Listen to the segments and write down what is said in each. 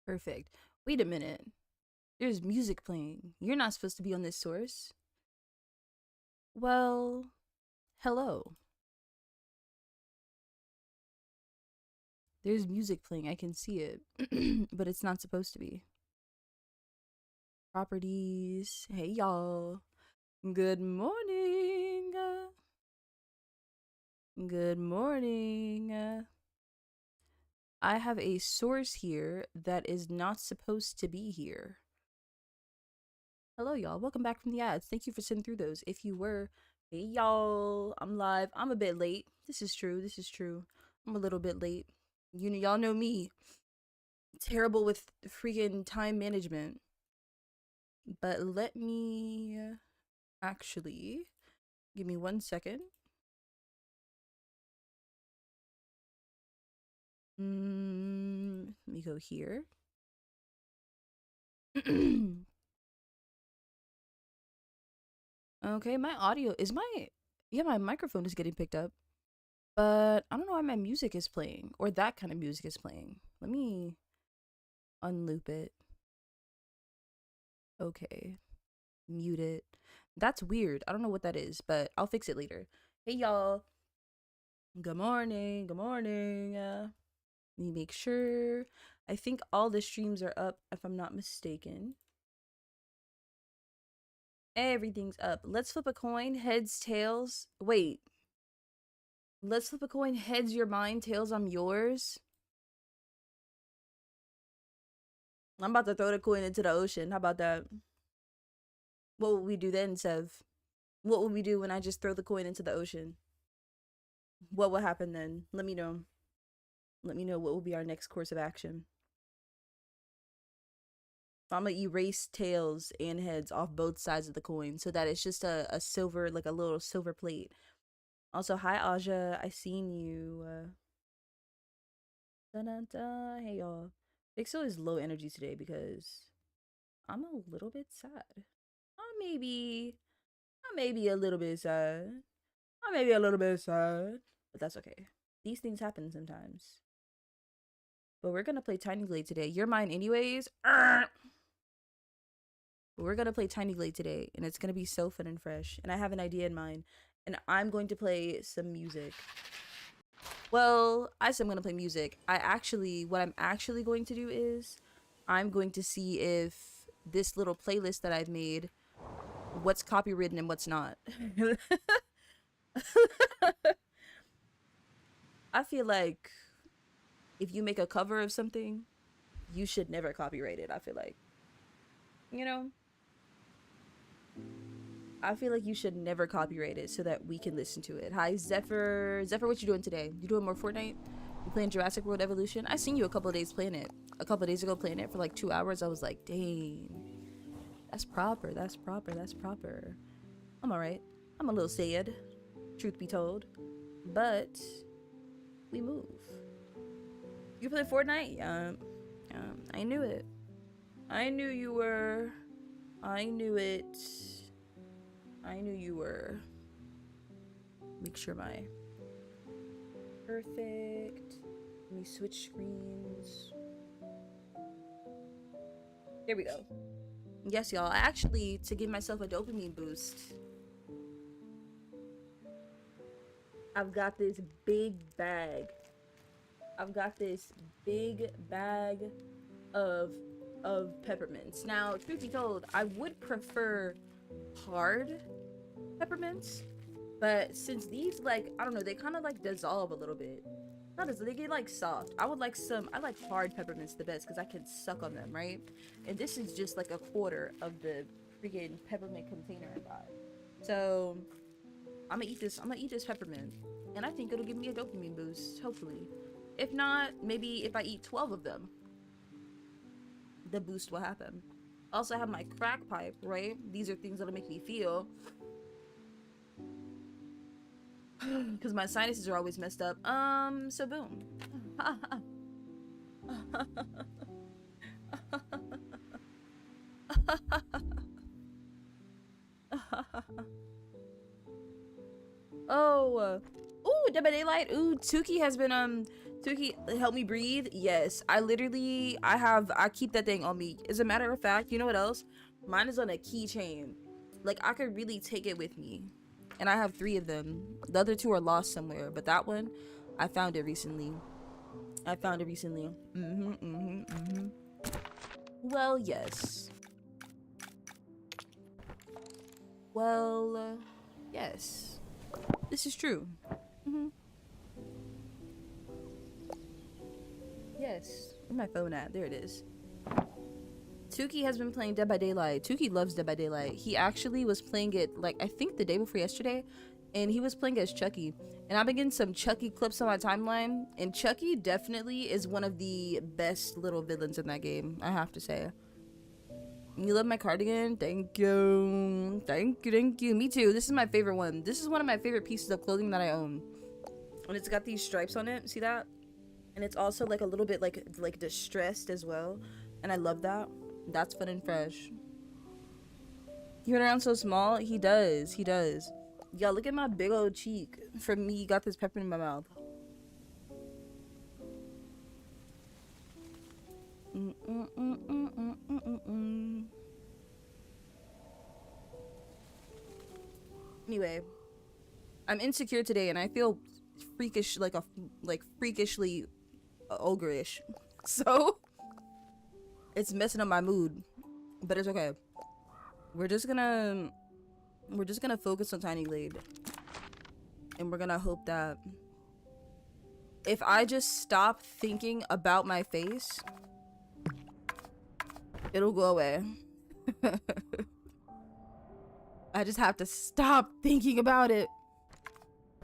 Perfect. Wait a minute. There's music playing. You're not supposed to be on this source. Well, hello. There's music playing. I can see it. But it's not supposed to be. Properties. Hey, y'all. Good morning. Good morning. I have a source here that is not supposed to be here. Hello, y'all. Welcome back from the ads. Thank you for sitting through those. If you were, hey, y'all. I'm live. I'm a bit late. This is true. This is true. I'm a little bit late. Y'all know me. Terrible with freaking time management. But let me actually give me 1 second. Let me go here. Okay, my audio is my microphone is getting picked up, but I don't know why my music is playing or that kind of music is playing. Let me unloop it. Okay, mute it. That's weird. I don't know what that is, but I'll fix it later. Hey, y'all. Good morning. Good morning. Let me make sure. I think all the streams are up, if I'm not mistaken. Everything's up. Let's flip a coin. Heads, tails. Wait. Let's flip a coin. Heads, you're mine. Tails, I'm yours. I'm about to throw the coin into the ocean. How about that? What would we do then, Sev? What would we do when I just throw the coin into the ocean? What will happen then? Let me know. Let me know what will be our next course of action. I'm gonna erase tails and heads off both sides of the coin so that it's just a silver, like a little silver plate. Also, hi Aja, I seen you. Da-da-da. Hey y'all. Pixel is low energy today because I'm a little bit sad. I may be a little bit sad. I may be a little bit sad. But that's okay. These things happen sometimes. But we're gonna play Tiny Glade today. You're mine anyways. We're gonna play Tiny Glade today, and it's gonna be so fun and fresh. And I have an idea in mind, and I'm going to play some music. Well, I said I'm gonna play music. What I'm actually going to do is, I'm going to see if this little playlist that I've made, what's copywritten and what's not. I feel like if you make a cover of something, you should never copyright it. I feel like, you know, I feel like you should never copyright it so that we can listen to it. Hi, Zephyr. Zephyr, what you doing today? You doing more Fortnite? You playing Jurassic World Evolution? I seen you a couple of days playing it. A couple of days ago playing it for like 2 hours. I was like, dang. That's proper. That's proper. That's proper. I'm alright. I'm a little sad, truth be told. But we move. You play Fortnite? I knew it. I knew you were. I knew it. I knew you were. Make sure my perfect. Let me switch screens. There we go. Yes, y'all. Actually, to give myself a dopamine boost, I've got this big bag. I've got this big bag of peppermints. Now, truth be told, I would prefer hard peppermints, but since these, like, I don't know, they kind of like dissolve a little bit. Not as they get like soft. I like hard peppermints the best because I can suck on them, right? And this is just like a quarter of the freaking peppermint container I got. So I'm gonna eat this peppermint, and I think it'll give me a dopamine boost, hopefully. If not, maybe if I eat 12 of them, the boost will happen. Also, I have my crack pipe, right? These are things that'll make me feel. Because my sinuses are always messed up. So boom. Oh, Dead by Daylight. Ooh, Tuki has been Tuki help me breathe. Yes, I keep that thing on me. As a matter of fact, you know what else? Mine is on a keychain. Like, I could really take it with me. And I have 3 of them. The other 2 are lost somewhere, but that one, I found it recently. Well, yes. Well, yes. This is true. Yes. Where's my phone at? There it is. Tuki has been playing Dead by Daylight. Tuki loves Dead by Daylight. He actually was playing it, like, I think the day before yesterday, and he was playing as Chucky. And I've been getting some Chucky clips on my timeline, and Chucky definitely is one of the best little villains in that game, I have to say. You love my cardigan? Thank you. Thank you. Me too. This is my favorite one. This is one of my favorite pieces of clothing that I own. And it's got these stripes on it. See that? And it's also like a little bit like distressed as well. And I love that. That's fun and fresh. He went around so small. He does. He does. Y'all, look at my big old cheek. From me, got this pepper in my mouth. Anyway, I'm insecure today, and I feel freakish, freakishly ogreish. So it's messing up my mood, but it's okay. We're just gonna focus on Tiny Glade, and we're gonna hope that if I just stop thinking about my face, it'll go away. I just have to stop thinking about it.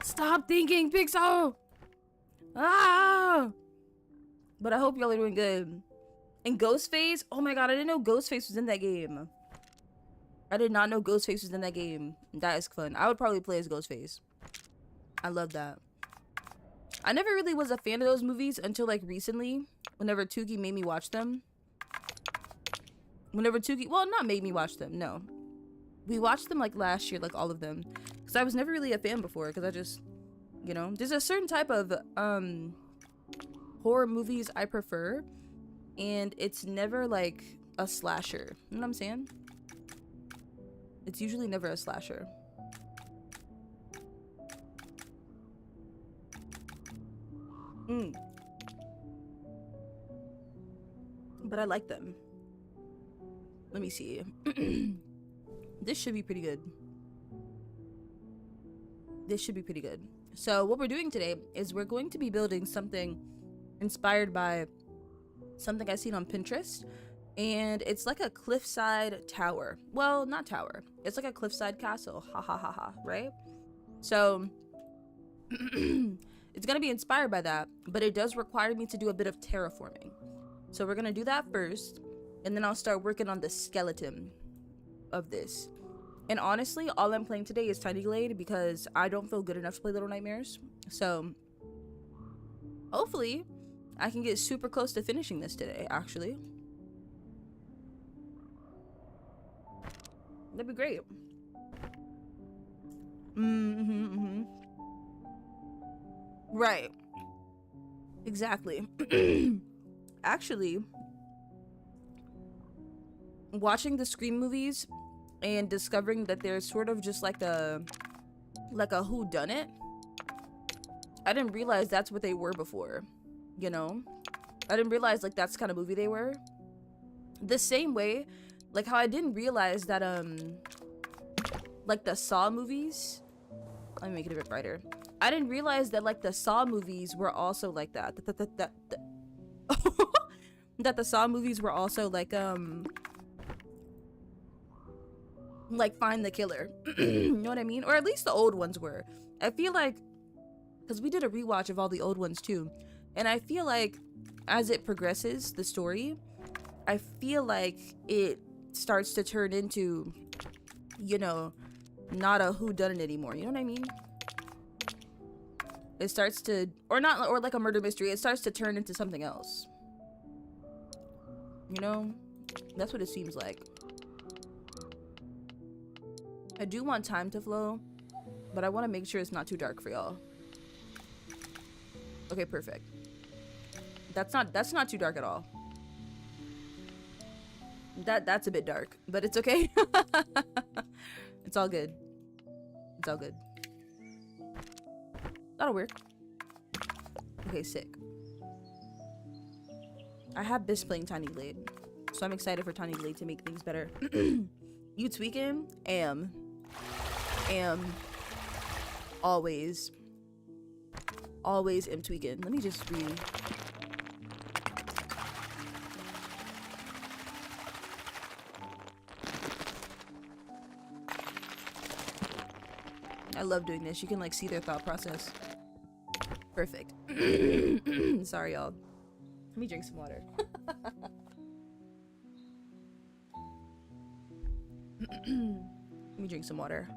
Stop thinking, Pixel! Ah! But I hope y'all are doing good. And Ghostface? Oh my god, I didn't know Ghostface was in that game. I did not know Ghostface was in that game. That is fun. I would probably play as Ghostface. I love that. I never really was a fan of those movies until like recently. Whenever Tuki made me watch them. Well, not made me watch them, no. We watched them like last year, like all of them. Because I was never really a fan before, because I just, you know. There's a certain type of horror movies I prefer. And it's never like a slasher. You know what I'm saying? It's usually never a slasher. But I like them. Let me see. This should be pretty good. This should be pretty good. So what we're doing today is we're going to be building something inspired by something I've seen on Pinterest. And it's like a cliffside tower. Well, not tower. It's like a cliffside castle. Ha ha ha ha, right? So it's gonna be inspired by that, but it does require me to do a bit of terraforming. So we're gonna do that first, and then I'll start working on the skeleton of this. And honestly, all I'm playing today is Tiny Glade because I don't feel good enough to play Little Nightmares. So hopefully I can get super close to finishing this today, actually. That'd be great. Right. Exactly. Actually, watching the Scream movies and discovering that there's sort of just like a whodunit, I didn't realize that's what they were before, you know? I didn't realize like that's the kind of movie they were. The same way, like how I didn't realize that like the Saw movies, let me make it a bit brighter. I didn't realize that like the Saw movies were also like that. That the Saw movies were also like find the killer. You know what I mean? Or at least the old ones were. I feel like, because we did a rewatch of all the old ones too, and I feel like as it progresses, the story, I feel like it starts to turn into, you know, not a whodunit anymore. You know what I mean? It starts to, or like a murder mystery, it starts to turn into something else. You know? That's what it seems like. I do want time to flow, but I want to make sure it's not too dark for y'all. Okay, perfect. That's not too dark at all. That's a bit dark, but it's okay. It's all good. It's all good. That'll work. Okay, sick. I have been playing Tiny Glade, so I'm excited for Tiny Glade to make things better. You tweaking? Am. Always am tweaking. Let me just read. I love doing this. You can like see their thought process. Perfect. Sorry, y'all. Let me drink some water. Let me drink some water.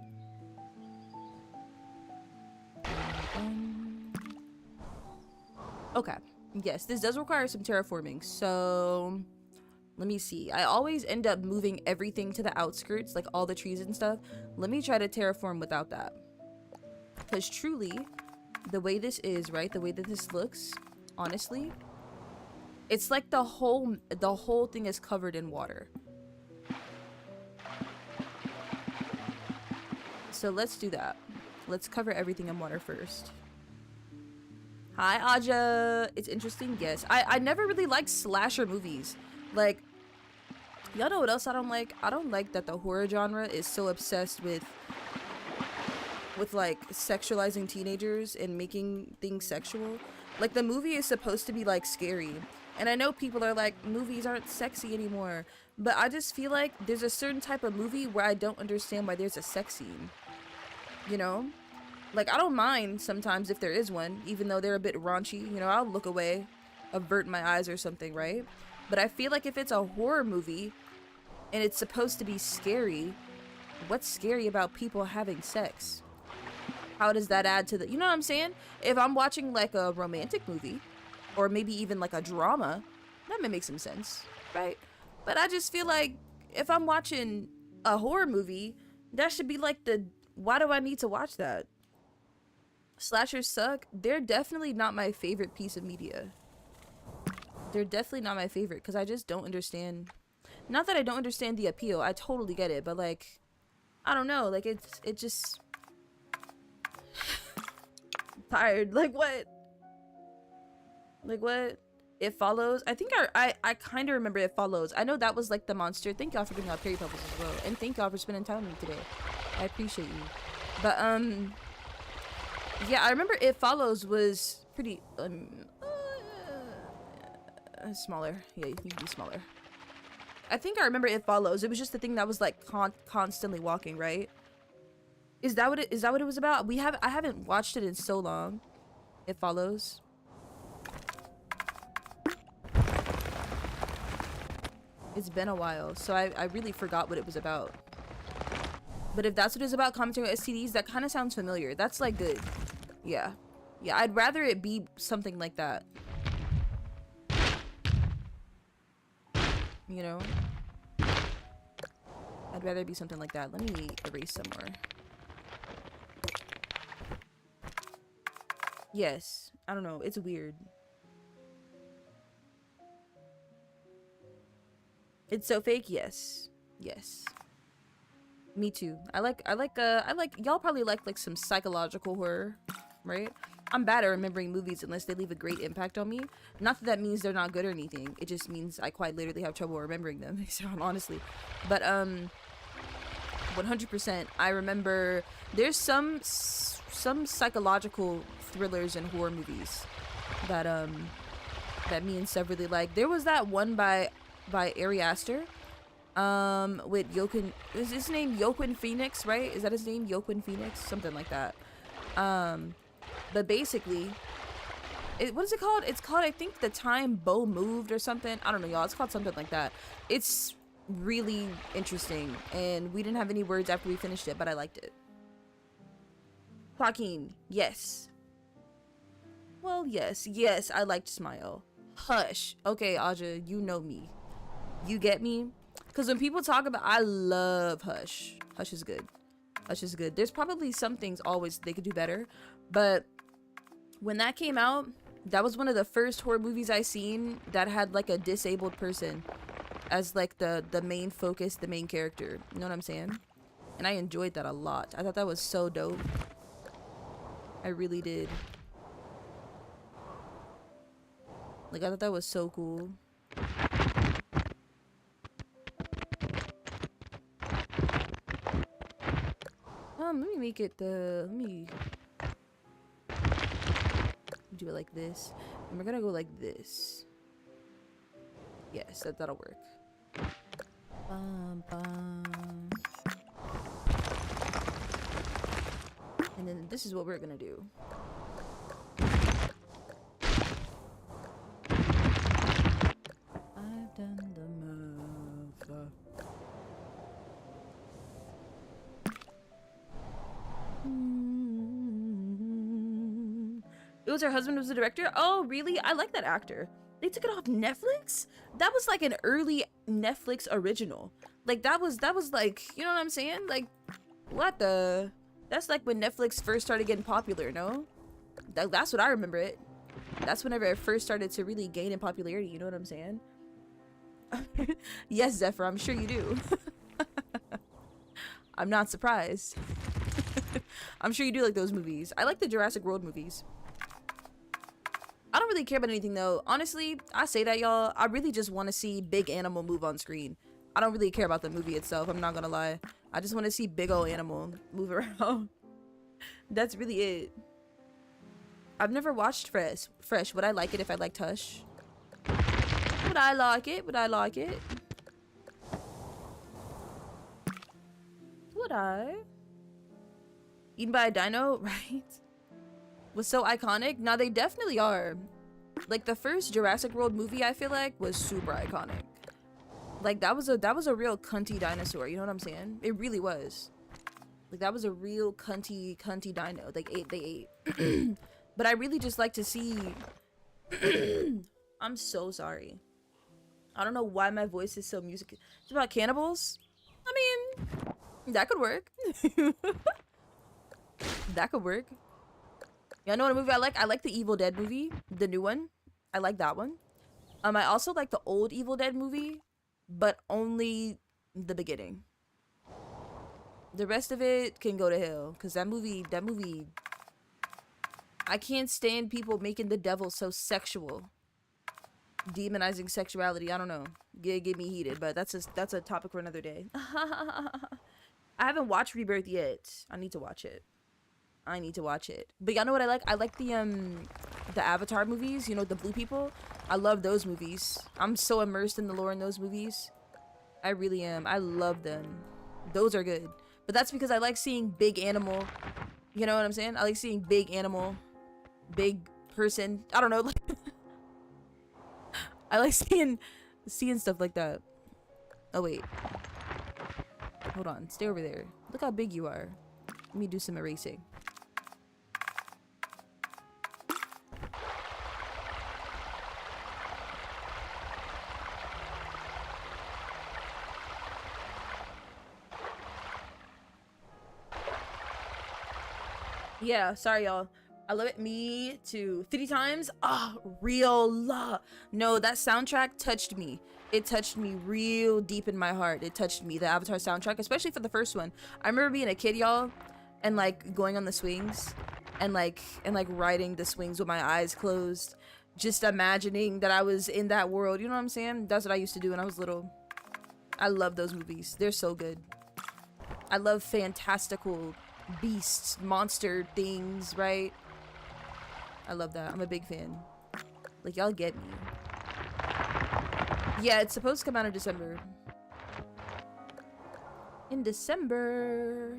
Okay. Yes, this does require some terraforming. So let me see. I always end up moving everything to the outskirts, like all the trees and stuff. Let me try to terraform without that. Because truly, the way this is, right? The way that this looks, honestly, it's like the whole thing is covered in water. So let's do that. Let's cover everything in water first. Hi, Aja. It's interesting. Yes. I never really liked slasher movies. Like, y'all know what else I don't like? I don't like that the horror genre is so obsessed with like sexualizing teenagers and making things sexual. Like, the movie is supposed to be like scary, and I know people are like, movies aren't sexy anymore, but I just feel like there's a certain type of movie where I don't understand why there's a sex scene, you know? Like, I don't mind sometimes if there is one, even though they're a bit raunchy, you know, I'll look away, avert my eyes or something, right? But I feel like if it's a horror movie and it's supposed to be scary, what's scary about people having sex? How does that add to the, you know what I'm saying? If I'm watching like a romantic movie, or maybe even like a drama, that may make some sense, right? But I just feel like if I'm watching a horror movie, that should be like the, why do I need to watch that? Slashers suck. They're definitely not my favorite piece of media. They're definitely not my favorite because I just don't understand. Not that I don't understand the appeal. I totally get it, but like, I don't know. Like, it just tired. Like what? Like what? It Follows. I think I kind of remember It Follows. I know that was like the monster. Thank y'all for bringing out Perry Pebbles as well, and thank y'all for spending time with me today. I appreciate you. But yeah, I remember It Follows was pretty smaller. Yeah, you can be smaller. I think I remember It Follows. It was just the thing that was like constantly walking, right? Is that what it was about? I haven't watched it in so long. It Follows. It's been a while, so I really forgot what it was about. But if that's what it's about, commenting on STDs, that kind of sounds familiar. That's like good. Yeah. Yeah, I'd rather it be something like that. You know? I'd rather it be something like that. Let me erase some more. Yes. I don't know. It's weird. It's so fake? Yes. Yes. Me too. I like y'all probably like some psychological horror, right? I'm bad at remembering movies unless they leave a great impact on me. Not that that means they're not good or anything. It just means I quite literally have trouble remembering them, so honestly. But 100% I remember there's some psychological thrillers and horror movies that that me and Sev really like. There was that one by Ari Aster. With Joaquin, is his name Joaquin Phoenix, right? Is that his name? Joaquin Phoenix? Something like that. But basically, what is it called? It's called, I think, The Time Bo Moved or something. I don't know, y'all. It's called something like that. It's really interesting, and we didn't have any words after we finished it, but I liked it. Joaquin, yes. Well, yes, I liked Smile. Hush. Okay, Aja, you know me. You get me? Because when people talk about, I love Hush. Hush is good. Hush is good. There's probably some things always they could do better, but when that came out, That was one of the first horror movies I seen that had like a disabled person as like the main focus, the main character. You know what I'm saying? And I enjoyed that a lot. I thought that was so dope. I really did. Like, I thought that was so cool. Let me make it let me do it like this. And we're gonna go like this. Yes, that'll work. Bum, bum. And then this is what we're gonna do. I've done the move. It was her husband who was the director? Oh, really? I like that actor. They took it off Netflix? That was like an early Netflix original. Like that was like, you know what I'm saying? Like, what the? That's like when Netflix first started getting popular, no? That's what I remember it. That's whenever it first started to really gain in popularity, you know what I'm saying? Yes, Zephyr, I'm sure you do. I'm not surprised. I'm sure you do like those movies. I like the Jurassic World movies. I don't really care about anything though. Honestly, I say that, y'all. I really just want to see big animal move on screen. I don't really care about the movie itself. I'm not gonna lie. I just want to see big old animal move around. That's really it. I've never watched Fresh. Would I like it if I liked Hush? Would I like it? Would I like it? Would I? Eaten by a dino, right? Was so iconic. Now they definitely are. Like the first Jurassic World movie, I feel like was super iconic. Like that was a real cunty dinosaur. You know what I'm saying? It really was. Like that was a real cunty dino. Like they ate. But I really just like to see. I'm so sorry. I don't know why my voice is so music. It's about cannibals. I mean, that could work. That could work. You know what movie I like? I like the Evil Dead movie, the new one. I like that one. I also like the old Evil Dead movie, but only the beginning. The rest of it can go to hell, cause that movie, I can't stand people making the devil so sexual, demonizing sexuality. I don't know, get me heated, but that's a topic for another day. I haven't watched Rebirth yet. I need to watch it. But y'all know what I like? I like the Avatar movies, you know, the blue people. I love those movies. I'm so immersed in the lore in those movies. I really am. I love them. Those are good. But that's because I like seeing big animal. You know what I'm saying? I like seeing big animal, big person. I don't know. I like seeing stuff like that. Oh wait. Hold on. Stay over there. Look how big you are. Let me do some erasing. Yeah, sorry y'all. I love it. Me too. 3 times? Oh, real love. No, that soundtrack touched me. It touched me real deep in my heart. It touched me, the Avatar soundtrack, especially for the first one. I remember being a kid, y'all, and like going on the swings and like riding the swings with my eyes closed, just imagining that I was in that world. You know what I'm saying? That's what I used to do when I was little. I love those movies. They're so good. I love fantastical beasts, monster things, right? I love that. I'm a big fan. Like, y'all get me. Yeah, it's supposed to come out in December. In December.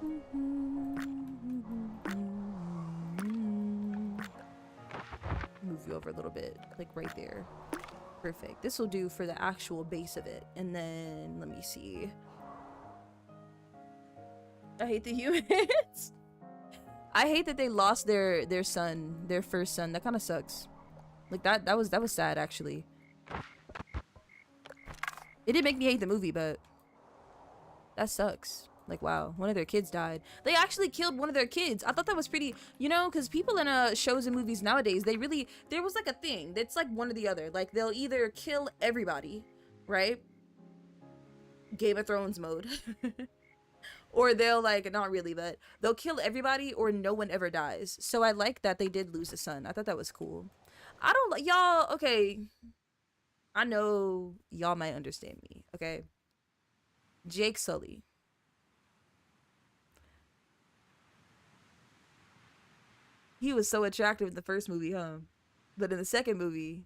Move you over a little bit, like right there. Perfect. This will do for the actual base of it. And then, let me see. I hate the humans. I hate that they lost their son, their first son. That kind of sucks. Like that was sad actually. It did make me hate the movie, but that sucks. Like, wow, one of their kids died. They actually killed one of their kids. I thought that was pretty, you know, because people in shows and movies nowadays, they really, there was like a thing that's like one or the other. Like, they'll either kill everybody, right? Game of Thrones mode. Or they'll like, not really, but they'll kill everybody or no one ever dies. So I like that they did lose a son. I thought that was cool. I don't like, y'all, okay. I know y'all might understand me, okay? Jake Sully. He was so attractive in the first movie, huh? But in the second movie,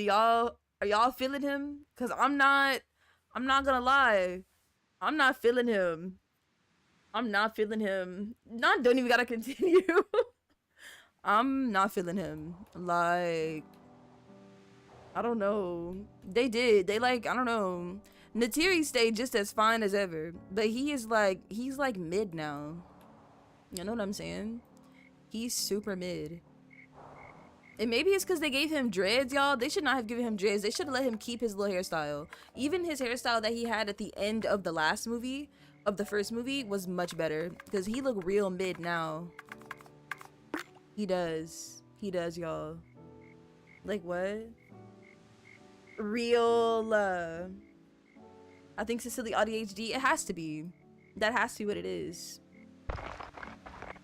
are y'all feeling him? Cause I'm not gonna lie. I'm not feeling him. Don't even gotta continue. I'm not feeling him. Like, I don't know. They like, I don't know. Natiri stayed just as fine as ever, but he's like mid now. You know what I'm saying? He's super mid. And maybe it's because they gave him dreads, y'all. They should not have given him dreads. They should have let him keep his little hairstyle. Even his hairstyle that he had at the end of the last movie, of the first movie, was much better. Because he look real mid now. He does. He does, y'all. Like, what? Real, I think Cecilia ADHD, it has to be. That has to be what it is.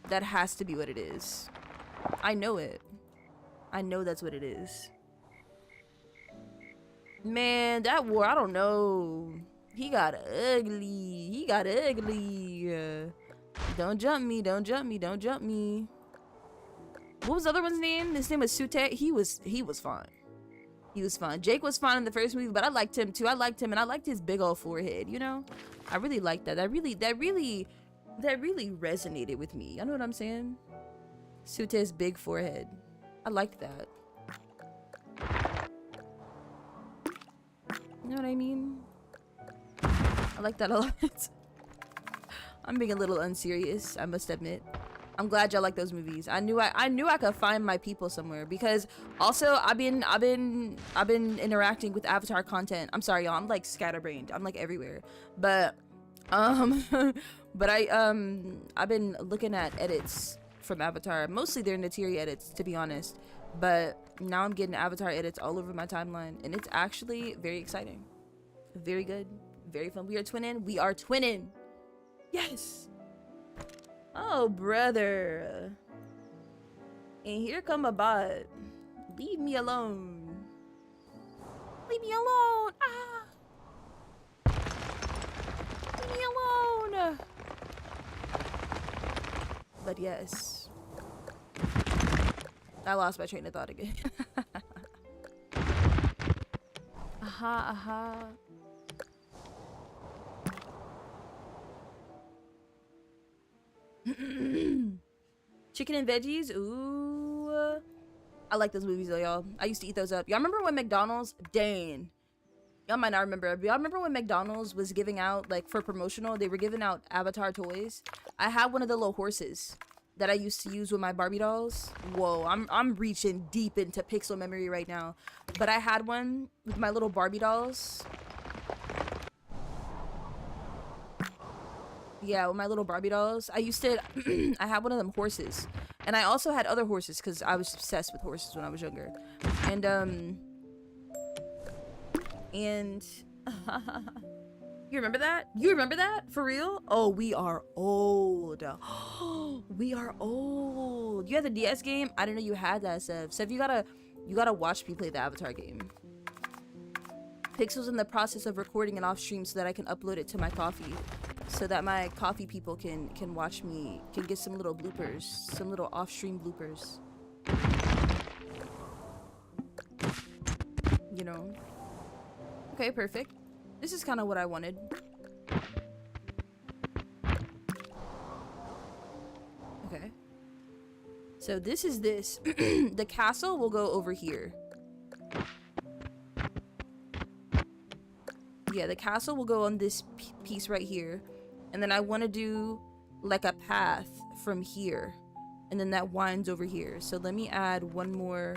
That has to be what it is. I know it. I know that's what it is. Man, that war, I don't know. He got ugly. He got ugly. Don't jump me. Don't jump me. Don't jump me. What was the other one's name? His name was Sute. He was fine. He was fine. Jake was fine in the first movie, but I liked him too. I liked him, and I liked his big old forehead, you know? I really liked that. That really resonated with me. You know what I'm saying? Sute's big forehead. I liked that. You know what I mean? I like that a lot. I'm being a little unserious, I must admit. I'm glad y'all like those movies. I knew I could find my people somewhere, because also I've been interacting with Avatar content. I'm sorry, y'all. I'm like scatterbrained. I'm like everywhere. But but I've been looking at edits from Avatar. Mostly they're Natiri edits, to be honest. But now I'm getting Avatar edits all over my timeline, and it's actually very exciting. Very good. Very fun. We are twinning. We are twinning. Yes. Oh, brother. And here come a bot. Leave me alone. Leave me alone. Ah. Leave me alone. But yes. I lost my train of thought again. Aha, aha. Chicken and veggies. Ooh, I like those movies though, y'all. I used to eat those up. Y'all remember when McDonald's, dang, y'all might not remember, but y'all remember when McDonald's was giving out, like, for promotional, they were giving out Avatar toys? I had one of the little horses that I used to use with my Barbie dolls. Whoa, I'm reaching deep into pixel memory right now, but I had one with my little Barbie dolls. Yeah, with my little Barbie dolls. I used to, I had one of them horses. And I also had other horses because I was obsessed with horses when I was younger. And you remember that? You remember that? For real? Oh, we are old. We are old. You had the DS game? I didn't know you had that, Sev. Sev, you gotta watch me play the Avatar game. Pixel's in the process of recording an off stream so that I can upload it to my coffee. So that my coffee people can watch me, can get some little bloopers, some little off-stream bloopers. You know? Okay, perfect. This is kind of what I wanted. Okay. So this is this. The castle will go over here. Yeah, the castle will go on this piece right here. And then I want to do like a path from here. And then that winds over here. So let me add one more.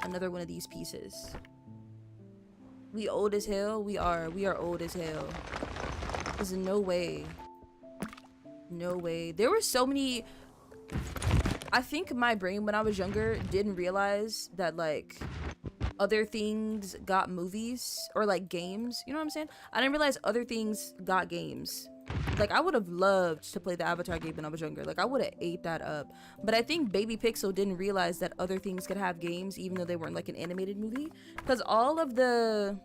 Another one of these pieces. We old as hell. We are old as hell. There's no way. No way. There were so many. I think my brain when I was younger didn't realize that like other things got movies or like games. You know what I'm saying? I didn't realize other things got games. Like I would have loved to play the Avatar game when I was younger. Like I would have ate that up. But I think Baby Pixel didn't realize that other things could have games even though they weren't like an animated movie. Because all of the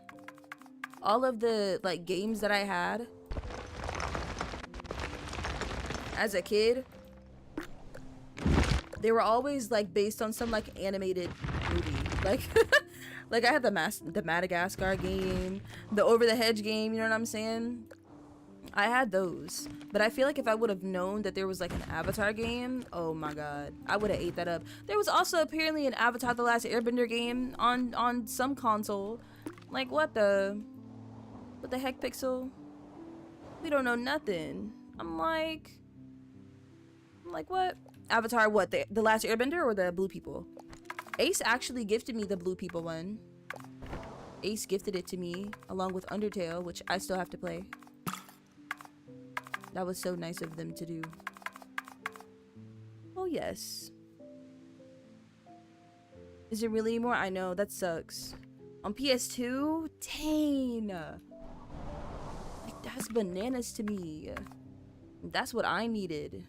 like games that I had as a kid, they were always like based on some like animated movie. Like like I had the Madagascar game, the Over the Hedge game, you know what I'm saying? I had those. But I feel like if I would have known that there was like an Avatar game, oh my god, I would have ate that up. There was also apparently an Avatar The Last Airbender game on some console. Like what the heck, Pixel? We don't know nothing. I'm like what? Avatar what? The Last Airbender or the Blue People? Ace actually gifted me the Blue People one. Ace gifted it to me along with Undertale, which I still have to play. That was so nice of them to do. Oh yes. Is it really more? I know, that sucks. On PS2? Dang. Like, that's bananas to me. That's what I needed.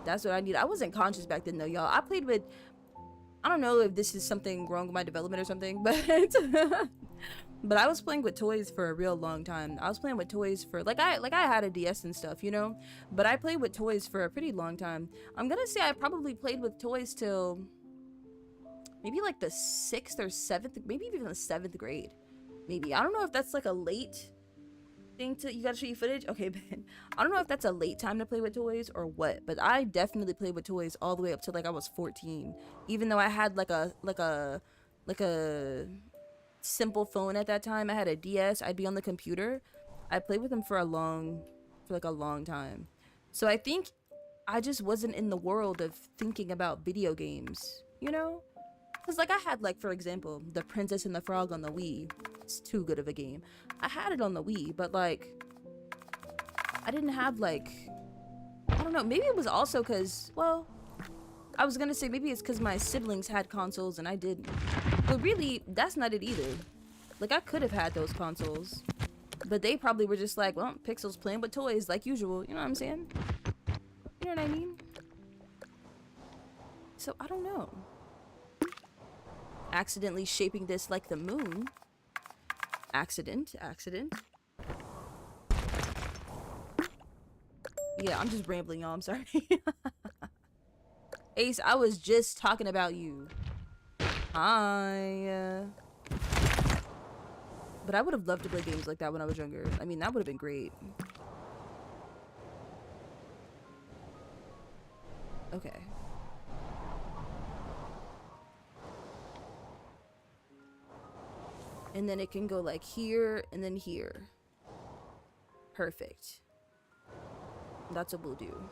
That's what I needed. I wasn't conscious back then though, y'all. I played with, I don't know if this is something wrong with my development or something, but but I was playing with toys for a real long time. I was playing with toys for like I had a DS and stuff, you know, but I played with toys for a pretty long time. I'm gonna say I probably played with toys till maybe like the 6th or 7th, maybe even the 7th grade. Maybe. I don't know if that's like a late thing to, you gotta show you footage? Okay, man. I don't know if that's a late time to play with toys or what, but I definitely played with toys all the way up to like I was 14. Even though I had like a simple phone at that time. I had a DS. I'd be on the computer. I played with them for like a long time. So I think I just wasn't in the world of thinking about video games, you know? Because like I had like, for example, The Princess and the Frog on the Wii. It's too good of a game. I had it on the Wii, but like I didn't have like, I don't know, maybe it was also because, well, I was gonna say maybe it's because my siblings had consoles and I didn't. But really, that's not it either. Like, I could have had those consoles. But they probably were just like, well, Pixel's playing with toys like usual. You know what I'm saying? You know what I mean? So, I don't know. Accidentally shaping this like the moon. Accident. Yeah, I'm just rambling, y'all. I'm sorry. Ace, I was just talking about you. Hi. But I would have loved to play games like that when I was younger. I mean, that would have been great. Okay. And then it can go like here and then here. Perfect. That's what we'll do.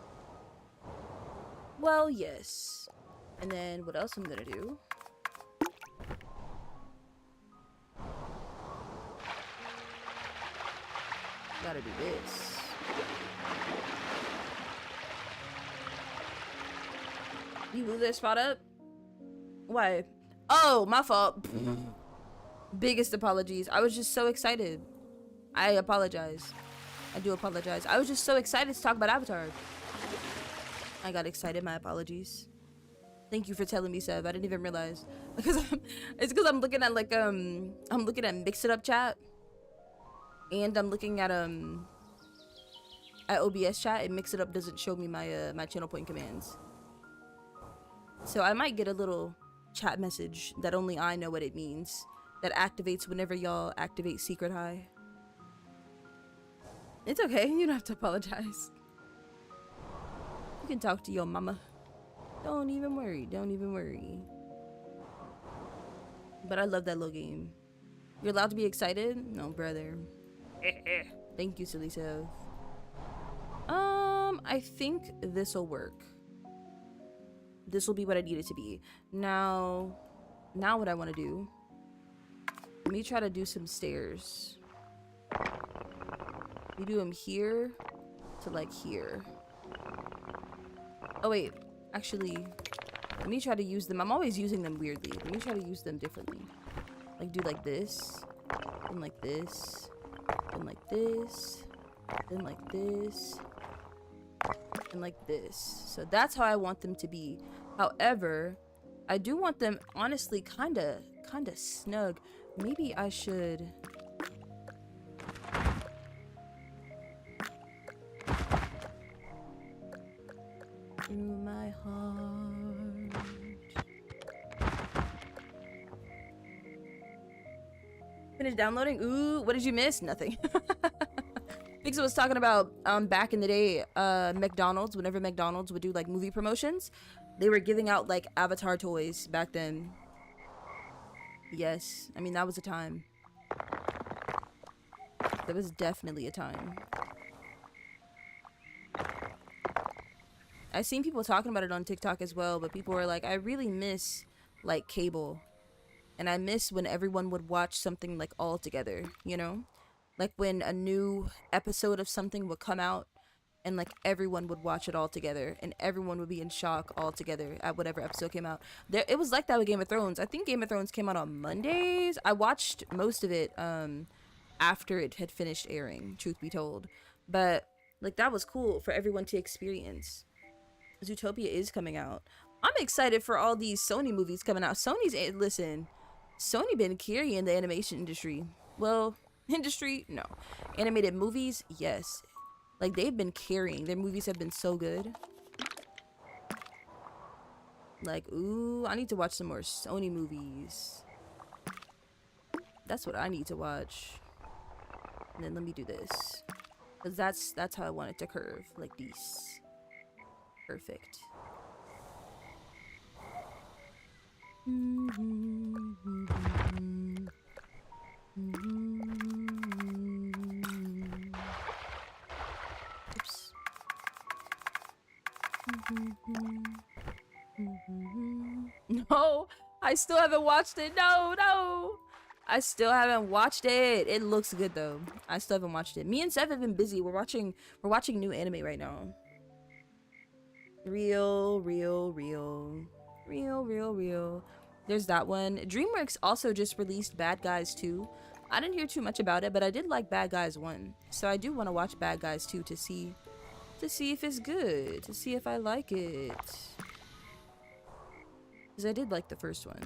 Well, yes. And then what else I'm gonna do? Gotta do this. You blew that spot up? Why? Oh, my fault. Biggest apologies. I was just so excited. I apologize. I do apologize. I was just so excited to talk about Avatar. I got excited. My apologies. Thank you for telling me, Seb. I didn't even realize. It's because I'm looking at like I'm looking at Mix It Up chat. And I'm looking at OBS chat, and Mix It Up doesn't show me my my channel point commands. So I might get a little chat message that only I know what it means. That activates whenever y'all activate Secret High. It's okay, you don't have to apologize. You can talk to your mama. Don't even worry, don't even worry. But I love that little game. You're allowed to be excited? No, brother. Thank you, Silly Sev. I think this'll work. This will be what I need it to be. Now what I want to do. Let me try to do some stairs. We do them here to like here. Oh wait, actually, let me try to use them. I'm always using them weirdly. Let me try to use them differently. Like do like this, and like this, and like this, and like this, and like this. So that's how I want them to be. However, I do want them honestly kind of snug. Maybe I should through my heart. Finish downloading. Ooh, what did you miss? Nothing. Pixel was talking about back in the day, McDonald's, whenever McDonald's would do like movie promotions, they were giving out like Avatar toys back then. Yes, I mean that was a time. That was definitely a time. I've seen people talking about it on TikTok as well, but people were like, I really miss like cable. And I miss when everyone would watch something like all together, you know? Like when a new episode of something would come out and like everyone would watch it all together and everyone would be in shock all together at whatever episode came out. It was like that with Game of Thrones. I think Game of Thrones came out on Mondays. I watched most of it after it had finished airing, truth be told. But like that was cool for everyone to experience. Zootopia is coming out. I'm excited for all these Sony movies coming out. Listen, Sony been carrying the animation industry. Well, industry, no. Animated movies, yes. Like they've been carrying. Their movies have been so good. Like, ooh, I need to watch some more Sony movies. That's what I need to watch. And then let me do this. Because that's how I want it to curve. Like this. Perfect. Oops. No, I still haven't watched it. No. I still haven't watched it. It looks good though. I still haven't watched it. Me and Seth have been busy. We're watching new anime right now. Real. There's that one. DreamWorks also just released Bad Guys 2. I didn't hear too much about it, but I did like Bad Guys 1. So I do want to watch Bad Guys 2 to see if it's good, to see if I like it. Because I did like the first one.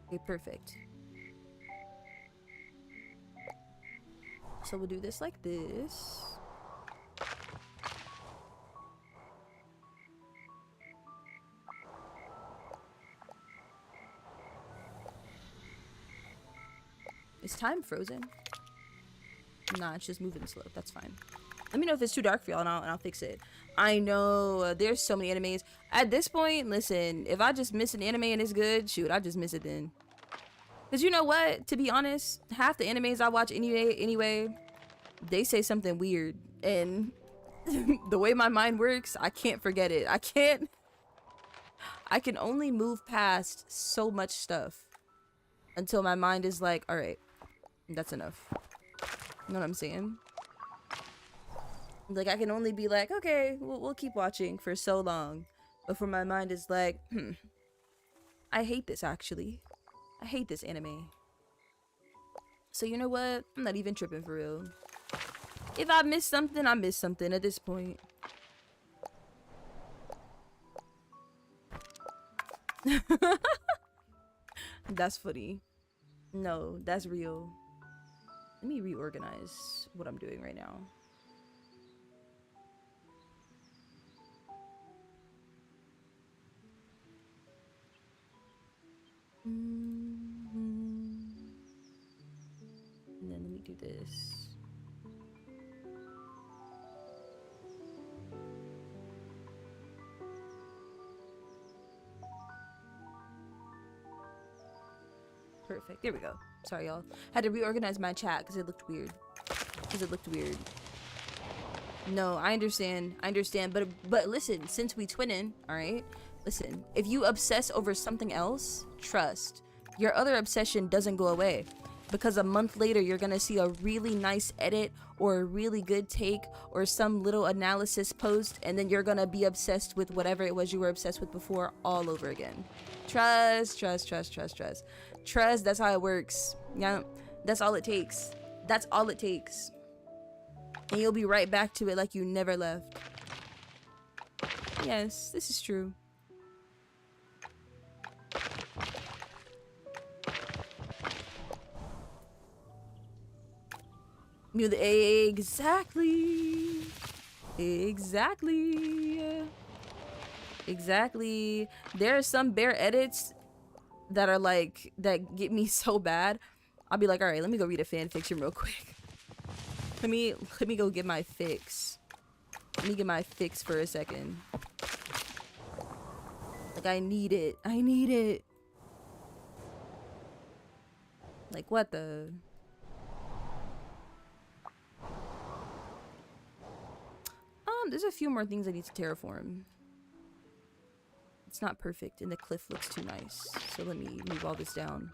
Okay, perfect. So we'll do this like this. Is time frozen? Nah, it's just moving slow. That's fine. Let me know if it's too dark for y'all and I'll fix it. I know, there's so many animes. At this point, listen, if I just miss an anime and it's good, shoot, I just miss it then. Because you know what? To be honest, half the animes I watch anyway, they say something weird. And the way my mind works, I can't forget it. I can only move past so much stuff until my mind is like, all right, that's enough. You know what I'm saying? Like, I can only be like, okay, we'll keep watching for so long before my mind is like, I hate this actually. I hate this anime. So you know what? I'm not even tripping for real. If I miss something, I miss something at this point. That's funny. No, that's real. Let me reorganize what I'm doing right now. And then let me do this. Perfect. There we go. Sorry, y'all. Had to reorganize my chat because it looked weird. No, I understand. But listen, since we twinning, all right? Listen, if you obsess over something else, trust, your other obsession doesn't go away. Because a month later, you're gonna see a really nice edit or a really good take or some little analysis post, and then you're gonna be obsessed with whatever it was you were obsessed with before all over again. Trust, trust, trust, trust, trust. Trust, that's how it works. Yeah, that's all it takes. That's all it takes. And you'll be right back to it like you never left. Yes, this is true. Exactly. Exactly. There are some bare edits that are like, that get me so bad. I'll be like, all right, let me go read a fan fiction real quick. Let me go get my fix. Let me get my fix for a second. Like, I need it. I need it. Like, what the... There's a few more things I need to terraform. It's not perfect, and the cliff looks too nice. So let me move all this down.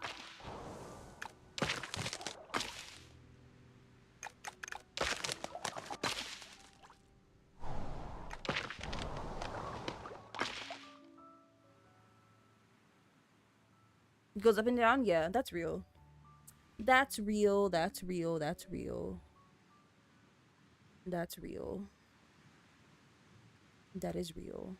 It goes up and down? Yeah, that's real. That's real, that's real, that's real. That's real. That is real.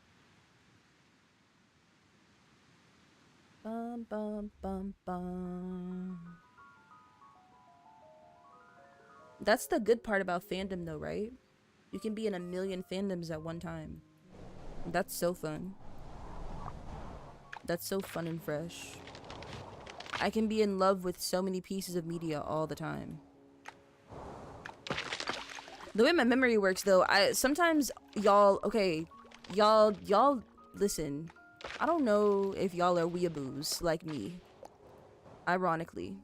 Bum, bum, bum, bum. That's the good part about fandom though, right? You can be in a million fandoms at one time. That's so fun. That's so fun and fresh. I can be in love with so many pieces of media all the time. The way my memory works though, sometimes y'all, okay, y'all listen. I don't know if y'all are weeaboos like me, ironically.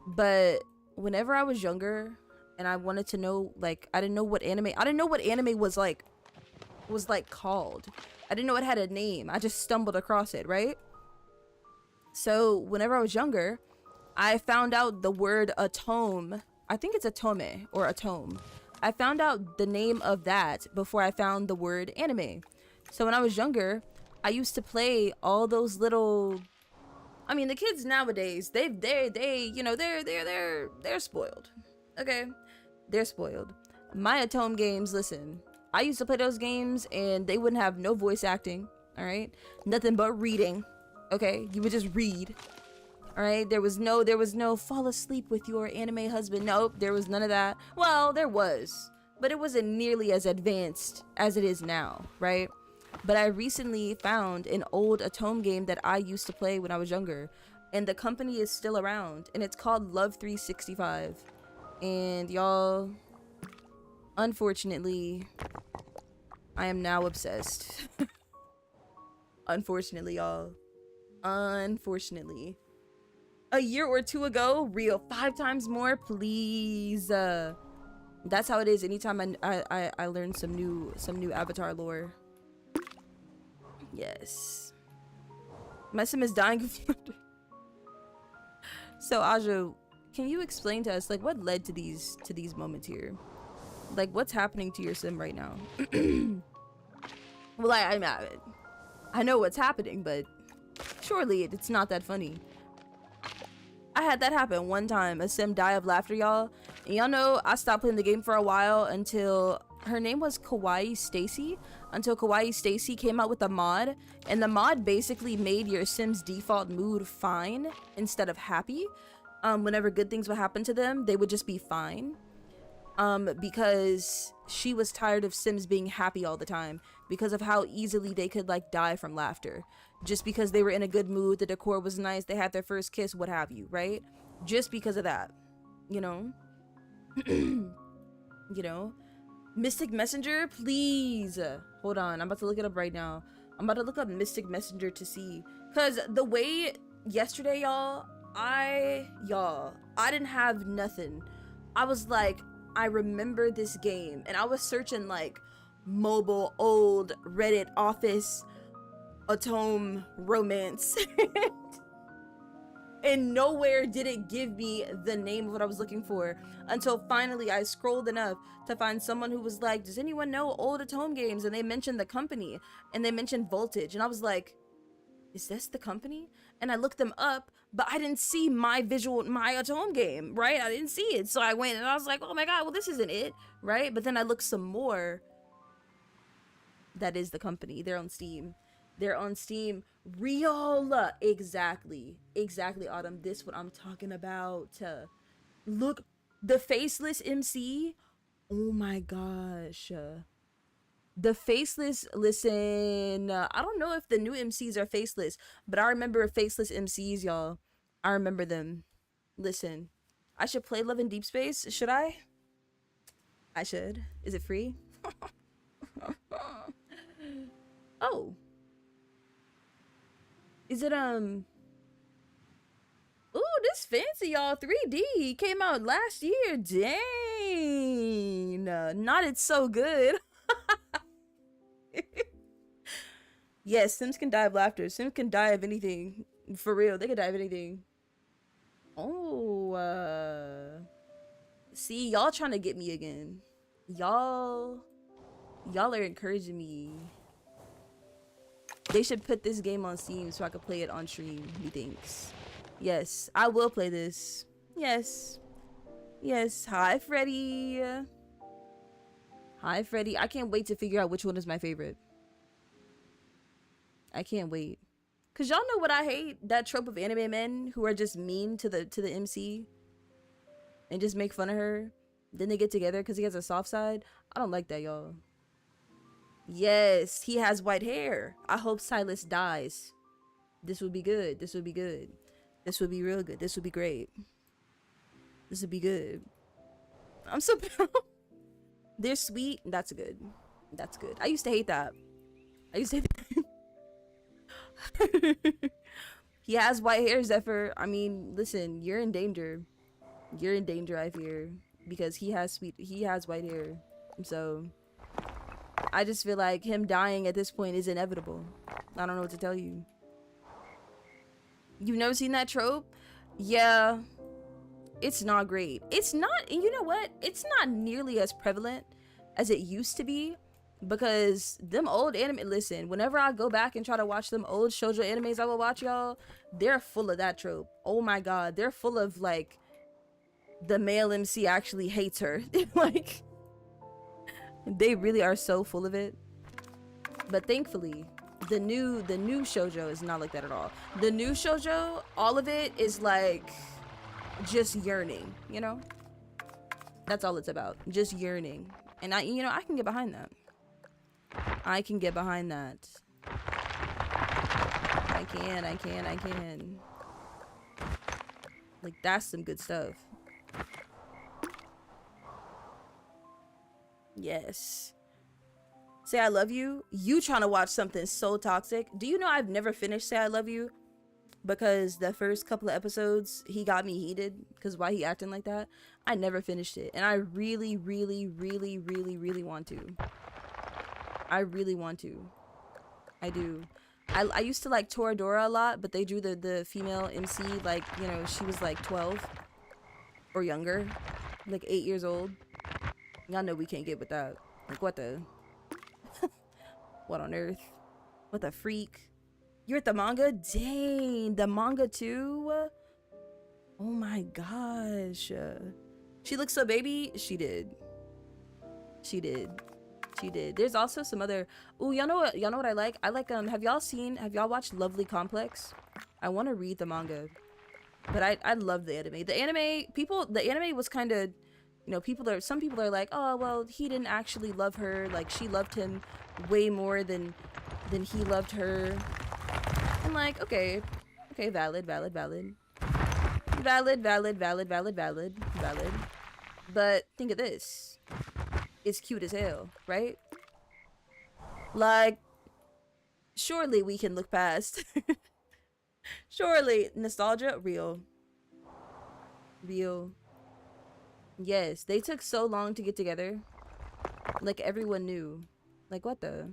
But whenever I was younger and I wanted to know, like, I didn't know what anime was called. I didn't know it had a name. I just stumbled across it, right? So whenever I was younger, I found out the word atome. I think it's atome or atome. I found out the name of that before I found the word anime. So when I was younger, I used to play all those little, I mean, the kids nowadays, they're spoiled. Okay? They're spoiled. My atome games, listen, I used to play those games and they wouldn't have no voice acting, all right? Nothing but reading. Okay? You would just read. All right, there was no fall asleep with your anime husband. Nope, there was none of that. Well, there was, but it wasn't nearly as advanced as it is now, right? But I recently found an old Atome game that I used to play when I was younger, and the company is still around, and it's called Love 365. And y'all, unfortunately, I am now obsessed. Unfortunately, y'all. Unfortunately. A year or two ago, real 5 times more, please. That's how it is anytime I learn some new Avatar lore. Yes. My sim is dying of wonder. So Aja, can you explain to us, like, what led to these moments here? Like, what's happening to your sim right now? Well, I know what's happening, but surely it's not that funny. I had that happen one time. A sim died of laughter, y'all. And y'all know I stopped playing the game for a while until her name was Kawaii Stacy. Until Kawaii Stacy came out with a mod. And the mod basically made your sim's default mood fine instead of happy. Whenever good things would happen to them, they would just be fine. Because she was tired of sims being happy all the time. Because of how easily they could, like, die from laughter. Just because they were in a good mood, the decor was nice, they had their first kiss, what have you, right? Just because of that, you know? You know? Mystic Messenger, please. Hold on, I'm about to look it up right now. I'm about to look up Mystic Messenger to see. Because the way yesterday, y'all, I didn't have nothing. I was like, I remember this game. And I was searching, like, mobile, old, Reddit, office, Atome romance. And nowhere did it give me the name of what I was looking for until finally I scrolled enough to find someone who was like, does anyone know Old Atome Games? And they mentioned the company and they mentioned Voltage. And I was like, is this the company? And I looked them up, but I didn't see my Atome game, right? I didn't see it. So I went and I was like, oh my God, well, this isn't it, right? But then I looked some more. That is the company. They're on Steam. They're on Steam. Real. Exactly. Exactly, Autumn. This what I'm talking about. Look, the faceless MC. Oh my gosh. The faceless, listen, I don't know if the new MCs are faceless, but I remember faceless MCs, y'all. I remember them. Listen, I should play Love in Deep Space. Should I? I should. Is it free? Oh. Is it, ooh, this fancy, y'all. 3D came out last year. Dang. Not it's so good. Yes, Sims can die of laughter. Sims can die of anything. For real, they can die of anything. Oh, see, y'all trying to get me again. Y'all are encouraging me. They should put this game on Steam so I could play it on stream, he thinks. Yes, I will play this. Yes. Yes, hi, Freddy. Hi, Freddy. I can't wait to figure out which one is my favorite. I can't wait. Cause y'all know what I hate? That trope of anime men who are just mean to the MC and just make fun of her. Then they get together because he has a soft side. I don't like that, y'all. Yes, he has white hair. I hope Silas dies. This would be good. This would be good. This would be real good. This would be great. This would be good. I'm so proud. They're sweet. That's good. That's good. I used to hate that. I used to hate that. He has white hair, Zephyr. I mean, listen, you're in danger. You're in danger, I fear, because he has white hair. So I just feel like him dying at this point is inevitable. I don't know what to tell you. You've never seen that trope? Yeah. It's not great. It's not, you know what? It's not nearly as prevalent as it used to be. Because them old anime, listen, whenever I go back and try to watch them old shoujo animes I will watch, y'all, they're full of that trope. Oh my God, they're full of like the male MC actually hates her. Like, they really are so full of it. But thankfully, the new shoujo is not like that at all. The new shoujo, all of it is like just yearning, you know? That's all it's about, just yearning. And I can get behind that. I can get behind that. I can. Like, that's some good stuff. Yes. Say I Love You? You trying to watch something so toxic. Do you know I've never finished Say I Love You? Because the first couple of episodes, he got me heated. Because why he acting like that? I never finished it. And I really, really, really, really, really want to. I really want to. I do. I used to like Toradora a lot, but they drew the female MC like, you know, she was like 12 or younger, like 8 years old. Y'all know we can't get with that. Like, what the? What on earth? What the freak? You're at the manga? Dang, the manga too? Oh my gosh. She looks so baby. She did. She did. She did. There's also some other. Ooh, y'all know what I like? I like have y'all watched Lovely Complex? I want to read the manga, but I love the anime. The anime was kind of, you know, some people are like, oh well, he didn't actually love her, like she loved him way more than he loved her. I'm like, okay, valid. But think of this. It's cute as hell, right? Like, surely we can look past. Surely. Nostalgia? Real. Yes, they took so long to get together. Like, everyone knew. Like, what the?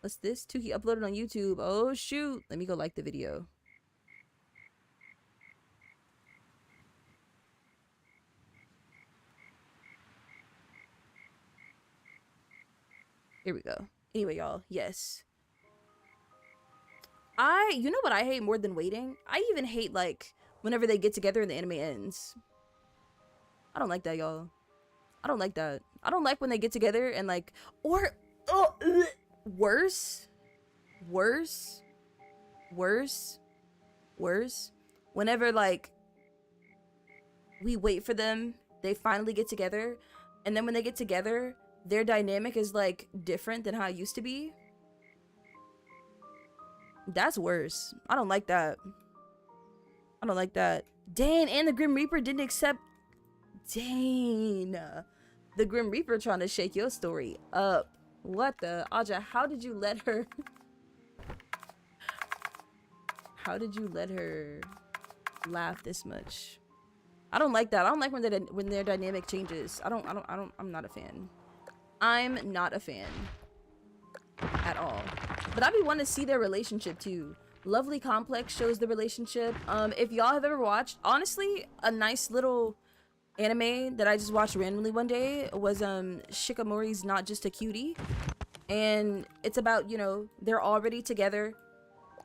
What's this? Tuki uploaded on YouTube. Oh, shoot. Let me go like the video. Here we go. Anyway, y'all, yes. You know what I hate more than waiting? I even hate, like, whenever they get together and the anime ends. I don't like that, y'all. I don't like that. I don't like when they get together and, like, or, oh, worse, whenever, like, we wait for them, they finally get together, and then when they get together, their dynamic is, like, different than how it used to be. That's worse. I don't like that. I don't like that. Dang, and the Grim Reaper didn't accept. Dang. The Grim Reaper trying to shake your story up. What the? Aja, how did you let her? How did you let her laugh this much? I don't like that. I don't like when their dynamic changes. I'm not a fan. I'm not a fan at all. But I be wanting to see their relationship too. Lovely Complex shows the relationship. If y'all have ever watched, honestly, a nice little anime that I just watched randomly one day was Shikamori's Not Just a Cutie. And it's about, you know, they're already together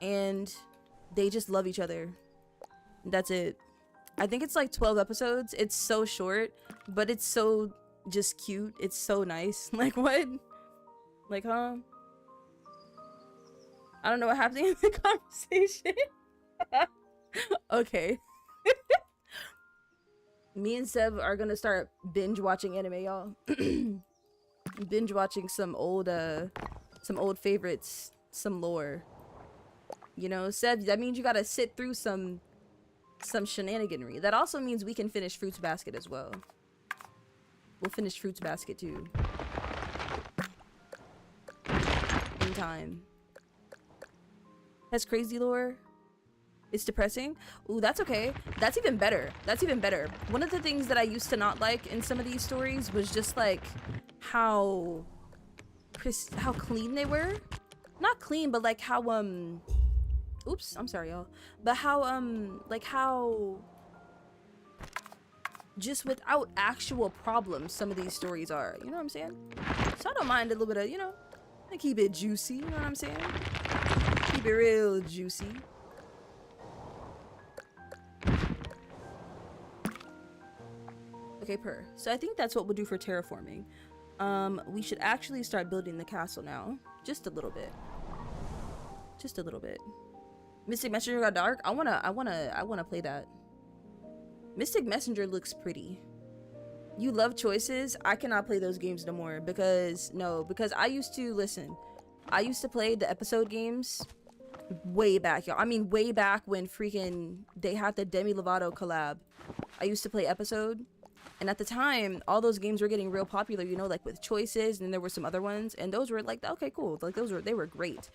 and they just love each other. That's it. I think it's like 12 episodes. It's so short, but it's so just cute. It's so nice. Like, what? Like, huh? I don't know what happened in the conversation. Okay. Me and Seb are gonna start binge watching anime, y'all. Binge watching some old favorites, some lore. You know, Seb, that means you gotta sit through some shenaniganry. That also means we can finish Fruits Basket as well. We'll finish Fruits Basket too. In time. Has crazy lore. It's depressing. Ooh, that's okay. That's even better. That's even better. One of the things that I used to not like in some of these stories was just like how clean they were. Not clean, but like how oops, I'm sorry, y'all. But how like how just without actual problems some of these stories are. You know what I'm saying? So I don't mind a little bit of, you know, I keep it juicy, you know what I'm saying? Keep it real juicy. Okay, so I think that's what we'll do for terraforming. We should actually start building the castle now. Just a little bit. Just a little bit. Mystic Messenger got dark? I wanna play that. Mystic Messenger looks pretty. You love choices? I cannot play those games no more because I used to play the episode games way back, y'all. I mean, way back when freaking they had the Demi Lovato collab. I used to play episode, and at the time, all those games were getting real popular, you know, like with choices, and there were some other ones, and those were like, okay, cool, like they were great.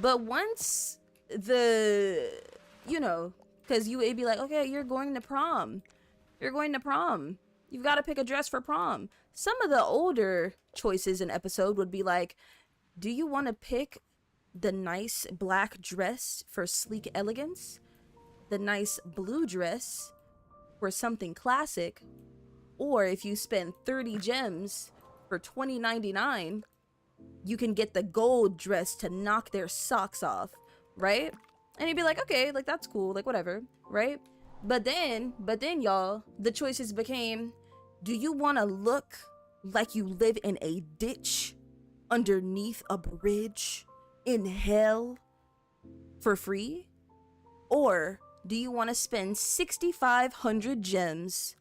But once you know, because you would be like, okay, you're going to prom. You've got to pick a dress for prom. Some of the older choices in episode would be like, do you want to pick the nice black dress for sleek elegance, the nice blue dress for something classic, or if you spend 30 gems for $20.99, you can get the gold dress to knock their socks off, right? And you'd be like, okay, like that's cool, like whatever, right? But then y'all, the choices became, do you want to look like you live in a ditch underneath a bridge in hell for free? Or do you want to spend 6,500 gems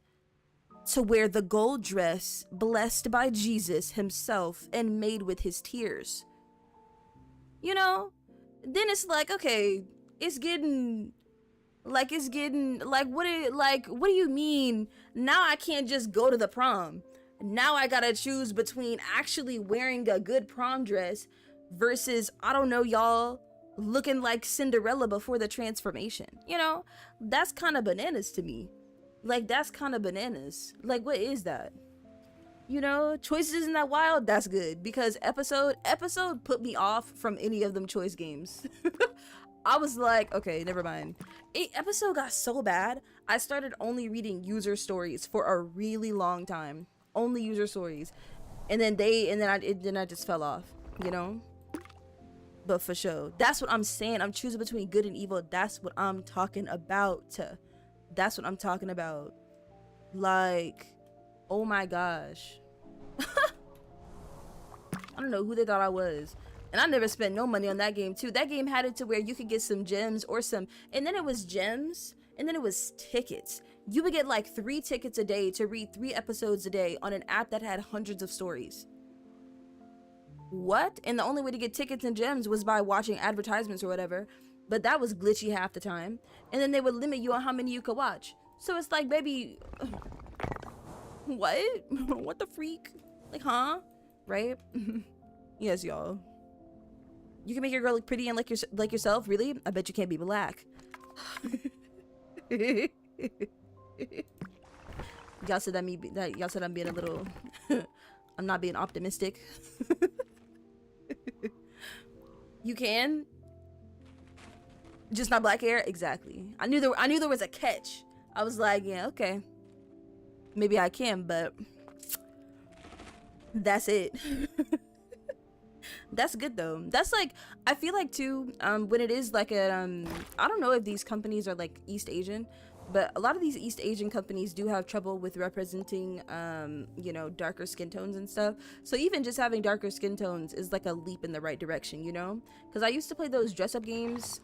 to wear the gold dress blessed by Jesus himself and made with his tears? You know, then it's like, okay, it's getting like what do you mean now I can't just go to the prom? Now I gotta choose between actually wearing a good prom dress versus, I don't know, y'all, looking like Cinderella before the transformation. You know, that's kind of bananas to me. Like, that's kind of bananas. Like, what is that? You know, choices isn't that wild? That's good, because episode put me off from any of them choice games. I was like, okay, never mind. Episode got so bad, I started only reading user stories for a really long time. Only user stories. and then I just fell off, you know. But for sure, that's what I'm saying. I'm choosing between good and evil. That's what I'm talking about. That's what I'm talking about. Like, oh my gosh. I don't know who they thought I was. And I never spent no money on that game too. That game had it to where you could get some gems or some, and then it was gems, and then it was tickets. You would get like 3 tickets a day to read 3 episodes a day on an app that had hundreds of stories. What? And the only way to get tickets and gems was by watching advertisements or whatever. But that was glitchy half the time. And then they would limit you on how many you could watch. So it's like, baby, what? What the freak? Like, huh? Right? Yes, y'all. You can make your girl look pretty and like yourself? Really? I bet you can't be black. Y'all said y'all said I'm being a little I'm not being optimistic. You can, just not black hair. Exactly. I knew there was a catch. I was like, yeah, okay, maybe I can, but that's it. That's good though. That's like, I feel like too, when it is like a I don't know if these companies are like East Asian, but a lot of these East Asian companies do have trouble with representing you know, darker skin tones and stuff. So even just having darker skin tones is like a leap in the right direction, you know? Because I used to play those dress up games.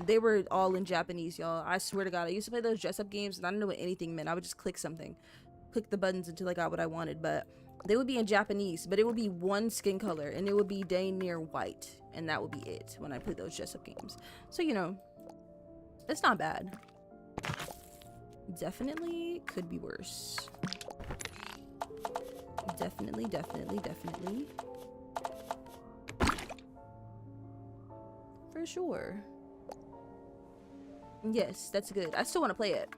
They were all in Japanese, y'all. I swear to God, I used to play those dress up games and I didn't know what anything meant. I would just click the buttons until I got what I wanted, but they would be in Japanese, but it would be one skin color and it would be dang near white, and that would be it when I played those dress up games. So, you know, it's not bad. Definitely could be worse. Definitely. For sure. Yes, that's good. I still want to play it.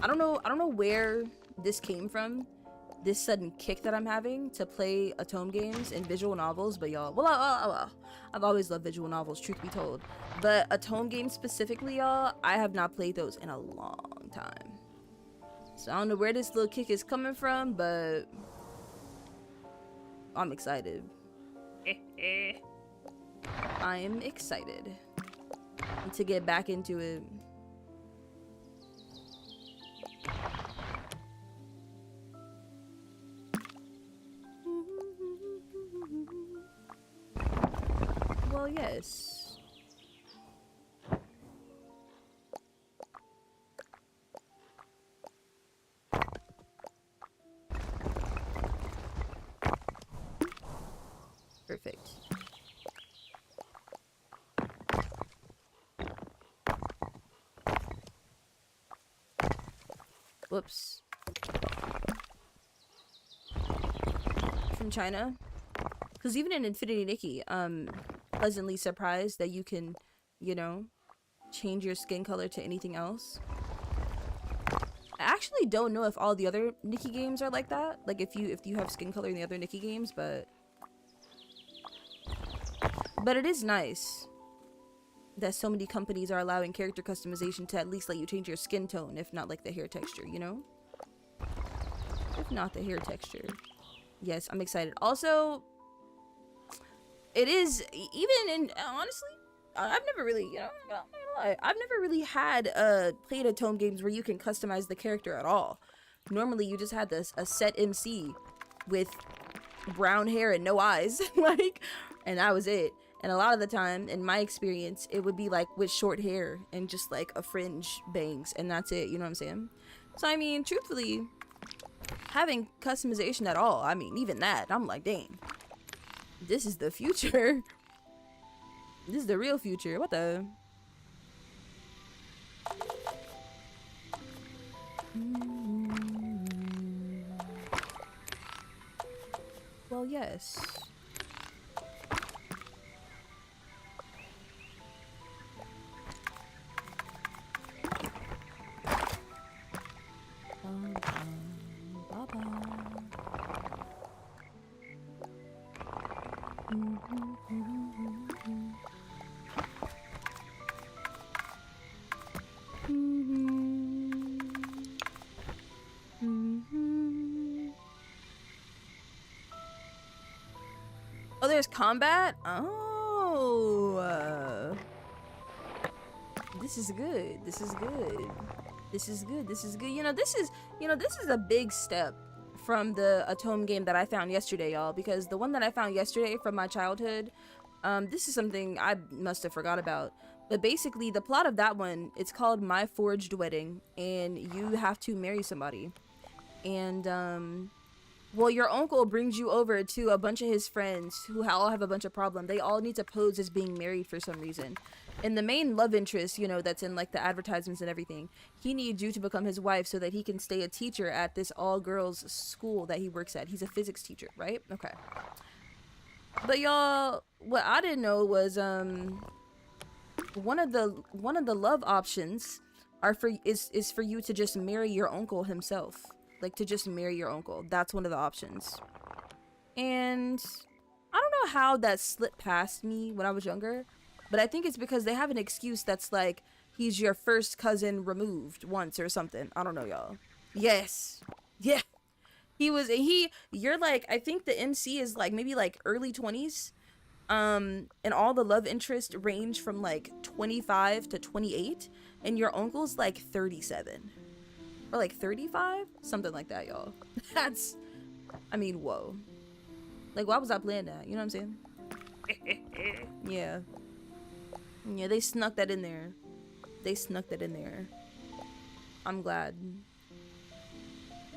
I don't know where this came from, this sudden kick that I'm having to play Atome games and visual novels, but y'all, well, I've always loved visual novels, truth be told, but Atome games specifically, y'all, I have not played those in a long time. So I don't know where this little kick is coming from, but I'm excited. I am excited to get back into it. Well, yes. Perfect. Whoops. From China? Because even in Infinity Nikki, pleasantly surprised that you can, you know, change your skin color to anything else. I actually don't know if all the other Nikki games are like that. Like if you have skin color in the other Nikki games, but it is nice that so many companies are allowing character customization to at least let you change your skin tone, if not like the hair texture, you know? If not the hair texture. Yes, I'm excited. Also, it is, even in, honestly, I've never really, you know, I'm not gonna lie, I've never really had played Atome games where you can customize the character at all. Normally, you just had a set MC with brown hair and no eyes, like, and that was it. And a lot of the time, in my experience, it would be like with short hair and just like a fringe bangs, and that's it, you know what I'm saying? So, I mean, truthfully, having customization at all, I mean, even that, I'm like, dang, this is the future. This is the real future. What the? Well, yes. there's combat? Oh. This is good. This is good. This is good. This is good. This is a big step from the Atome game that I found yesterday, y'all, because the one that I found yesterday from my childhood, this is something I must have forgot about. But basically, the plot of that one, it's called My Forged Wedding, and you have to marry somebody. And, well, your uncle brings you over to a bunch of his friends who all have a bunch of problems. They all need to pose as being married for some reason. And the main love interest, that's in, like, the advertisements and everything, he needs you to become his wife so that he can stay a teacher at this all-girls school that he works at. He's a physics teacher, right? Okay. But, y'all, what I didn't know was, one of the love options is for you to just marry your uncle himself. Like, to just marry your uncle. That's one of the options. And I don't know how that slipped past me when I was younger, but I think it's because they have an excuse that's like, he's your first cousin removed once or something. I don't know, y'all. Yes. Yeah. You're like, I think the MC is like maybe like early 20s. And all the love interests range from like 25 to 28, and your uncle's like 37 or like 35, something like that, y'all. I mean, whoa. Like, why was I playing that? You know what I'm saying? Yeah, they snuck that in there. I'm glad.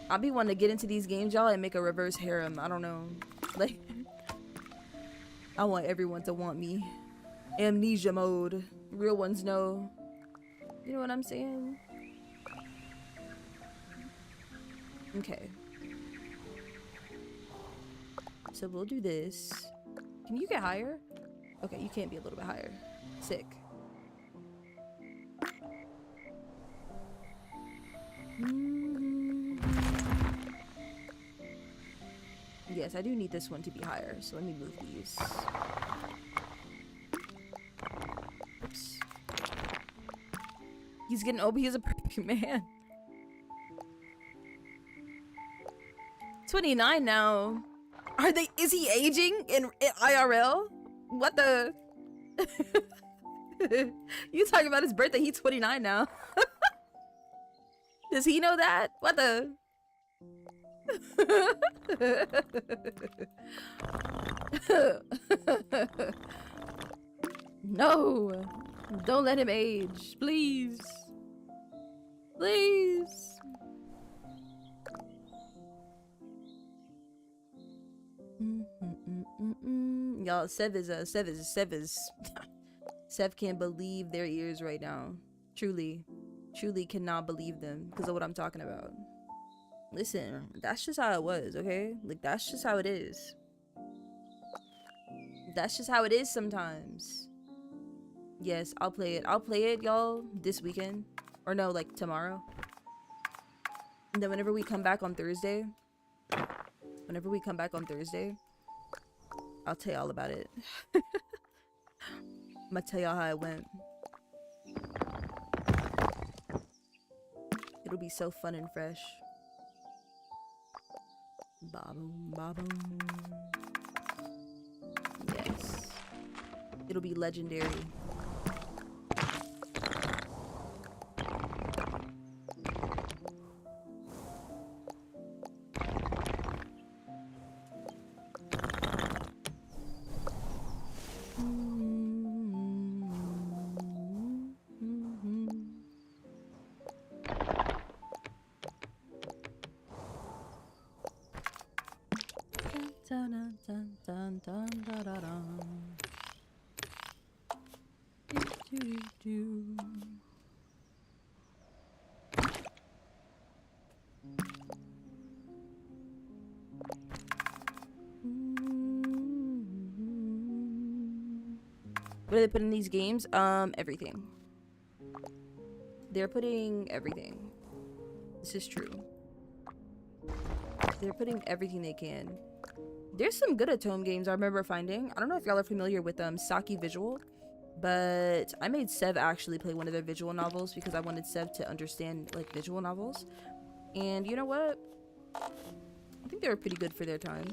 I'll be wanting to get into these games, y'all, and make a reverse harem. I don't know, like, I want everyone to want me. Amnesia mode. Real ones know. You know what I'm saying? Okay. So we'll do this. Can you get higher? Okay, you can't be a little bit higher. Sick. Yes, I do need this one to be higher, so let me move these. Oops. He's getting old, he's a perfect man. 29 now. Is he aging in IRL? What the? You talking about his birthday, he's 29 now. Does he know that? What the? No, don't let him age, please. Please. Y'all, Sev can't believe their ears right now. Truly cannot believe them because of what I'm talking about. Listen, that's just how it was, okay? Like, that's just how it is. That's just how it is sometimes. Yes, I'll play it, y'all, this weekend. Or no, like, tomorrow. And then whenever we come back on Thursday, I'll tell y'all about it. I'm gonna tell y'all how it went. It'll be so fun and fresh. Ba-boom, ba-boom. Yes. It'll be legendary. What do they put in these games? Everything. They're putting everything. This is true. They're putting everything they can. There's some good Atome games I remember finding. I don't know if y'all are familiar with Saki Visual, but I made Sev actually play one of their visual novels because I wanted Sev to understand, like, visual novels. And you know what? I think they were pretty good for their time.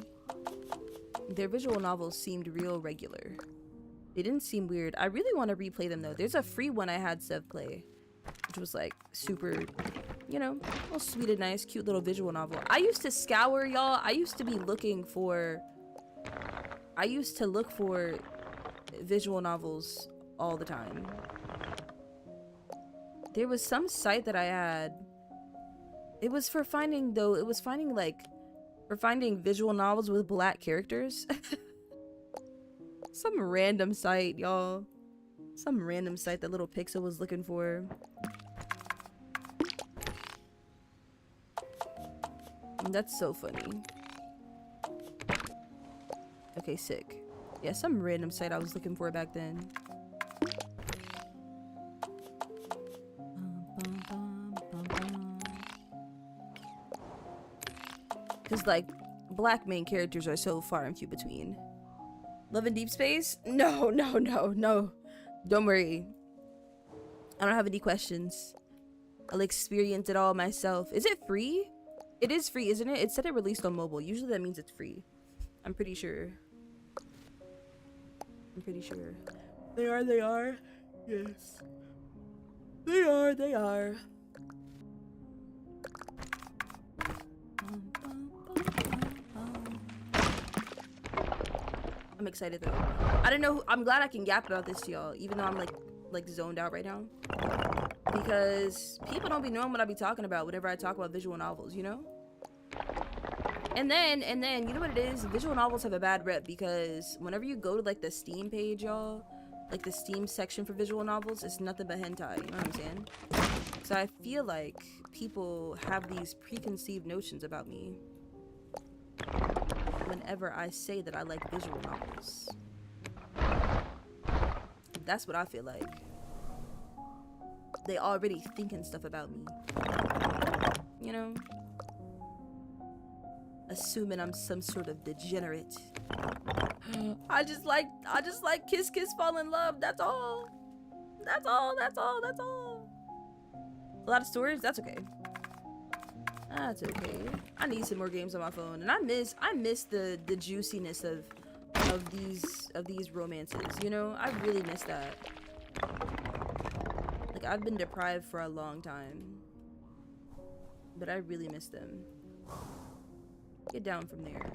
Their visual novels seemed real regular. They didn't seem weird. I really want to replay them though. There's a free one I had Sev play, which was like super, you know, all sweet and nice, cute little visual novel. I used to scour, y'all. I used to look for visual novels all the time. There was some site that I had. It was for finding visual novels with black characters. Some random site, y'all. Some random site that Little Pixel was looking for. That's so funny. Okay, sick. Yeah, some random site I was looking for back then. Because, like, black main characters are so far and few between. Love in Deep Space? No. Don't worry. I don't have any questions. I'll experience it all myself. Is it free? It is free, isn't it? It said it released on mobile. Usually that means it's free. I'm pretty sure. They are. Yes. They are. I'm excited though. I don't know. I'm glad I can yap about this to y'all, even though I'm like zoned out right now. Because people don't be knowing what I be talking about whenever I talk about visual novels, you know? And then, you know what it is? Visual novels have a bad rep because whenever you go to like the Steam page, y'all, like the Steam section for visual novels, it's nothing but hentai, you know what I'm saying? So I feel like people have these preconceived notions about me whenever I say that I like visual novels. That's what I feel like. They already thinking stuff about me. You know? Assuming I'm some sort of degenerate. I just like kiss kiss fall in love. That's all. That's all. A lot of storage? That's okay. That's okay. I need some more games on my phone, and I miss the juiciness of these romances. You know, I really miss that. Like I've been deprived for a long time, but I really miss them. Get down from there.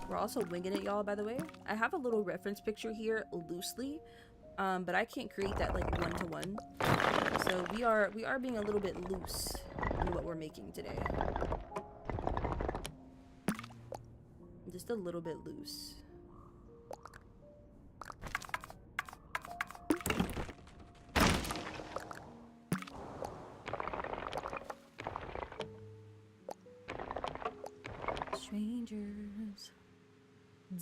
We're also winging it, y'all, by the way. I have a little reference picture here loosely, but I can't create that like one-to-one. So we are being a little bit loose in what we're making today. Just a little bit loose. Strangers.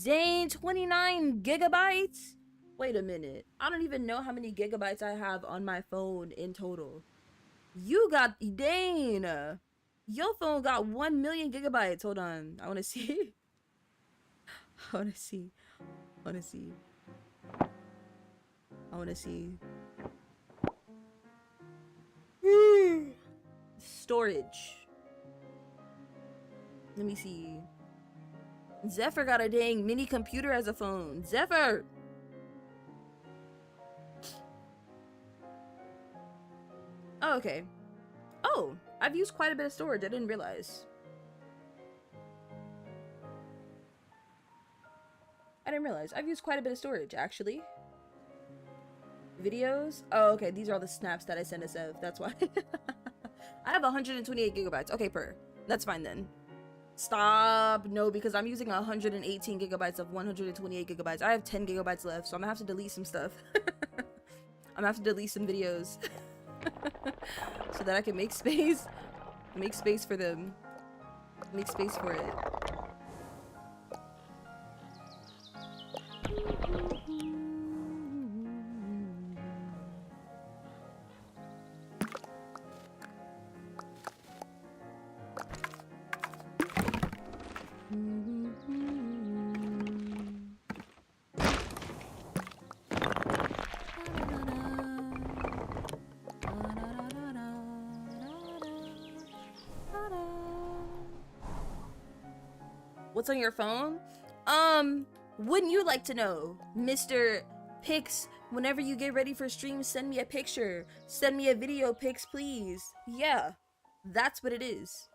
Dang, 29 gigabytes? Wait a minute. I don't even know how many gigabytes I have on my phone in total. You got, dang. Your phone got 1 million gigabytes. Hold on. I want to see. I want to see. Storage. Let me see. Zephyr got a dang mini computer as a phone. Zephyr! Oh, okay. Oh, I've used quite a bit of storage. I didn't realize. I've used quite a bit of storage, actually. Videos? Oh, okay. These are all the snaps that I sent to Sev. That's why. I have 128 gigabytes. Okay, that's fine then. Stop. No, because I'm using 118 gigabytes of 128 gigabytes. I have 10 gigabytes left, so I'm gonna have to delete some stuff. I'm gonna have to delete some videos. So that I can make space. Make space for them. Make space for it. What's on your phone? Wouldn't you like to know, Mr. Pics? Whenever you get ready for stream, send me a picture. Send me a video pics, please. Yeah, that's what it is.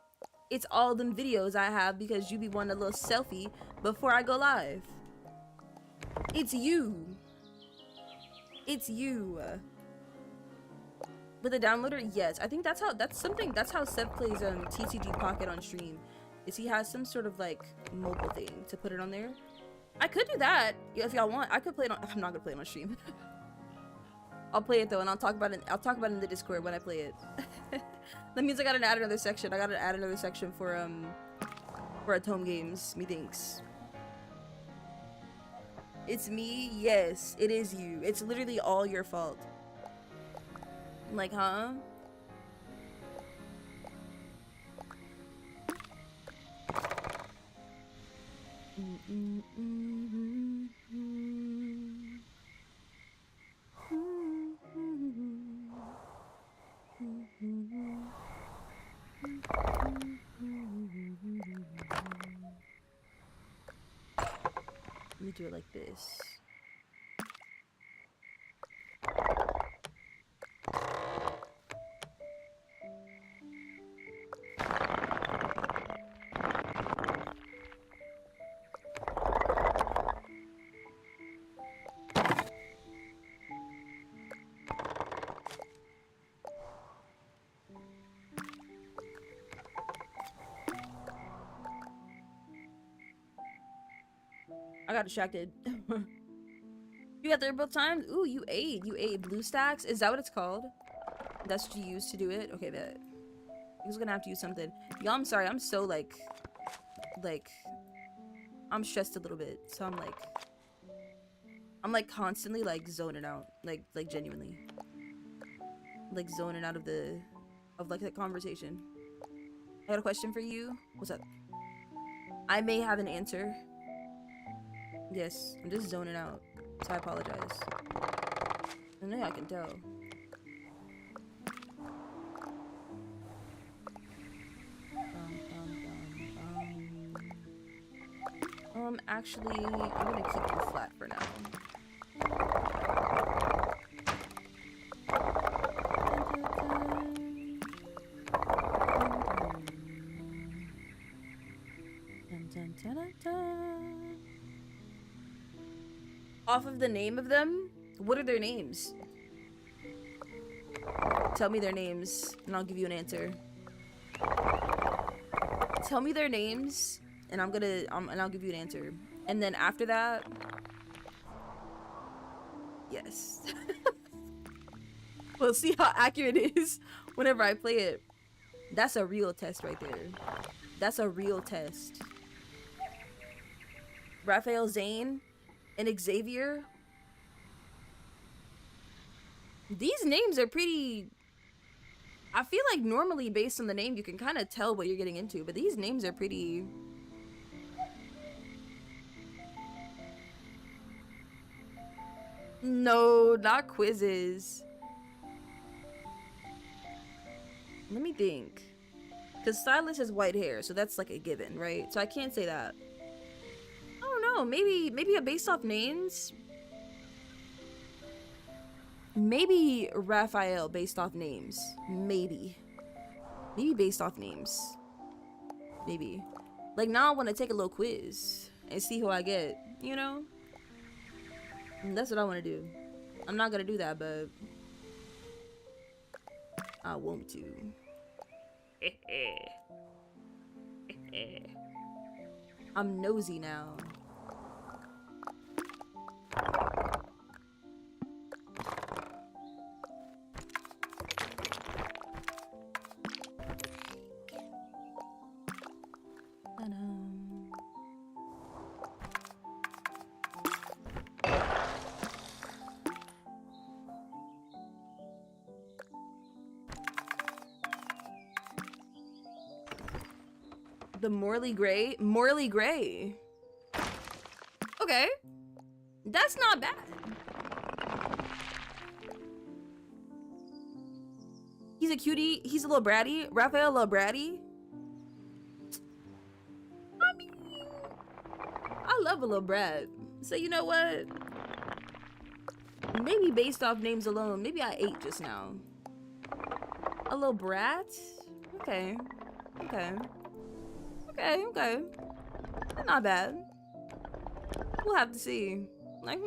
It's all them videos I have because you be wanting a little selfie before I go live. It's you. It's you. With a downloader, yes. I think that's how Seth plays TCG Pocket on stream. Is he has some sort of like mobile thing to put it on there. I could do that if y'all want. I could play it on. I'm not gonna play it on stream. I'll play it though, and I'll talk about it. I'll talk about it in the Discord when I play it. That means I gotta add another section. I gotta add another section for Atome Games. Methinks. It's me. Yes, it is you. It's literally all your fault. Like, huh? Let me do it like this. I got distracted. You got there both times? Ooh, you ate. You ate BlueStacks? Is that what it's called? That's what you used to do it? Okay, bet. I was gonna have to use something. Y'all, I'm sorry. I'm so like, I'm stressed a little bit. So I'm like constantly like zoning out. Like genuinely. Like zoning out of like the conversation. I got a question for you. What's up? I may have an answer. Yes, I'm just zoning out, so I apologize. I know I can tell. Actually, I'm gonna keep you flat for now. Off of the name of them? What are their names? Tell me their names, and I'll give you an answer. Tell me their names, and and I'll give you an answer. And then after that, yes. We'll see how accurate it is whenever I play it. That's a real test right there. That's a real test. Raphael Zane and Xavier. These names are pretty... I feel like normally based on the name you can kind of tell what you're getting into, but these names are pretty... No, not quizzes. Let me think. Because Silas has white hair, so that's like a given, right? So I can't say that. I don't know, maybe a based off names? Maybe Raphael based off names. Maybe based off names. Maybe. Like now I want to take a little quiz and see who I get, you know? And that's what I want to do. I'm not gonna do that, but I want to. I'm nosy now. The Morley Gray? Morley Gray. Okay. That's not bad. He's a cutie. He's a little bratty. Raphael, a little bratty. I mean, I love a little brat. So you know what? Maybe based off names alone, maybe I ate just now. A little brat? Okay. Okay. Okay, okay. Not bad. We'll have to see. Like,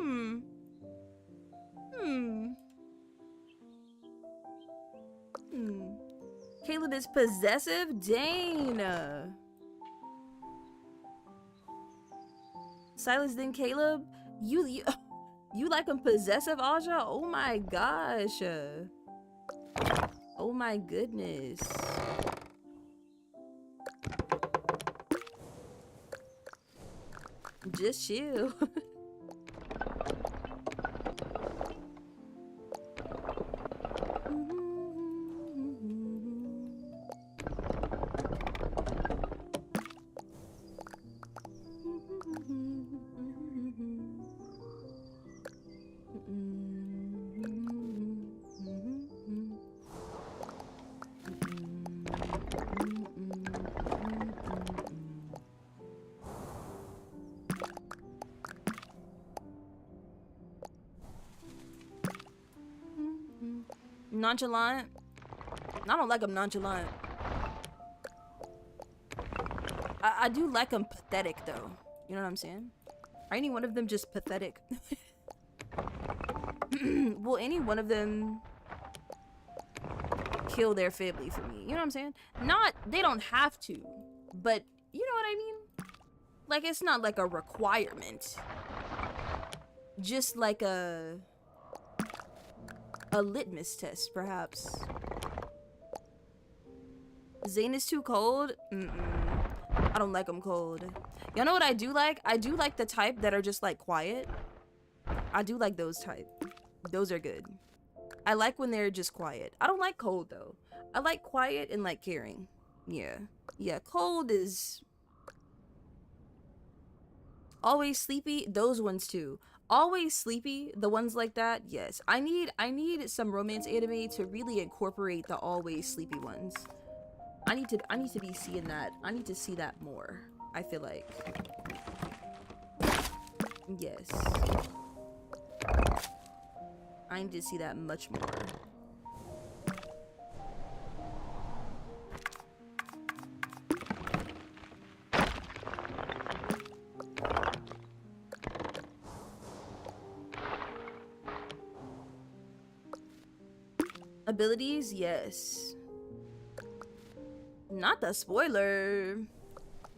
Caleb is possessive? Dang. Silas then Caleb? You like him possessive, Aja? Oh my gosh. Oh my goodness. Just chill. Nonchalant? I don't like him nonchalant. I do like him pathetic though. You know what I'm saying? Are any one of them just pathetic? Will any one of them kill their family for me? You know what I'm saying? Not, they don't have to, but you know what I mean? Like, it's not like a requirement. Just like a litmus test, perhaps. Zane is too cold? I don't like him cold. You know what I do like? I do like the type that are just like quiet. I do like those type. Those are good. I like when they're just quiet. I don't like cold though. I like quiet and like caring. Yeah. Yeah, cold is always sleepy. Those ones too. Always sleepy, the ones like that, yes. I need some romance anime to really incorporate the always sleepy ones. I need to be seeing that. I need to see that more, I feel like. Yes. I need to see that much more. Abilities, yes. Not the spoiler.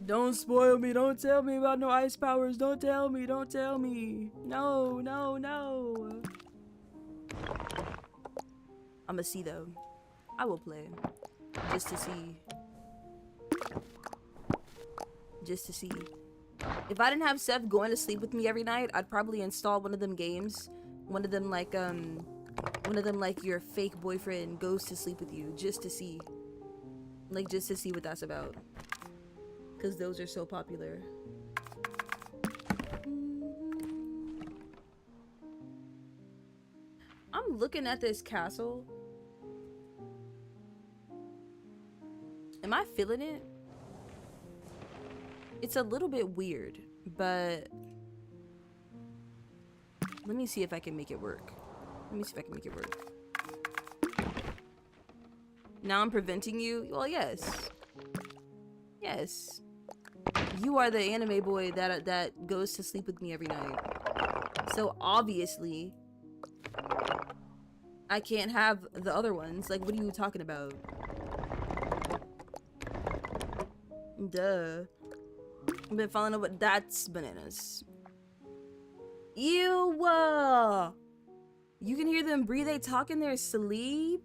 Don't spoil me. Don't tell me about no ice powers. Don't tell me. Don't tell me. No, no, no. I'ma see though. I will play. Just to see. Just to see. If I didn't have Seth going to sleep with me every night, I'd probably install one of them games. One of them like your fake boyfriend goes to sleep with you just to see. Like just to see what that's about. Cause those are so popular. I'm looking at this castle. Am I feeling it? It's a little bit weird, but let me see if I can make it work. Let me see if I can make it work. Now I'm preventing you? Well, yes. Yes. You are the anime boy that goes to sleep with me every night. So obviously, I can't have the other ones. Like, what are you talking about? Duh. I've been falling over. That's bananas. Ew. You can hear them breathe. They talk in their sleep.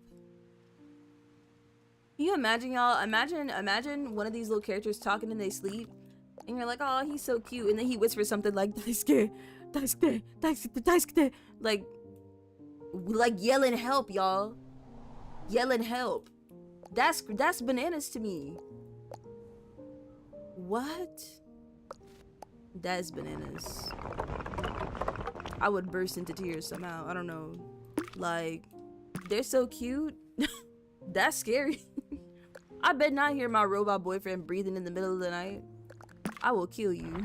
Can you imagine, y'all? Imagine one of these little characters talking in their sleep, and you're like, oh, he's so cute, and then he whispers something like, Daisuke, Daisuke, Daisuke, Daisuke, like yelling help, y'all. Yelling help. That's bananas to me. What? That's bananas. I would burst into tears somehow. I don't know. Like, they're so cute. That's scary. I bet not hear my robot boyfriend breathing in the middle of the night. I will kill you.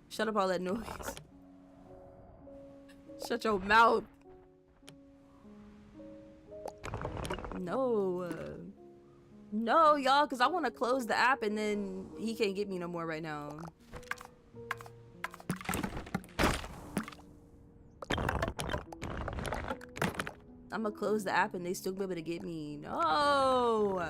Shut up all that noise. Shut your mouth. No. No, y'all, because I want to close the app and then he can't get me no more right now. I'm gonna close the app and they still be able to get me. No.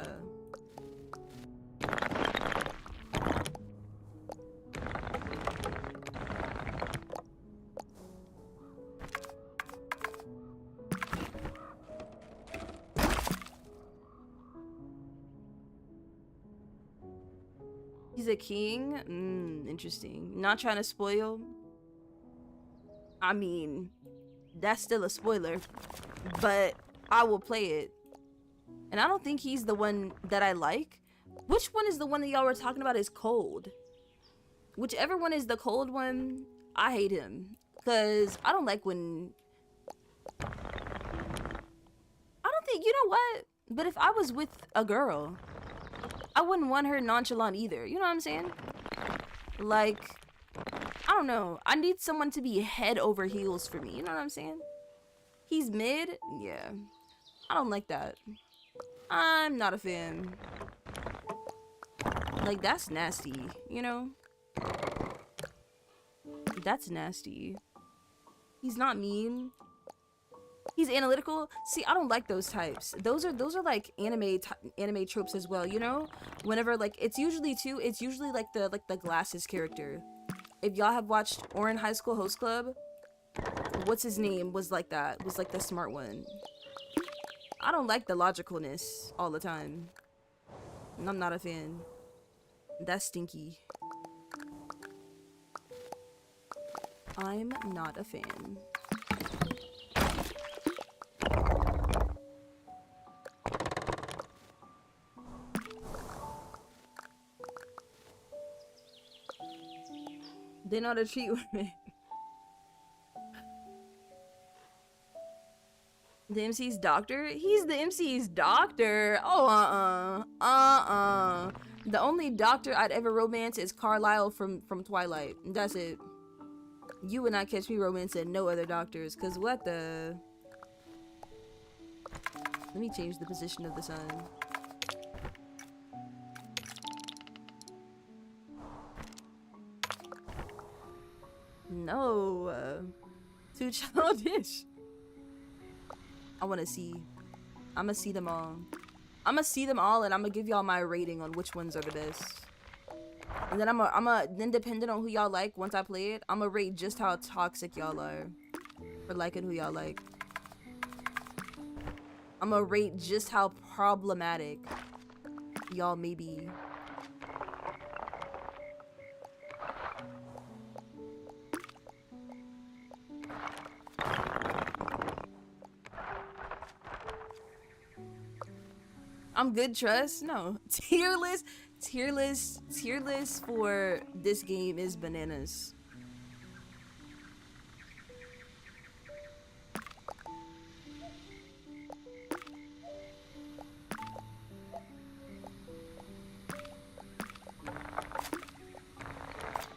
He's a king? Interesting. Not trying to spoil. I mean, that's still a spoiler, but I will play it. And I don't think he's the one that I like. Which one is the one that y'all were talking about is cold? Whichever one is the cold one, I hate him. Because I don't like when... I don't think, you know what? But if I was with a girl, I wouldn't want her nonchalant either. You know what I'm saying? Like, I don't know. I need someone to be head over heels for me. You know what I'm saying? He's mid? Yeah. I don't like that. I'm not a fan. Like, that's nasty, you know? That's nasty. He's not mean. He's analytical. See, I don't like those types. Those are like anime tropes as well, you know? Whenever like it's usually like the glasses character. If y'all have watched Orin High School Host Club, what's his name was like that. Was like the smart one. I don't like the logicalness all the time. I'm not a fan. That's stinky. I'm not a fan. They know how to treat women. The MC's doctor? He's the MC's doctor. Oh, The only doctor I'd ever romance is Carlisle from Twilight. That's it. You would not catch me romancing no other doctors, cause what the... Let me change the position of the sun. No, too childish. I want to see. I'm gonna see them all. I'm gonna see them all, and I'm gonna give y'all my rating on which ones are the best. And then then depending on who y'all like, once I play it, I'm gonna rate just how toxic y'all are for liking who y'all like. I'm gonna rate just how problematic y'all may be. I'm good, trust? No. Tier list for this game is bananas.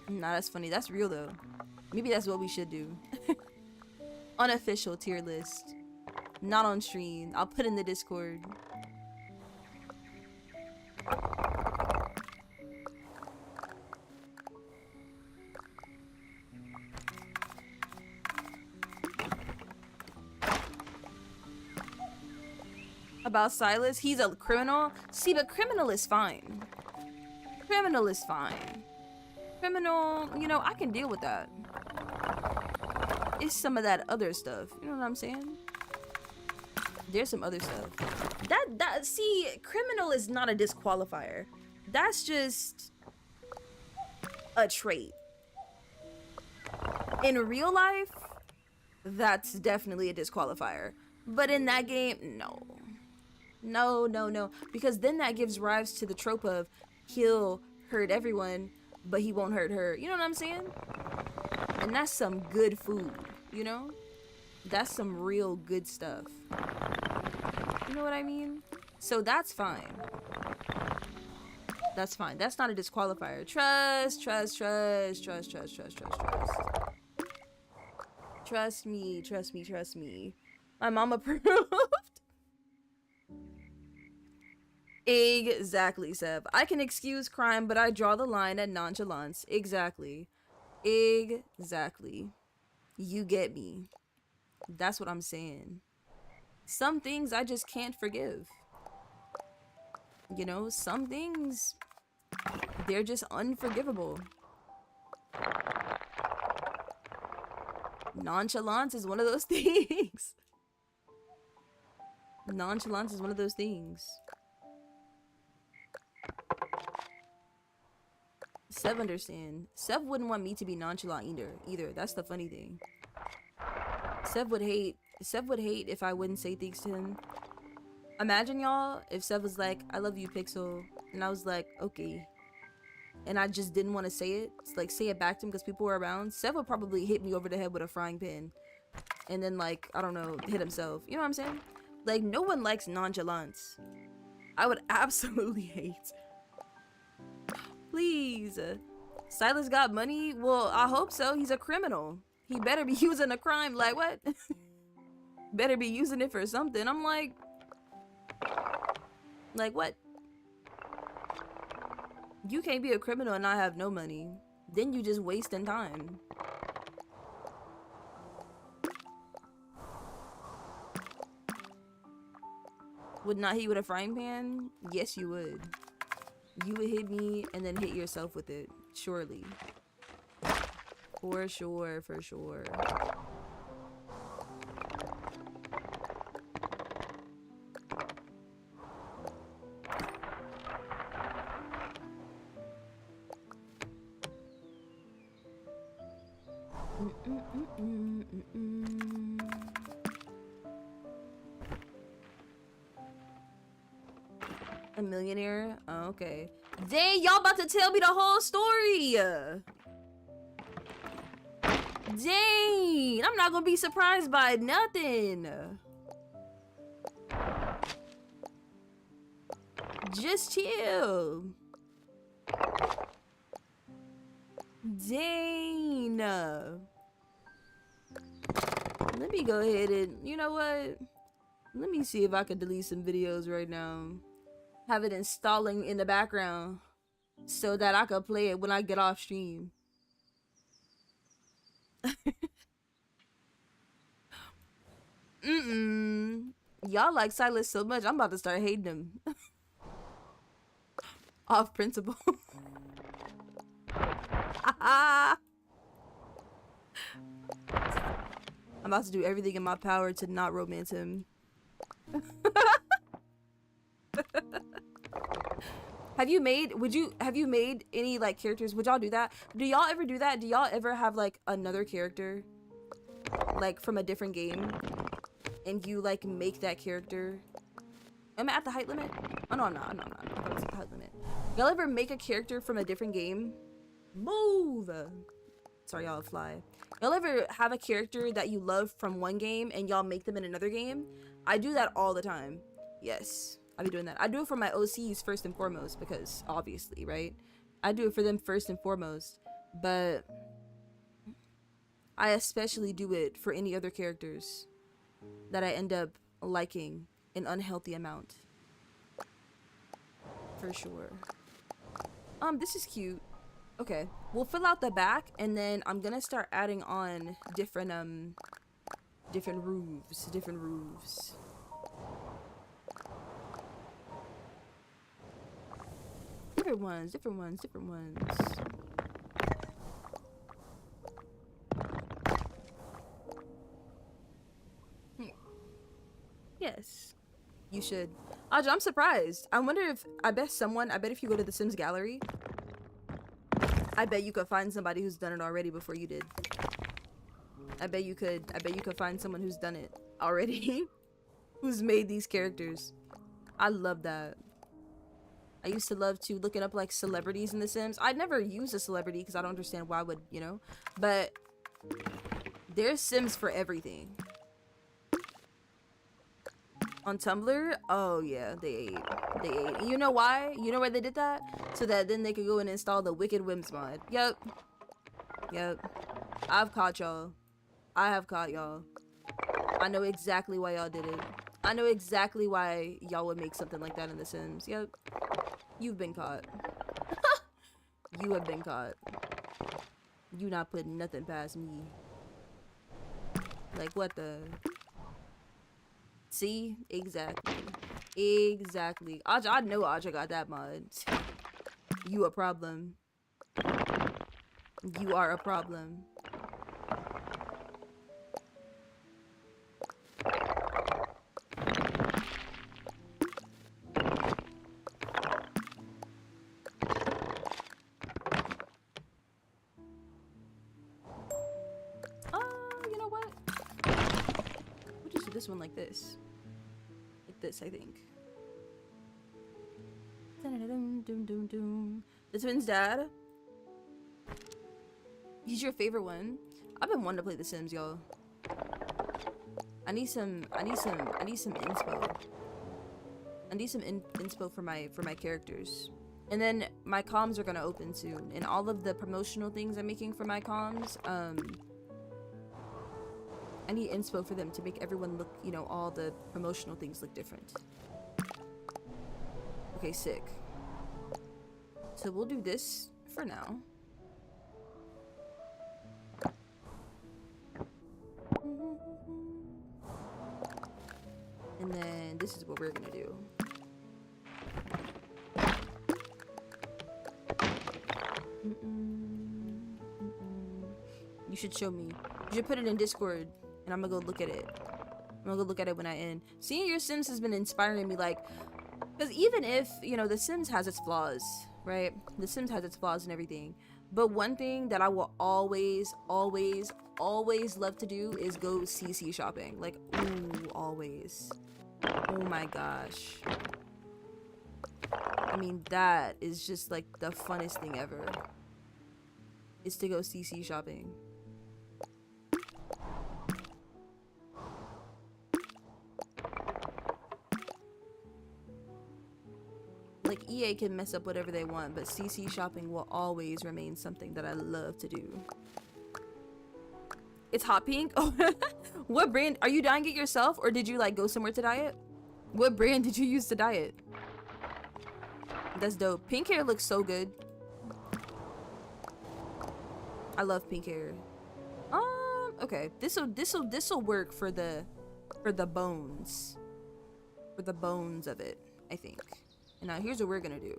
Nah, that's funny. That's real though. Maybe that's what we should do. Unofficial tier list. Not on stream. I'll put in the Discord. About Silas, he's a criminal. See, but criminal is fine. Criminal is fine. Criminal, you know, I can deal with that. It's some of that other stuff. You know what I'm saying? There's some other stuff. See, criminal is not a disqualifier. That's just a trait. In real life, that's definitely a disqualifier. But in that game, no. No. Because then that gives rise to the trope of he'll hurt everyone, but he won't hurt her. You know what I'm saying? And that's some good food, you know? That's some real good stuff. You know what I mean? So that's fine. That's fine. That's not a disqualifier. Trust, trust, trust, trust, trust, trust, trust, trust. Trust me, trust me, trust me. My mom approved. Exactly, Seb. I can excuse crime, but I draw the line at nonchalance. Exactly. Exactly. You get me. That's what I'm saying. Some things I just can't forgive. You know, some things, they're just unforgivable. Nonchalance is one of those things. Nonchalance is one of those things. Sev understand. Sev wouldn't want me to be nonchalant either. That's the funny thing. Sev would hate if I wouldn't say things to him. Imagine, y'all, if Sev was like, I love you, Pixel. And I was like, okay. And I just didn't want to say it. It's like, say it back to him because people were around. Sev would probably hit me over the head with a frying pan. And then, like, I don't know, hit himself. You know what I'm saying? Like, no one likes nonchalance. I would absolutely hate. Please. Silas got money? Well, I hope so. He's a criminal. He better be using a crime. Like, what? Better be using it for something. I'm like what? You can't be a criminal and not have no money. Then you just wasting time. Would not hit you with a frying pan? Yes, you would. You would hit me and then hit yourself with it. Surely. For sure, for sure. A millionaire? Oh, okay. Dang, y'all about to tell me the whole story. Dang, I'm not gonna be surprised by nothing. Just chill. Dang. Let me go ahead and, you know what? Let me see if I can delete some videos right now. Have it installing in the background so that I can play it when I get off stream. Y'all like Silas so much, I'm about to start hating him. Off principle. I'm about to do everything in my power to not romance him. Have you made any like characters? Would y'all do that? Do y'all ever do that? Do y'all ever have like another character like from a different game and you like make that character? Am I at the height limit? Oh no, I'm not. I thought it was at the height limit. Y'all ever make a character from a different game? Move! Sorry, y'all fly. Y'all ever have a character that you love from one game and y'all make them in another game? I do that all the time. Yes, I be doing that. I do it for my OCs first and foremost because obviously, right? I do it for them first and foremost, but I especially do it for any other characters that I end up liking an unhealthy amount. For sure. This is cute. Okay, we'll fill out the back and then I'm gonna start adding on different roofs. Different ones. Yes, you should. Aja, I'm surprised. I wonder if, I bet if you go to the Sims gallery, I bet you could find somebody who's done it already before you did. I bet you could find someone who's done it already. Who's made these characters. I love that. I used to love to looking up like celebrities in The Sims. I'd never use a celebrity because I don't understand why would, you know? But there's Sims for everything. On Tumblr? Oh yeah, they ate. They ate. You know why? You know why they did that? So that then they could go and install the Wicked Whims mod. Yep. Yep. I've caught y'all. I have caught y'all. I know exactly why y'all did it. I know exactly why y'all would make something like that in The Sims. Yep. You've been caught. You have been caught. You not putting nothing past me. Like, what the... See? Exactly. Exactly. Aja, I know Aja got that mod. You a problem. You are a problem. You know what? We'll just do this one like this. Like this, I think. The twins' dad. He's your favorite one. I've been wanting to play The Sims, y'all. I need some inspo. I need some inspo for my characters. And then my comms are gonna open soon. And all of the promotional things I'm making for my comms, I need inspo for them to make everyone look, you know, all the promotional things look different. Okay, sick. So we'll do this for now. And then this is what we're gonna do. You should show me. You should put it in Discord, and I'm gonna go look at it. I'm gonna go look at it when I end. Seeing your Sims has been inspiring me, like, because even if, you know, The Sims has its flaws, right? The Sims has its flaws and everything. But one thing that I will always, always, always love to do is go CC shopping. Like, ooh, always. Oh my gosh. I mean, that is just like the funnest thing ever. Is to go CC shopping. Like, EA can mess up whatever they want, but CC shopping will always remain something that I love to do. It's hot pink? Oh, what brand? Are you dyeing it yourself, or did you like go somewhere to dye it? What brand did you use to dye it? That's dope. Pink hair looks so good. I love pink hair. Okay. This'll work for the bones. For the bones of it, I think. And now here's what we're gonna do.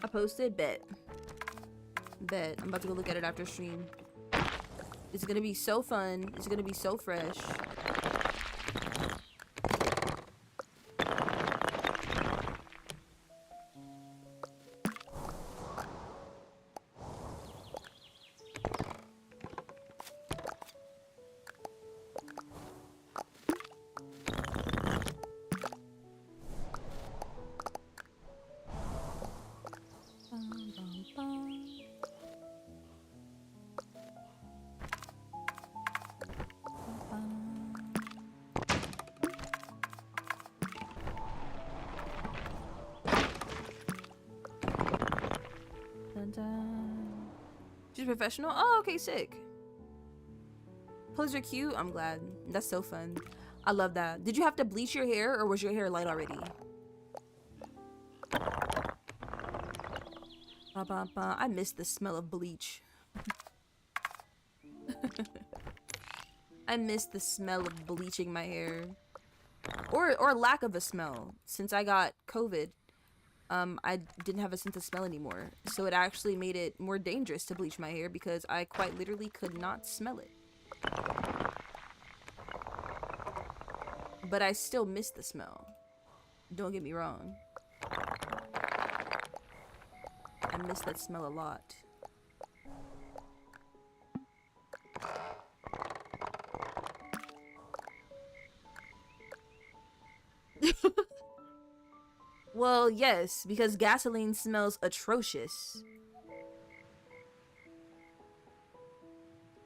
I posted, bet. I'm about to go look at it after stream. It's gonna be so fun. It's gonna be so fresh. She's professional? Oh, okay, sick. Clothes are cute. I'm glad. That's so fun. I love that. Did you have to bleach your hair, or was your hair light already? I miss the smell of bleach. I miss the smell of bleaching my hair. Or lack of a smell. Since I got COVID, I didn't have a sense of smell anymore. So it actually made it more dangerous to bleach my hair because I quite literally could not smell it. but I still miss the smell. Don't get me wrong. I miss that smell a lot. Well, yes, because gasoline smells atrocious.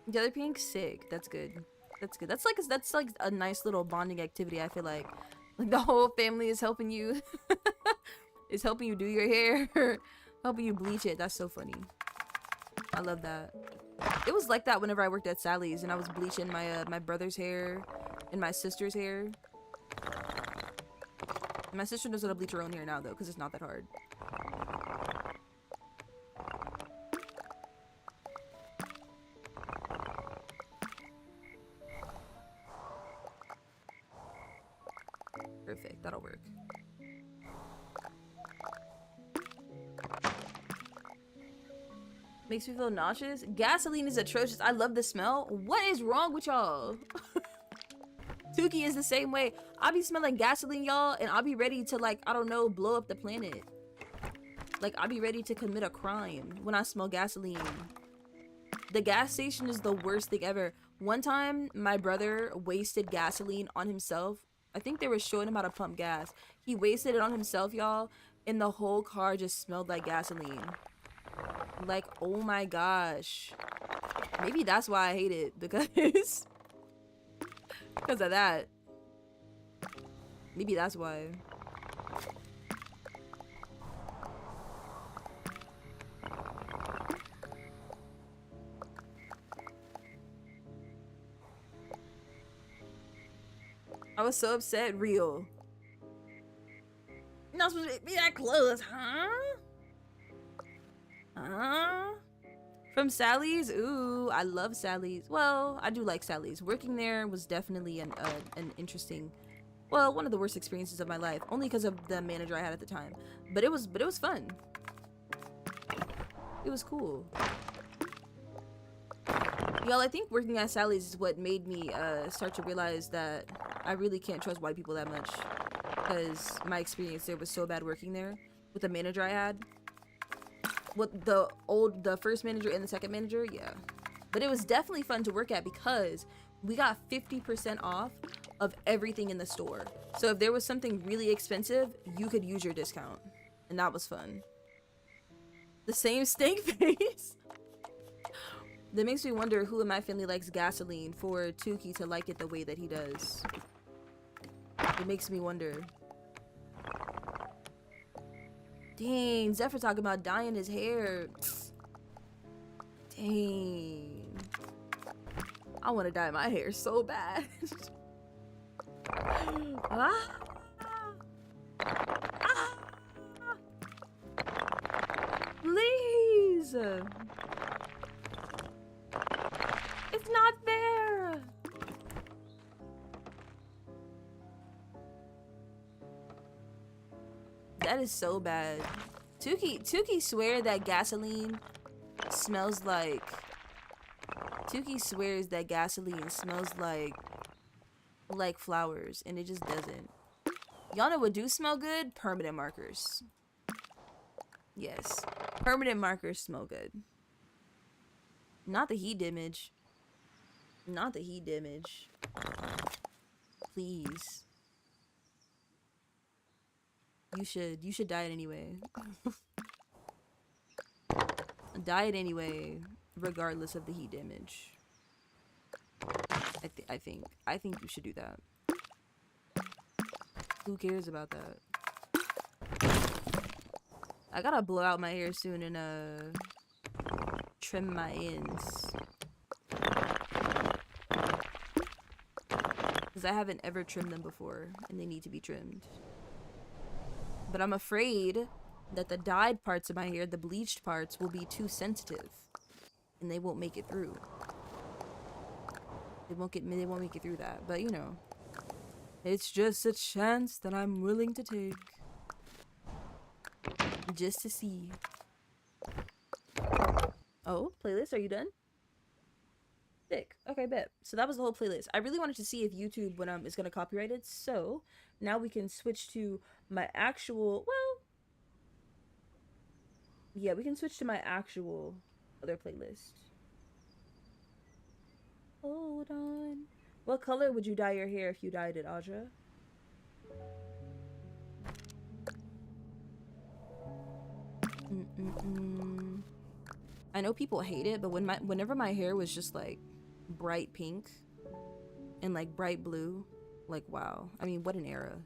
The other pink's sick. That's good. That's good. That's like a nice little bonding activity. I feel like the whole family is helping you. Is helping you do your hair, helping you bleach it. That's so funny. I love that. It was like that whenever I worked at Sally's and I was bleaching my my brother's hair and my sister's hair. My sister knows how to bleach her own hair now though, because it's not that hard. Perfect, that'll work. Makes me feel nauseous. Gasoline is atrocious. I love the smell. What is wrong with y'all? Tuki is the same way. I'll be smelling gasoline, y'all, and I'll be ready to, like, I don't know, blow up the planet. Like, I'll be ready to commit a crime when I smell gasoline. The gas station is the worst thing ever. One time, my brother wasted gasoline on himself. I think they were showing him how to pump gas. He wasted it on himself, y'all, and the whole car just smelled like gasoline. Like, oh my gosh. Maybe that's why I hate it, because of that. Maybe that's why. I was so upset. Real. You're not supposed to be that close, huh? From Sally's? Ooh, I love Sally's. Well, I do like Sally's. Working there was definitely an interesting, well, one of the worst experiences of my life, only because of the manager I had at the time. But it was fun. It was cool. Y'all, I think working at Sally's is what made me start to realize that I really can't trust white people that much, because my experience there was so bad working there with the manager I had. With the first manager and the second manager, yeah. But it was definitely fun to work at because we got 50% off of everything in the store. So if there was something really expensive, you could use your discount. And that was fun. The same stink face. That makes me wonder who in my family likes gasoline for Tuki to like it the way that he does. It makes me wonder. Dang, Zephyr talking about dyeing his hair. Dang. I want to dye my hair so bad. Ah. Ah. Please. It's not there. That is so bad. Tuki swear that gasoline smells like. Tuki swears that gasoline smells like flowers, and it just doesn't. Y'all know what do smell good? Permanent markers. Yes, permanent markers smell good. Not the heat damage. Not the heat damage. Please. You should dye it anyway. Dye it anyway, regardless of the heat damage. I think you should do that. Who cares about that? I gotta blow out my hair soon and trim my ends. Because I haven't ever trimmed them before, and they need to be trimmed. But I'm afraid that the dyed parts of my hair, the bleached parts, will be too sensitive, and they won't make it through. They won't make it through that. But you know, it's just a chance that I'm willing to take, just to see. Oh, playlist, are you done? Sick. Okay, bet. So that was the whole playlist. I really wanted to see if YouTube when is gonna copyright it. So now we can switch to my actual. Well, yeah, we can switch to my actual other playlist. Hold on. What color would you dye your hair if you dyed it, Audra? I know people hate it, but whenever my hair was just like bright pink and like bright blue, like wow. I mean, what an era.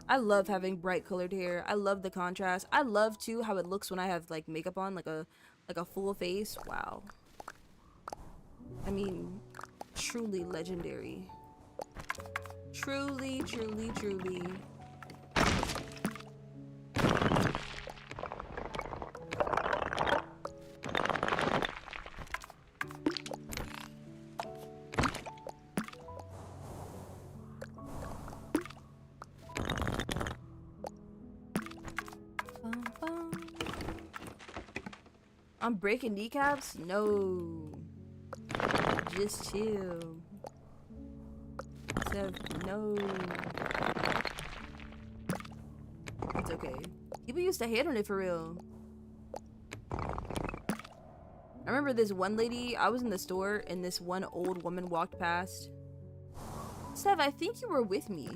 I love having bright colored hair. I love the contrast. I love too how it looks when I have like makeup on, like a full face. Wow. I mean, truly legendary. Truly, truly, truly. I'm breaking kneecaps? No. Just chill. No. It's okay. People used to hate on it for real. I remember this one lady, I was in the store and this one old woman walked past. Steph, I think you were with me.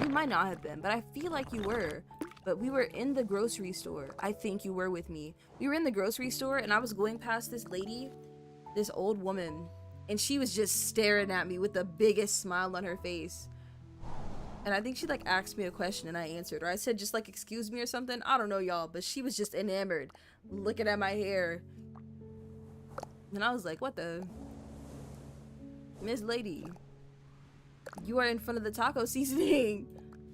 You might not have been, but I feel like you were. But we were in the grocery store. I think you were with me. We were in the grocery store and I was going past this lady, this old woman, and she was just staring at me with the biggest smile on her face. And I think she like asked me a question and I answered, or I said just like excuse me or something. I don't know, y'all, but she was just enamored looking at my hair. And I was like, what the? Miss Lady, you are in front of the taco seasoning.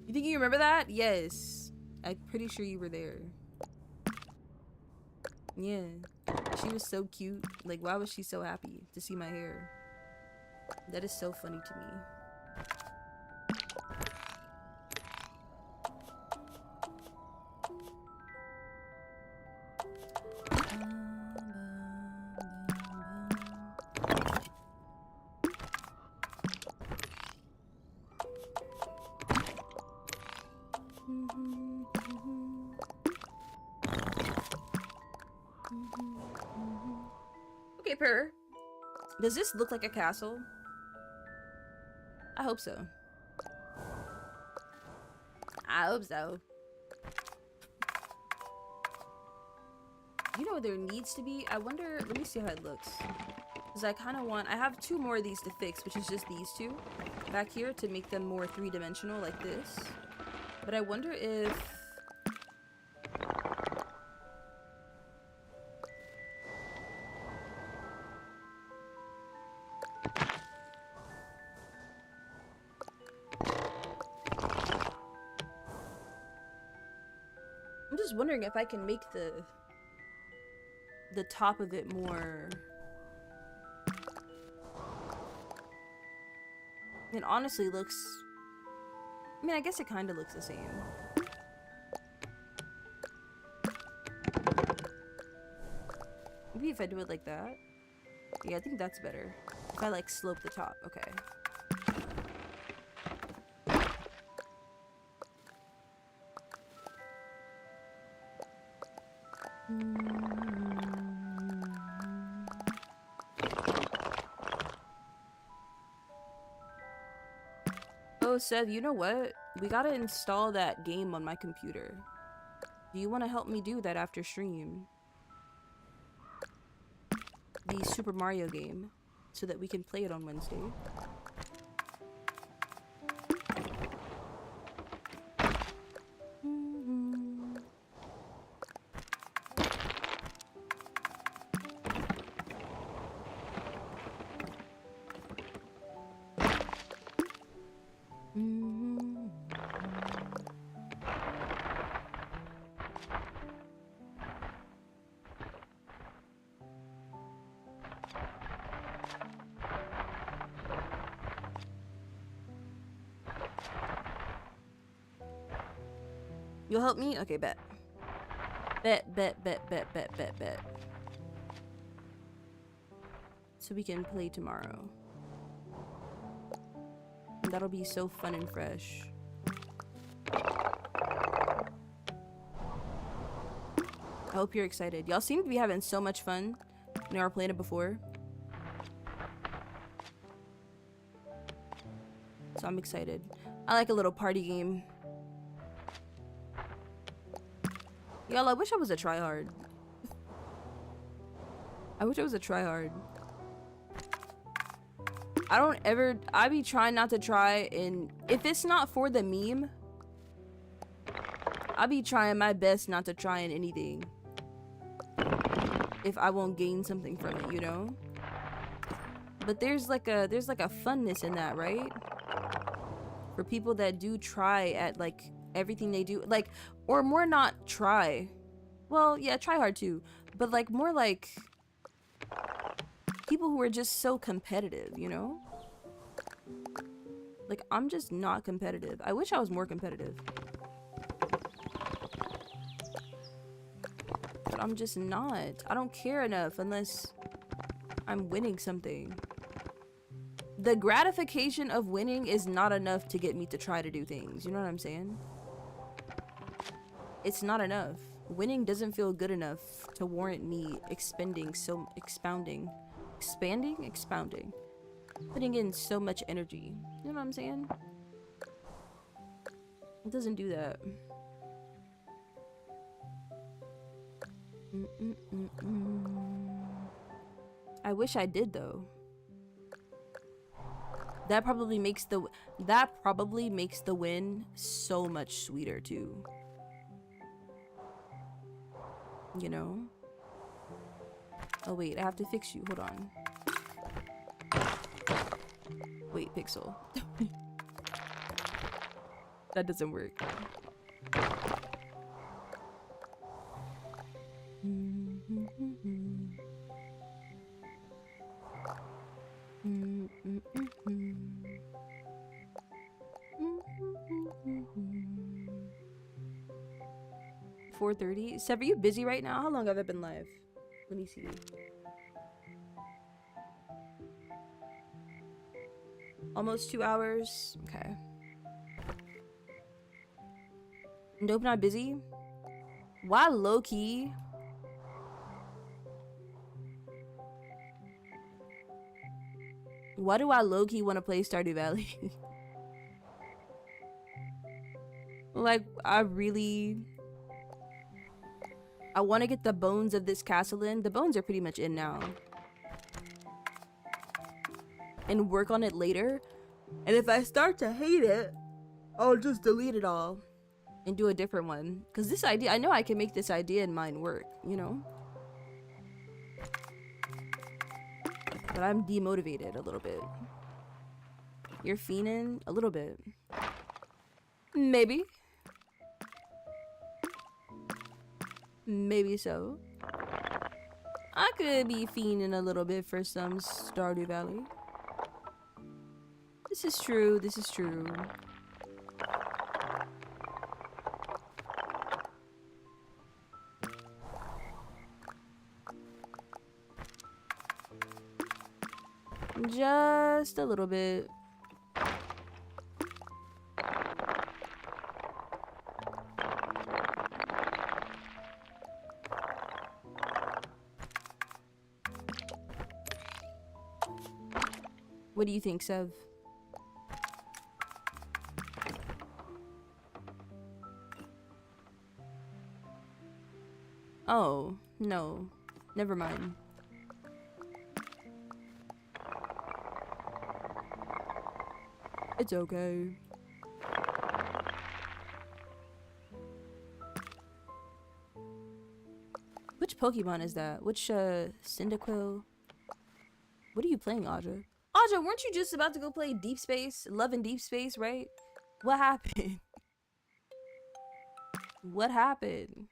You think you remember that? Yes. I'm pretty sure you were there. Yeah. She was so cute. Like, why was she so happy to see my hair? That is so funny to me. Okay, Purr. Does this look like a castle? I hope so. I hope so. You know what there needs to be? I wonder, let me see how it looks. Because I kind of want, I have two more of these to fix, which is just these two back here to make them more three-dimensional like this. But I wonder if... I'm just wondering if I can make the top of it more... It honestly looks... I mean, I guess it kind of looks the same. Maybe if I do it like that. Yeah, I think that's better. If I like slope the top, okay. Oh, Sev, you know what? We gotta install that game on my computer. Do you want to help me do that after stream? The Super Mario game, so that we can play it on Wednesday. You'll help me? Okay, bet. Bet. so we can play tomorrow. And that'll be so fun and fresh. I hope you're excited. Y'all seem to be having so much fun when y'all were playing it before. So I'm excited. I like a little party game. Y'all, I wish I was a tryhard. I wish I was a tryhard. I be trying not to try, and if it's not for the meme, I be trying my best not to try in anything. If I won't gain something from it, you know? But there's like a funness in that, right? For people that do try at like everything they do, like, or more not try. Well, yeah, try hard too, but like more like people who are just so competitive, you know? Like, I'm just not competitive. I wish I was more competitive. But I'm just not. I don't care enough unless I'm winning something. The gratification of winning is not enough to get me to try to do things. You know what I'm saying? It's not enough. Winning doesn't feel good enough to warrant me expounding. Putting in so much energy. You know what I'm saying? It doesn't do that. I wish I did though. That probably makes the win so much sweeter too. You know? Oh wait, I have to fix you. Hold on. Wait, Pixel. That doesn't work. $4:30. Sev, are you busy right now? How long have I been live? Let me see. Almost 2 hours. Okay. Nope, not busy. Why low-key? Why do I low-key want to play Stardew Valley? Like, I want to get the bones of this castle in. The bones are pretty much in now. And work on it later. And if I start to hate it, I'll just delete it all and do a different one. Because this idea, I know I can make this idea in mine work, you know? But I'm demotivated a little bit. You're fiending? A little bit. Maybe. Maybe so. I could be fiending a little bit for some Stardew Valley. This is true, this is true. Just a little bit. What do you think, Sev? Oh, no. Never mind. It's okay. Which Pokemon is that? Which, Cyndaquil? What are you playing, Audra? Audra, weren't you just about to go play Deep Space? Love in Deep Space, right? What happened? What happened?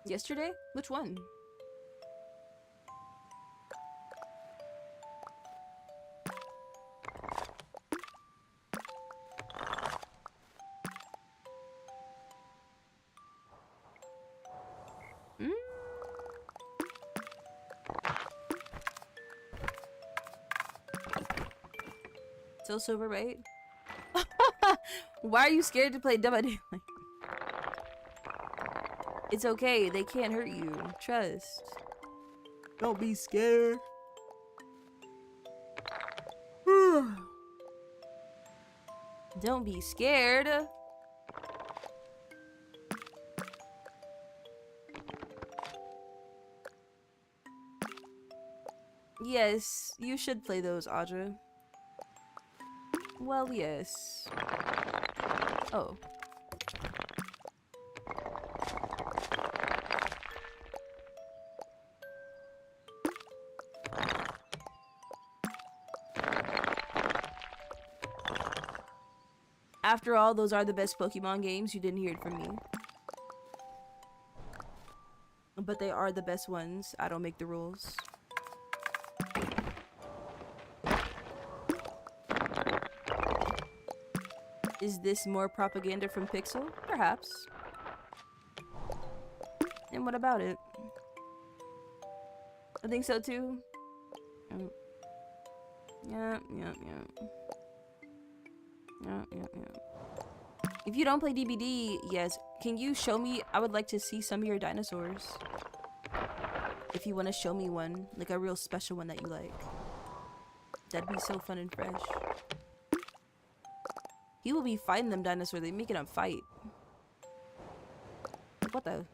Yesterday? Which one? still silver, right? Why are you scared to play Dead by Daylight? It's okay. They can't hurt you. Trust. Don't be scared. Don't be scared. Yes, you should play those, Audra. Well, yes. Oh. After all, those are the best Pokemon games. You didn't hear it from me. But they are the best ones. I don't make the rules. Is this more propaganda from Pixel? Perhaps. And what about it? I think so too. Yeah. If you don't play DBD, yes. Can you show me? I would like to see some of your dinosaurs. If you want to show me one, like a real special one that you like. That'd be so fun and fresh. He will be fighting them dinosaurs. They making them fight. Like, what the?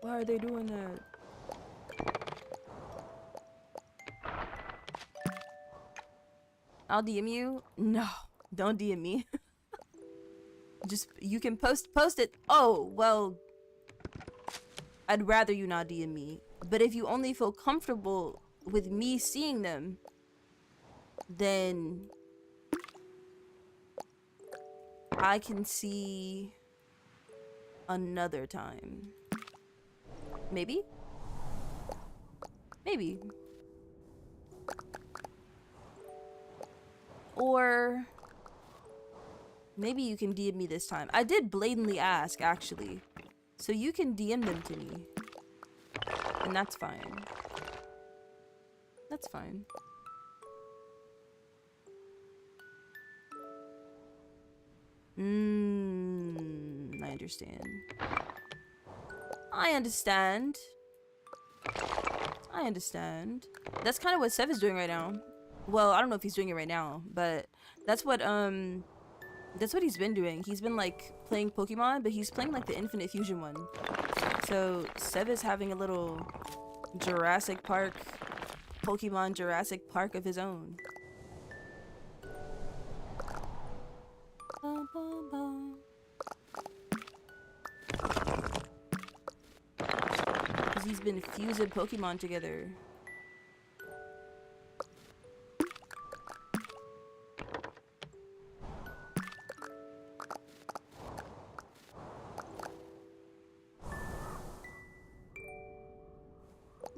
Why are they doing that? I'll DM you? No, don't DM me. Just, you can post it. Oh, well, I'd rather you not DM me. But if you only feel comfortable with me seeing them, then I can see another time. Maybe? Maybe. Or maybe you can DM me this time. I did blatantly ask, actually. So you can DM them to me. And that's fine. That's fine. I understand. I understand. I understand. That's kind of what Sev is doing right now. Well, I don't know if he's doing it right now, but that's what he's been doing. He's been like playing Pokemon, but he's playing like the Infinite Fusion one. So Sev is having a little Jurassic Park, Pokemon Jurassic Park of his own. Because he's been fusing Pokemon together.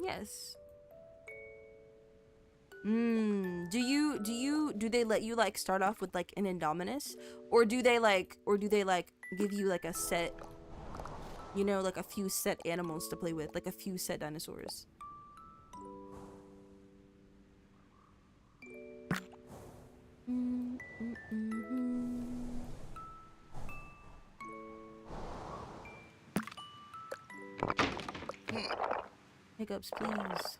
Yes. Do they let you like start off with like an Indominus? Or do they like give you like a set, you know, like a few set animals to play with, like a few set dinosaurs? Hiccups, please.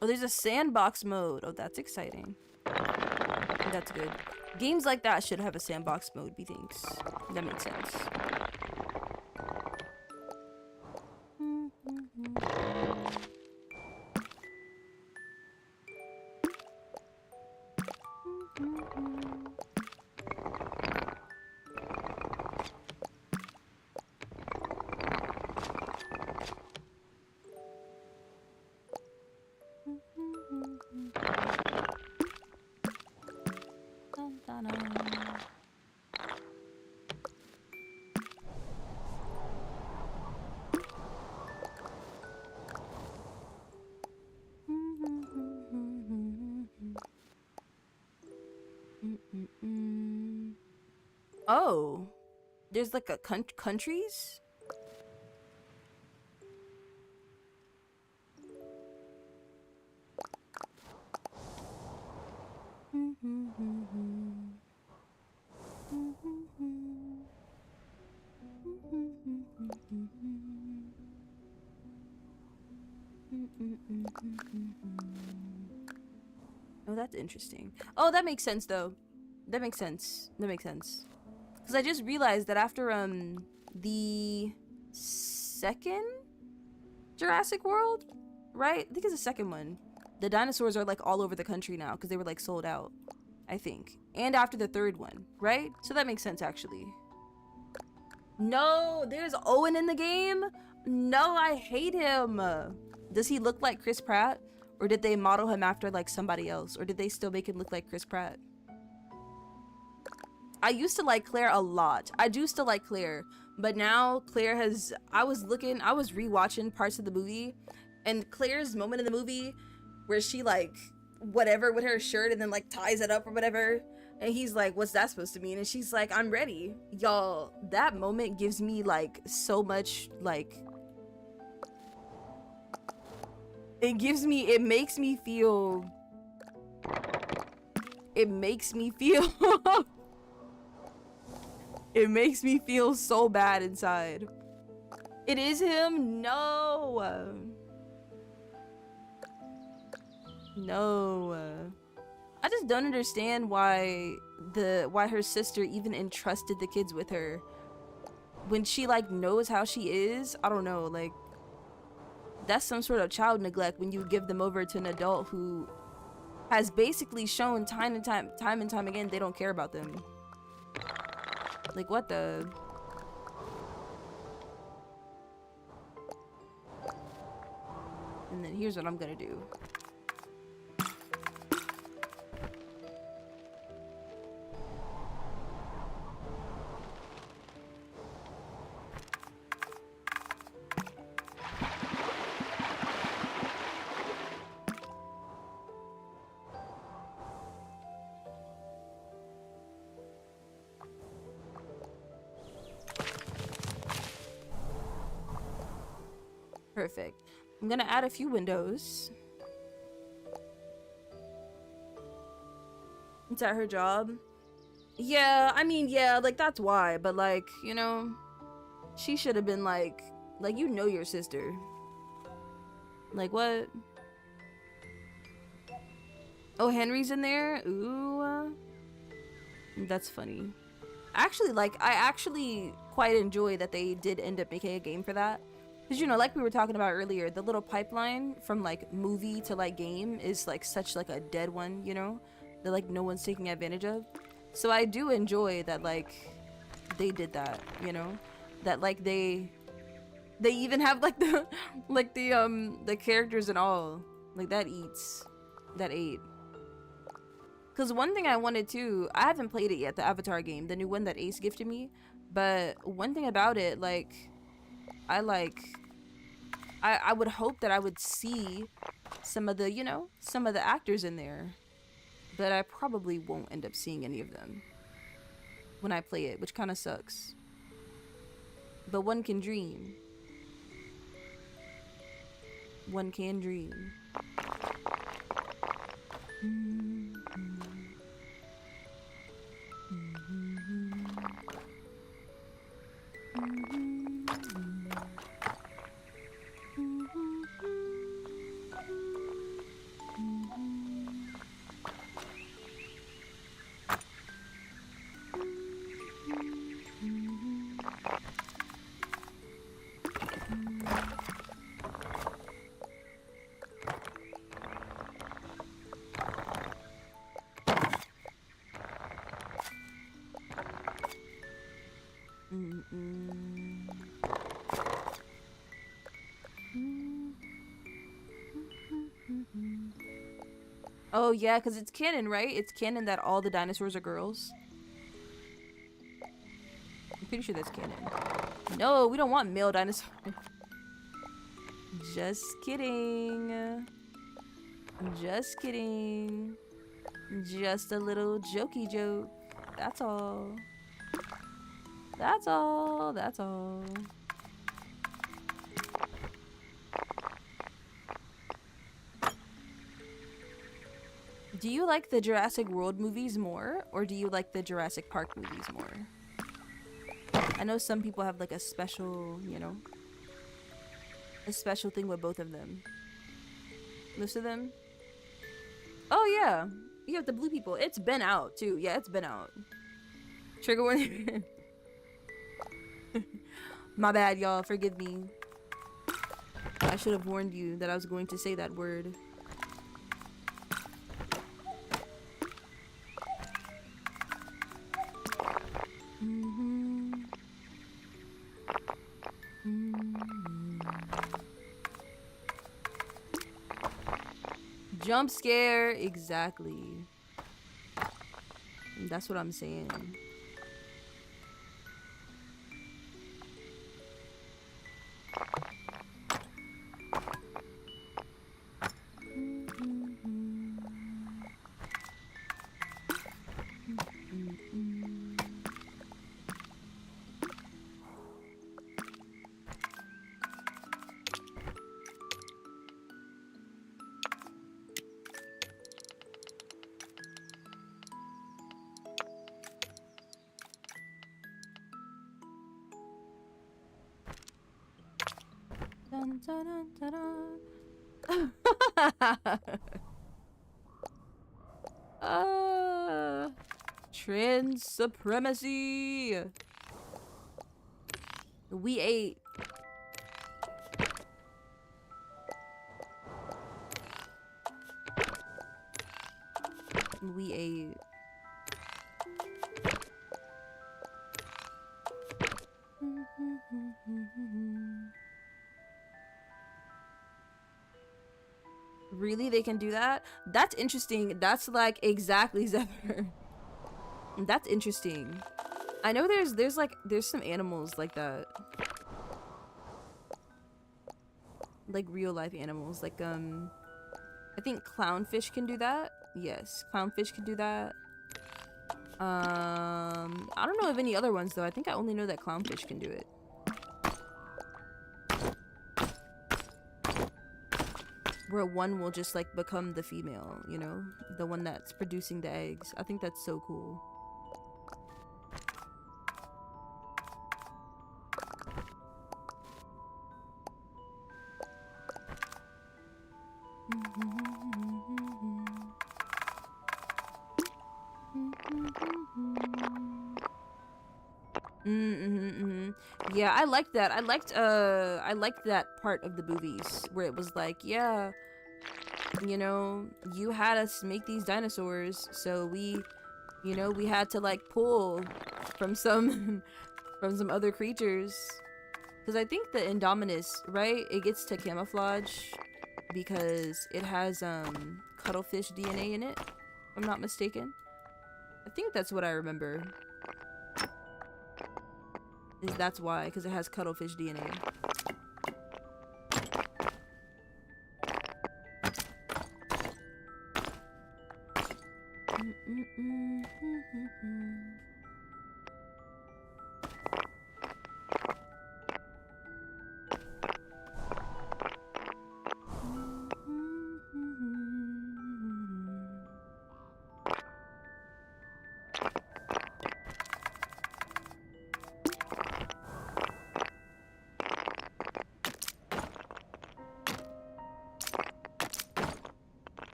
Oh, there's a sandbox mode. Oh, that's exciting. That's good. Games like that should have a sandbox mode, methinks. That makes sense. Oh, there's like a countries? Oh, that's interesting. Oh, that makes sense though. That makes sense. That makes sense. Because I just realized that after the second Jurassic World, right? I think it's the second one. The dinosaurs are like all over the country now because they were like sold out, I think. And after the third one, right? So that makes sense actually. No, there's Owen in the game. No, I hate him. Does he look like Chris Pratt? Or did they model him after like somebody else? Or did they still make him look like Chris Pratt? I used to like Claire a lot. I do still like Claire. But now Claire has... I was rewatching parts of the movie. And Claire's moment in the movie where she like... whatever with her shirt and then like ties it up or whatever. And he's like, what's that supposed to mean? And she's like, I'm ready. Y'all, that moment gives me like so much like... it makes me feel it makes me feel so bad inside. It is him? No. I just don't understand why her sister even entrusted the kids with her when she like knows how she is. I don't know, like that's some sort of child neglect when you give them over to an adult who has basically shown time and time again they don't care about them. Like what the... And then here's what I'm gonna do. Perfect. I'm gonna add a few windows. Is that her job? Yeah, I mean, yeah, like that's why, but like, you know, she should have been like you know your sister. Like what? Oh, Henry's in there? Ooh. That's funny. Actually, like, I actually quite enjoy that they did end up making a game for that. Because, you know, like we were talking about earlier, the little pipeline from, like, movie to, like, game is, like, such, like, a dead one, you know? That, like, no one's taking advantage of. So I do enjoy that, like, they did that, you know? That, like, they even have, like, the characters and all. Like, that ate. Because one thing I wanted to... I haven't played it yet, the Avatar game, the new one that Ace gifted me. But one thing about it, like... I would hope that I would see some of the, you know, some of the actors in there. But I probably won't end up seeing any of them when I play it, which kind of sucks. But one can dream. One can dream. Oh yeah, because it's canon, right? It's canon that all the dinosaurs are girls. I'm pretty sure that's canon. No, we don't want male dinosaurs. Just kidding. Just kidding. Just a little jokey joke. That's all. That's all. That's all. Do you like the Jurassic World movies more, or do you like the Jurassic Park movies more? I know some people have like a special, you know, a special thing with both of them. Most of them. Oh yeah, you have the blue people. It's been out too. Yeah, it's been out. Trigger warning. My bad, y'all. Forgive me. I should have warned you that I was going to say that word. Jump scare, exactly. That's what I'm saying. Dun, dun, dun, dun, dun. Trans supremacy. We ate. We ate. Really, they can do that? That's interesting. That's like exactly Zephyr. That's interesting. I know there's some animals like that. Like real life animals. Like I think clownfish can do that. Yes, clownfish can do that. I don't know of any other ones though. I think I only know that clownfish can do it. Where one will just like become the female, you know, the one that's producing the eggs. I think that's so cool. Yeah, I liked that. I liked that part of the movies where it was like, yeah, you know, you had us make these dinosaurs, so we, you know, we had to like pull from some from some other creatures. Because I think the Indominus, right, it gets to camouflage because it has cuttlefish DNA in it, if I'm not mistaken. I think that's what I remember. Is that's why, because it has cuttlefish DNA.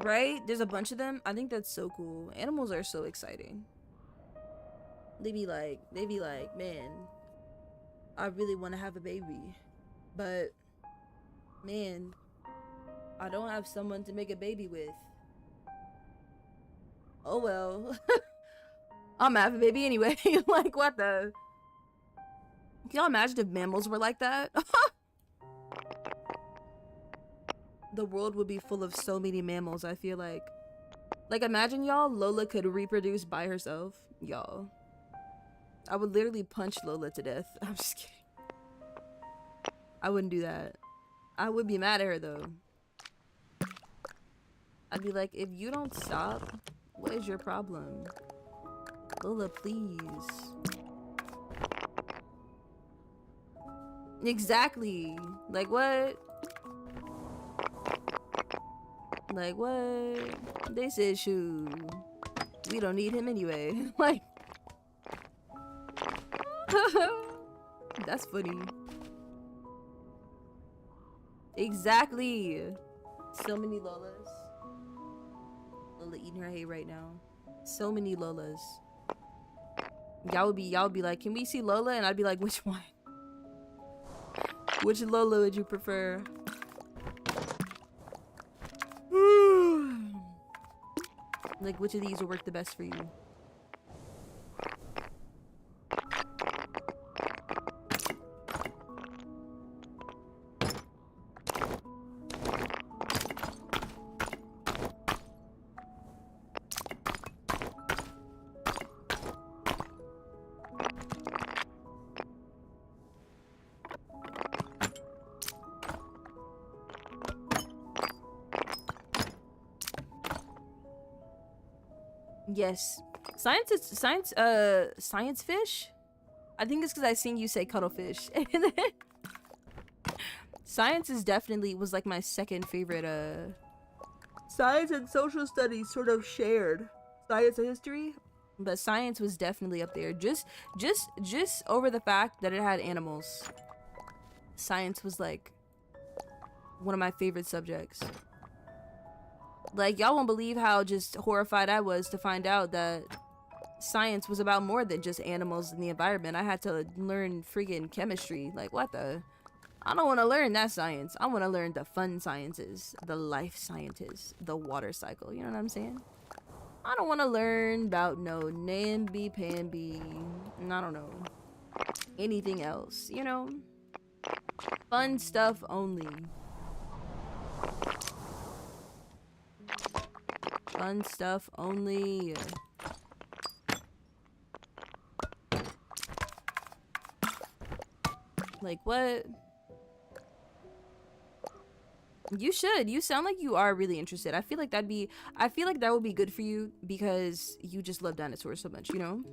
Right? There's a bunch of them. I think that's so cool. Animals are so exciting. They be like, man, I really want to have a baby. But, man, I don't have someone to make a baby with. Oh well. I'm having a baby anyway. Like, what the? Can y'all imagine if mammals were like that? The world would be full of so many mammals, I feel like. Like, imagine y'all, Lola could reproduce by herself. Y'all. I would literally punch Lola to death. I'm just kidding. I wouldn't do that. I would be mad at her, though. I'd be like, if you don't stop, what is your problem? Lola, please. Exactly. Like, what? Like, what? They said, shoot, we don't need him anyway. Like, that's funny. Exactly. So many Lolas. Lola eating her hay right now. So many Lolas. Y'all would be like, can we see Lola? And I'd be like, which one? Which Lola would you prefer? Like, which of these will work the best for you? Yes. Science fish? I think it's because I seen you say cuttlefish. Science is definitely was like my second favorite, Science and social studies sort of shared. Science and history? But science was definitely up there. Just over the fact that it had animals. Science was like one of my favorite subjects. Like, y'all won't believe how just horrified I was to find out that science was about more than just animals in the environment. I had to learn friggin' chemistry. Like, what the? I don't want to learn that science. I want to learn the fun sciences, the life sciences, the water cycle. You know what I'm saying? I don't want to learn about no namby-pamby, I don't know, anything else, you know? Fun stuff only. Fun stuff only. Like, what? You should. You sound like you are really interested. I feel like that would be good for you because you just love dinosaurs so much, you know?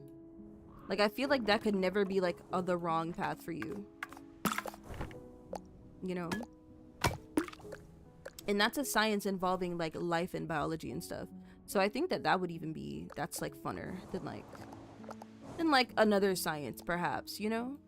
Like, I feel like that could never be like the wrong path for you. You know? And that's a science involving like life and biology and stuff. So I think that would even be, that's like funner than like another science perhaps, you know?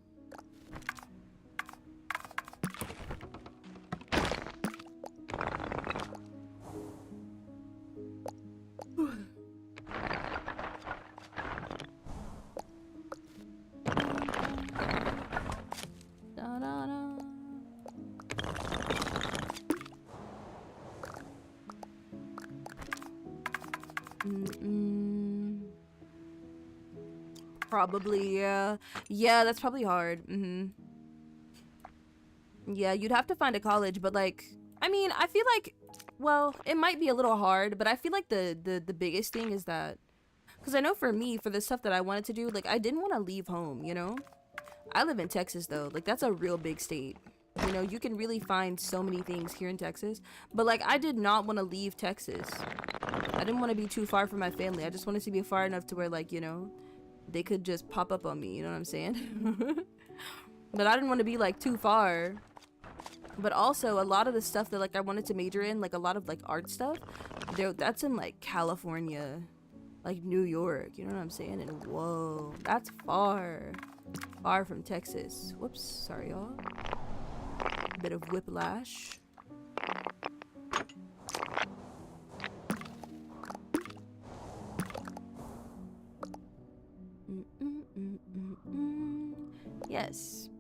Probably, yeah. Yeah, that's probably hard. Yeah, you'd have to find a college, but like, I mean, I feel like, well, it might be a little hard, but I feel like the biggest thing is that, because I know for me, for the stuff that I wanted to do, like, I didn't want to leave home, you know? I live in Texas, though. Like, that's a real big state. You know, you can really find so many things here in Texas. But, like, I did not want to leave Texas. I didn't want to be too far from my family. I just wanted to be far enough to where, like, you know, they could just pop up on me, you know what I'm saying? But I didn't want to be like too far. But also a lot of the stuff that like I wanted to major in, like a lot of like art stuff, that's in like California, like New York, you know what I'm saying? And whoa, that's far from Texas. Whoops, sorry y'all. Bit of whiplash. Yes.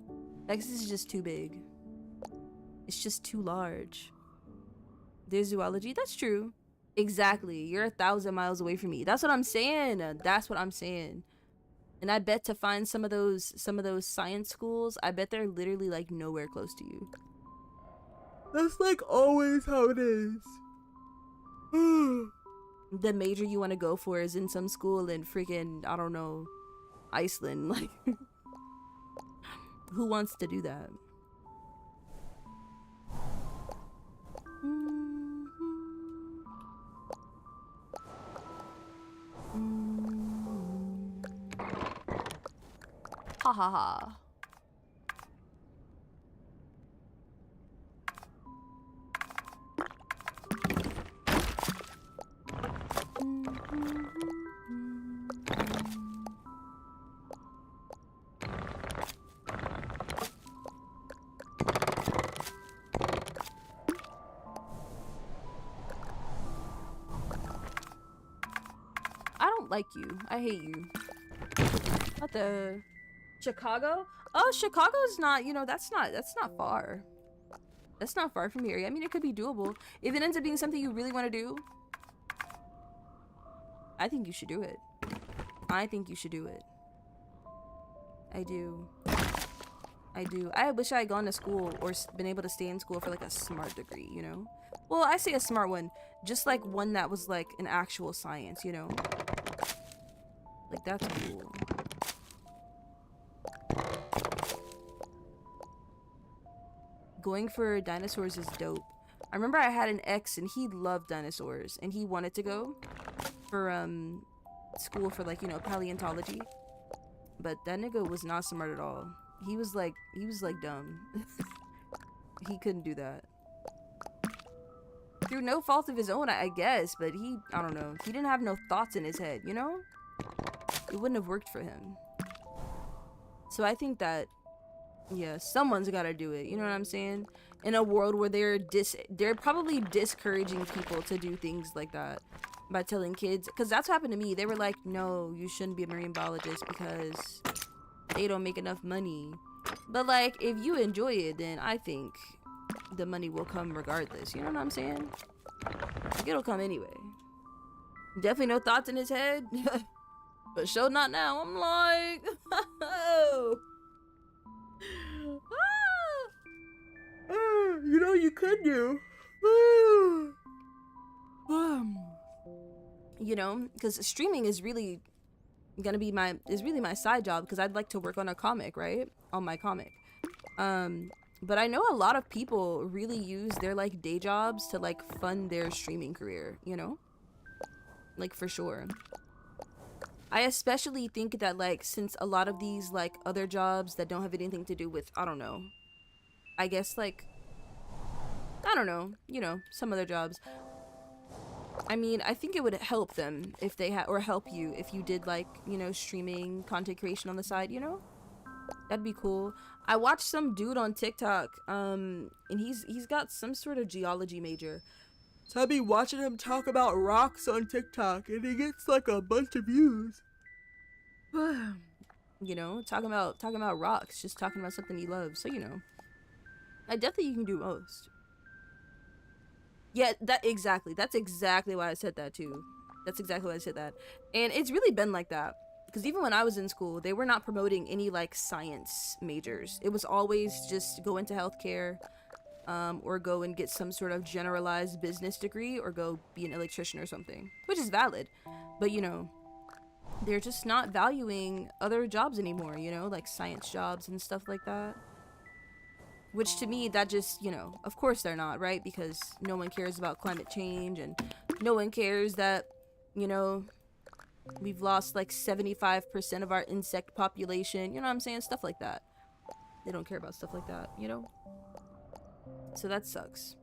Texas is just too big. It's just too large. There's zoology. That's true. Exactly. You're 1,000 miles away from me. That's what I'm saying. That's what I'm saying. And I bet to find some of those science schools, I bet they're literally like nowhere close to you. That's like always how it is. The major you want to go for is in some school in freaking, I don't know, Iceland. Like, who wants to do that? Ha ha ha. I don't like you. I hate you. What the? Chicago? Oh, Chicago's not, you know, that's not far. That's not far from here. I mean, it could be doable. If it ends up being something you really want to do, I think you should do it. I think you should do it. I do. I do. I wish I had gone to school or been able to stay in school for like a smart degree, you know? Well, I say a smart one, just like one that was like an actual science, you know? Like, that's cool. Going for dinosaurs is dope. I remember I had an ex and he loved dinosaurs and he wanted to go for school for like, you know, paleontology. But that nigga was not smart at all. He was like dumb. He couldn't do that. Through no fault of his own, I guess, but I don't know. He didn't have no thoughts in his head, you know? It wouldn't have worked for him. So I think that, yeah, someone's gotta do it, you know what I'm saying? In a world where they're probably discouraging people to do things like that by telling kids, because that's what happened to me. They were like, no, you shouldn't be a marine biologist because they don't make enough money. But like, if you enjoy it, then I think the money will come regardless, you know what I'm saying? Like, it'll come anyway. Definitely no thoughts in his head. But show not now. I'm like, oh. You know, you could do. You know, because streaming is really gonna be my side job, because I'd like to work on a comic, right? On my comic. But I know a lot of people really use their like day jobs to like fund their streaming career, you know? Like, for sure. I especially think that like, since a lot of these like other jobs that don't have anything to do with, I don't know, I guess like, I don't know, you know, some other jobs. I mean, I think it would help them if they had, or help you if you did like, you know, streaming content creation on the side, you know? That'd be cool. I watched some dude on TikTok, and he's got some sort of geology major. So I'd be watching him talk about rocks on TikTok, and he gets like a bunch of views. You know, talking about rocks, just talking about something he loves. So, you know, I definitely can do most. Yeah, that's exactly why I said that too. That's exactly why I said that. And it's really been like that. Because even when I was in school, they were not promoting any like science majors. It was always just go into healthcare, or go and get some sort of generalized business degree, or go be an electrician or something, which is valid. But, you know, they're just not valuing other jobs anymore, you know, like science jobs and stuff like that. Which to me, that just, you know, of course they're not, right? Because no one cares about climate change, and no one cares that, you know, we've lost like 75% of our insect population. You know what I'm saying? Stuff like that. They don't care about stuff like that, you know? So that sucks.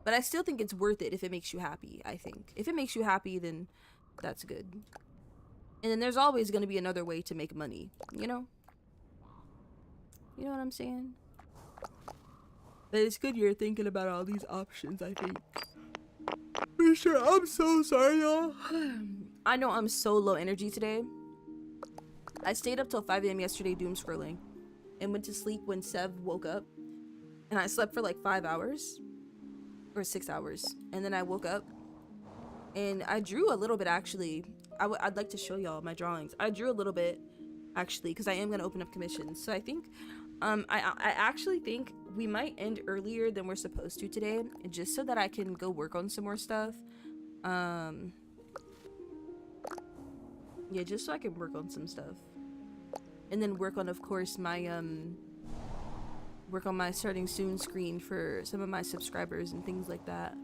But I still think it's worth it if it makes you happy, I think. If it makes you happy, then that's good. And then there's always going to be another way to make money, you know? You know what I'm saying? But it's good you're thinking about all these options, I think. For sure. I'm so sorry, y'all. I know I'm so low energy today. I stayed up till 5 a.m. yesterday doom scrolling and went to sleep when Sev woke up. And I slept for like 5 hours or 6 hours. And then I woke up And I drew a little bit, actually. I'd like to show y'all my drawings. I drew a little bit, actually, because I am going to open up commissions. So I think, I actually think we might end earlier than we're supposed to today, just so that I can go work on some more stuff. Yeah, just so I can work on some stuff. And then work on, of course, my, work on my starting soon screen for some of my subscribers and things like that.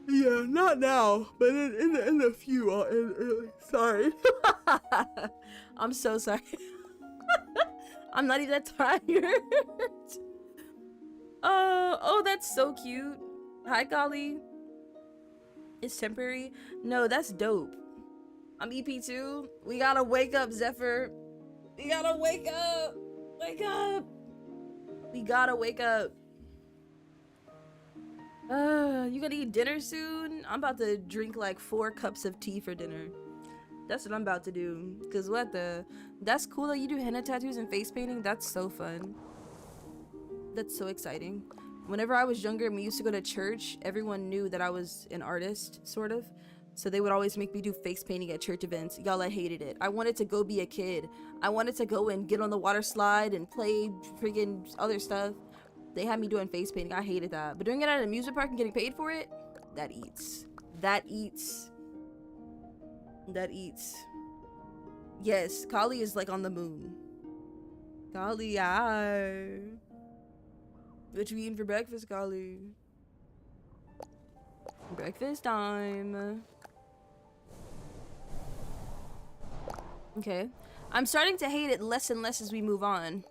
Yeah, not now, but in a few, I'll end early. Sorry. I'm so sorry. I'm not even that tired. Oh, that's so cute. Hi, Golly. It's temporary. No, that's dope. I'm EP2. We gotta wake up, Zephyr. We gotta wake up. Wake up. We gotta wake up. You gonna eat dinner soon? I'm about to drink like 4 cups of tea for dinner. That's what I'm about to do. Cause what the? That's cool that you do henna tattoos and face painting. That's so fun. That's so exciting. Whenever I was younger and we used to go to church, everyone knew that I was an artist, sort of. So they would always make me do face painting at church events. Y'all, I hated it. I wanted to go be a kid. I wanted to go and get on the water slide and play friggin' other stuff. They had me doing face painting. I hated that. But doing it at an amusement park and getting paid for it, that eats. That eats. That eats. Yes, Kali is like on the moon. Kali, hi. What you eating for breakfast, Kali? Breakfast time. Okay. I'm starting to hate it less and less as we move on.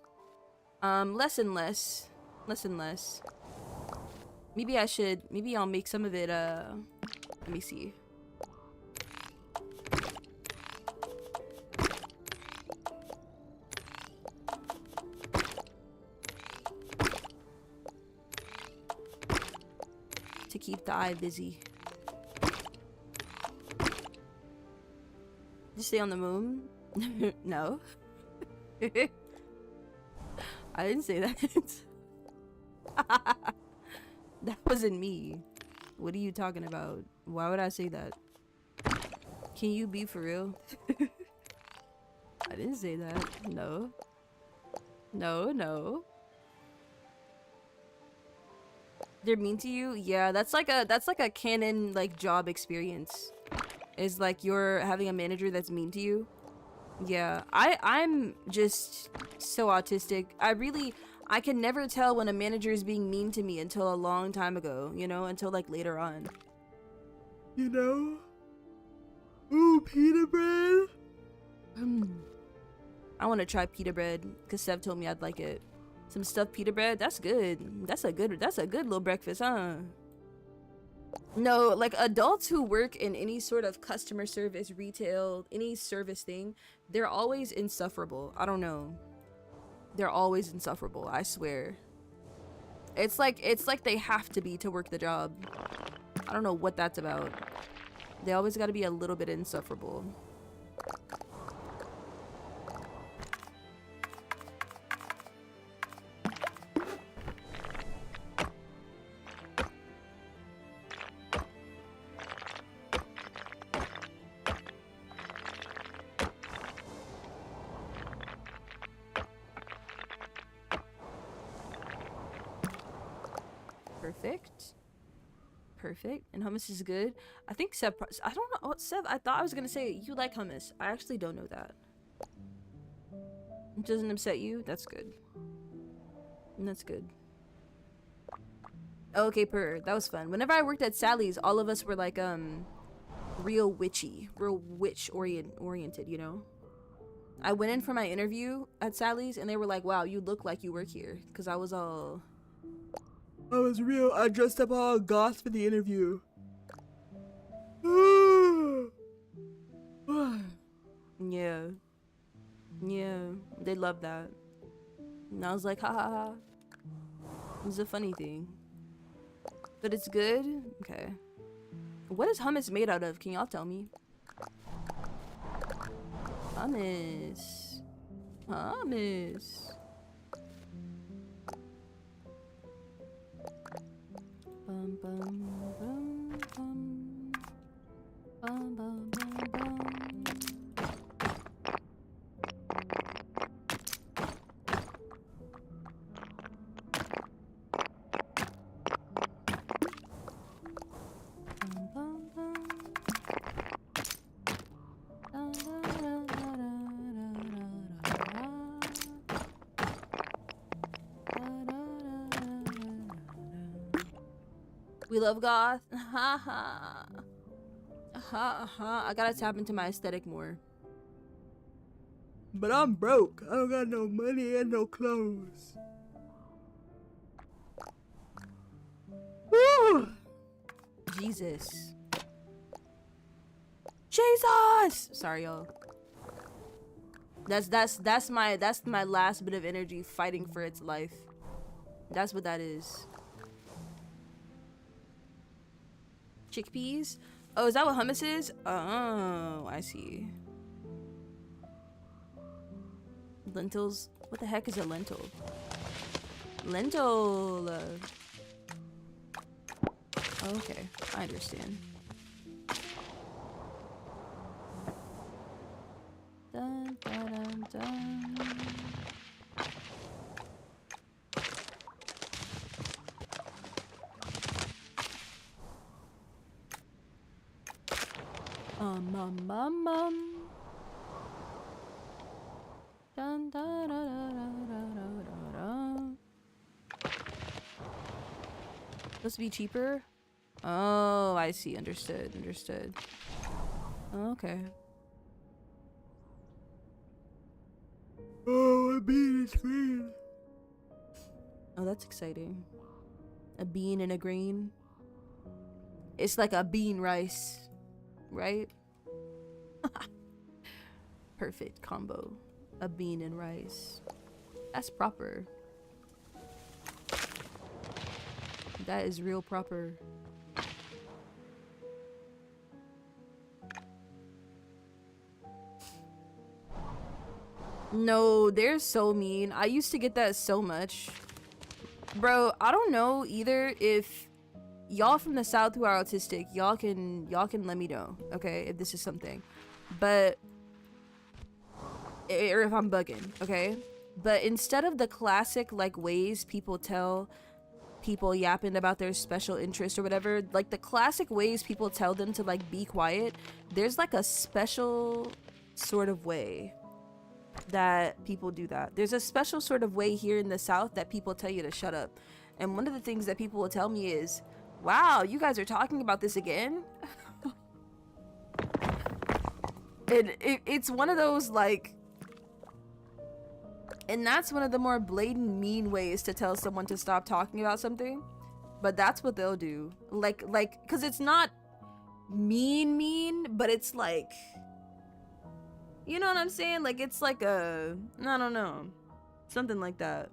Less and less. Less and less. Maybe I'll make some of it, let me see. To keep the eye busy. Just stay on the moon? No. I didn't say that. That wasn't me. What are you talking about? Why would I say that? Can you be for real? I didn't say that. No. No, no. They're mean to you? Yeah, that's like a canon like job experience. Is like you're having a manager that's mean to you. Yeah, I'm just so autistic. I can never tell when a manager is being mean to me until a long time ago, you know, until like later on. You know? Ooh, pita bread. I want to try pita bread because Sev told me I'd like it. Some stuffed pita bread, that's good. That's a good little breakfast, huh? No, like adults who work in any sort of customer service, retail, any service thing, they're always insufferable. I don't know. They're always insufferable, I swear. It's like they have to be to work the job. I don't know what that's about. They always got to be a little bit insufferable. Perfect. And hummus is good. I think Seb, I don't know. Oh, Seb, I thought I was gonna say you like hummus. I actually don't know that. It doesn't upset you? That's good. That's good. Okay, that was fun. Whenever I worked at Sally's, all of us were like real witchy, real witch oriented, you know. I went in for my interview at Sally's and they were like, wow, you look like you work here, because I was real. I dressed up all goth for the interview. Yeah. Yeah. They love that. And I was like, ha ha ha. It was a funny thing. But it's good? Okay. What is hummus made out of? Can y'all tell me? Hummus. Hummus. Bum, bum, bum, bum. We love goth. Ha ha. Ha ha. I gotta tap into my aesthetic more. But I'm broke. I don't got no money and no clothes. Woo! Jesus. Jesus! Sorry, y'all. That's my last bit of energy fighting for its life. That's what that is. Chickpeas? Oh, is that what hummus is? Oh, I see. Lentils? What the heck is a lentil? Lentil. Okay, I understand. Dun, dun, dun, dun. Dun, da, da, da, da, da, da. Supposed to be cheaper? Oh, I see. Understood. Understood. Okay. Oh, a bean is green. Oh, that's exciting. A bean and a green. It's like a bean rice, right? Perfect combo. A bean and rice. That's proper. That is real proper. No, they're so mean. I used to get that so much. Bro, I don't know either if y'all from the South who are autistic, y'all can let me know, okay, if this is something. But or if I'm bugging, okay? But instead of the classic like ways people tell people yapping about their special interest or whatever, like the classic ways people tell them to like be quiet, there's like a special sort of way that people do that. There's a special sort of way here in the South that people tell you to shut up. And one of the things that people will tell me is, wow, you guys are talking about this again? And it's one of those like, and that's one of the more blatant mean ways to tell someone to stop talking about something. But that's what they'll do. Like, cause it's not mean, but it's like, you know what I'm saying? Like, it's like a, I don't know, something like that.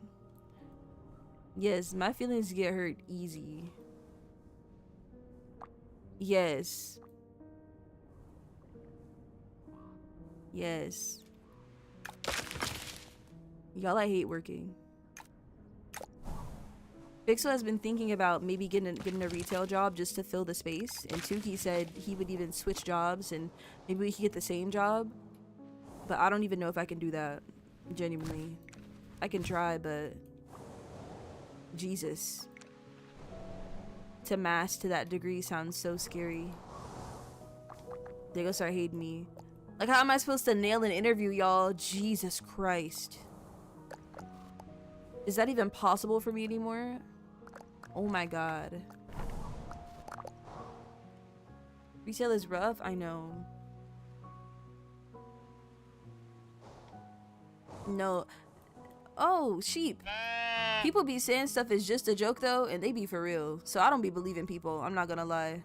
Yes, my feelings get hurt easy. Yes. Yes. Y'all, I hate working. Pixel has been thinking about maybe getting a retail job just to fill the space. And Tuki said he would even switch jobs and maybe we could get the same job. But I don't even know if I can do that. Genuinely. I can try, but Jesus. To mass to that degree sounds so scary. They gonna start hating me. Like, how am I supposed to nail an interview, y'all? Jesus Christ. Is that even possible for me anymore? Oh my god. Retail is rough, I know. No. Oh, sheep. People be saying stuff is just a joke though, and they be for real. So I don't be believing people, I'm not gonna lie.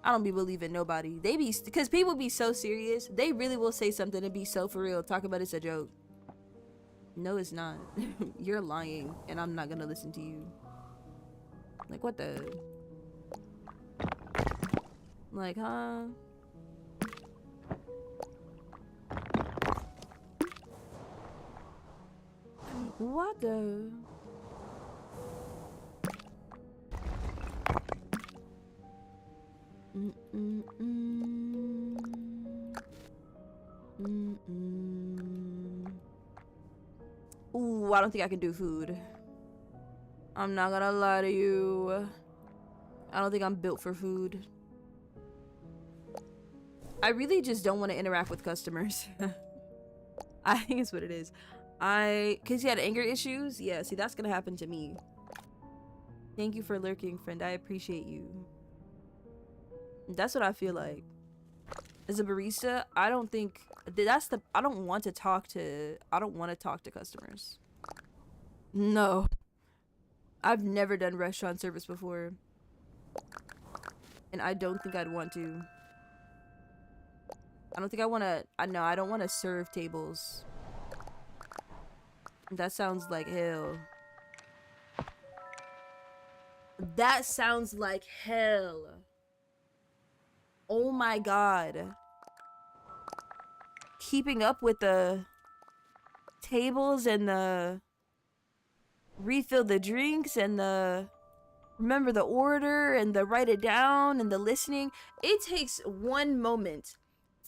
I don't be believing nobody. They be, because people be so serious, they really will say something and be so for real, talk about it's a joke. No, it's not. You're lying, and I'm not gonna listen to you. Like, what the? Like, huh? What the? Ooh, I don't think I can do food. I'm not gonna lie to you. I don't think I'm built for food. I really just don't want to interact with customers. I think it's what it is. Cause he had anger issues. Yeah, see, that's gonna happen to me. Thank you for lurking, friend. I appreciate you. That's what I feel like. As a barista, I don't think I don't want to talk to customers. No. I've never done restaurant service before. And I don't think I'd want to. I don't think I want to. I don't want to serve tables. That sounds like hell. That sounds like hell. Oh my god. Keeping up with the tables and the refill the drinks and the remember the order and the write it down and the listening. It takes one moment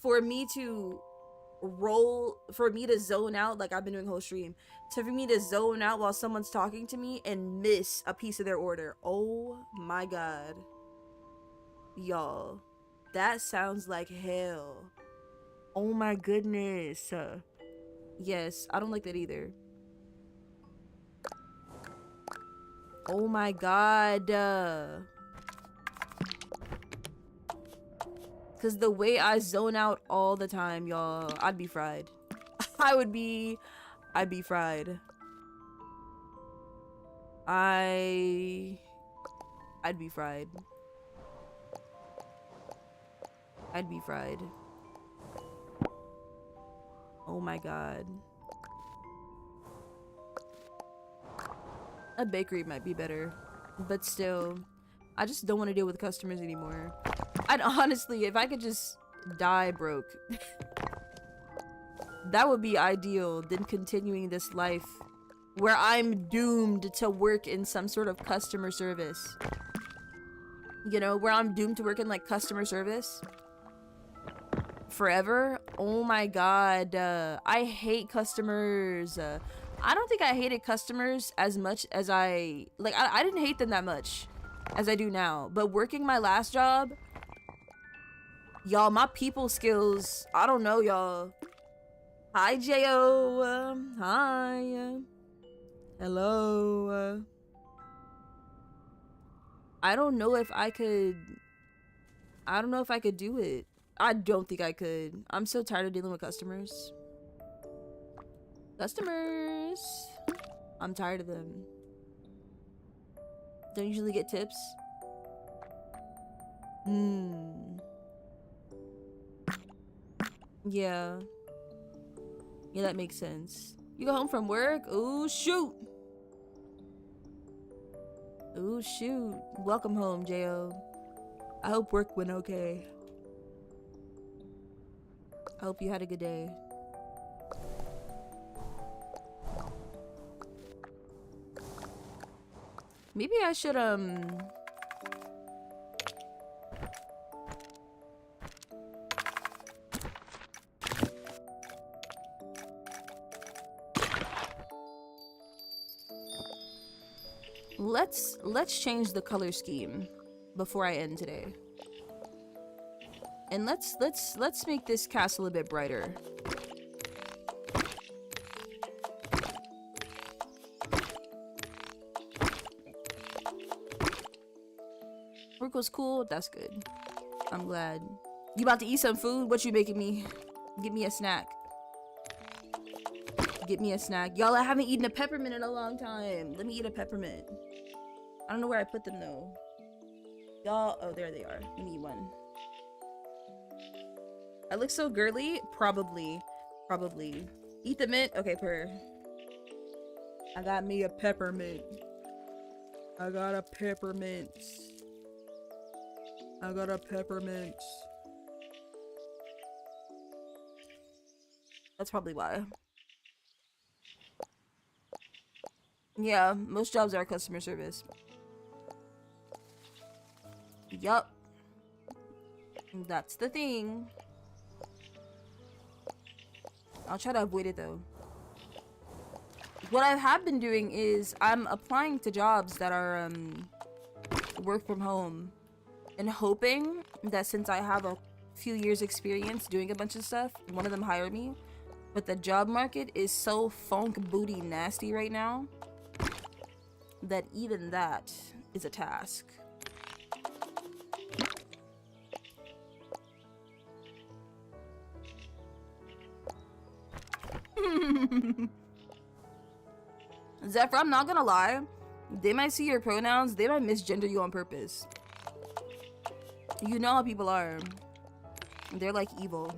for me to zone out, like I've been doing whole stream, for me to zone out while someone's talking to me and miss a piece of their order. Oh my god. Y'all, that sounds like hell. Oh my goodness. Yes, I don't like that either. Oh my god. Cause the way I zone out all the time, y'all, I'd be fried. I'd be fried. I'd be fried. I'd be fried. Oh my god. A bakery might be better, but still, I just don't want to deal with customers anymore. I'd honestly, if I could just die broke, that would be ideal than continuing this life where I'm doomed to work in some sort of customer service. You know, where I'm doomed to work in like customer service forever. Oh my god. I hate customers. I don't think I hated customers as much as I didn't hate them that much as I do now. But working my last job, y'all, my people skills, I don't know, y'all. Hi, J.O. Hi. Hello. I don't know if I could do it. I don't think I could. I'm so tired of dealing with customers. Customers. I'm tired of them. Don't usually get tips. Yeah. Yeah, that makes sense. You go home from work? Ooh, shoot. Ooh, shoot. Welcome home, J.O. I hope work went okay. I hope you had a good day. Maybe I should, let's change the color scheme before I end today. And let's make this castle a bit brighter. Work was cool. That's good. I'm glad. You about to eat some food? What you making me? Get me a snack. Get me a snack. Y'all, I haven't eaten a peppermint in a long time. Let me eat a peppermint. I don't know where I put them though. Y'all, oh, there they are. Let me eat one. I look so girly? Probably. Probably. Eat the mint? Okay, purr. I got me a peppermint. I got a peppermint. I got a peppermint. That's probably why. Yeah, most jobs are customer service. Yup. That's the thing. I'll try to avoid it though. What I have been doing is I'm applying to jobs that are work from home and hoping that since I have a few years experience doing a bunch of stuff, one of them hire me. But the job market is so funk booty nasty right now that even that is a task. Zephyr, I'm not gonna lie. They might see your pronouns, they might misgender you on purpose. You know how people are. They're like evil.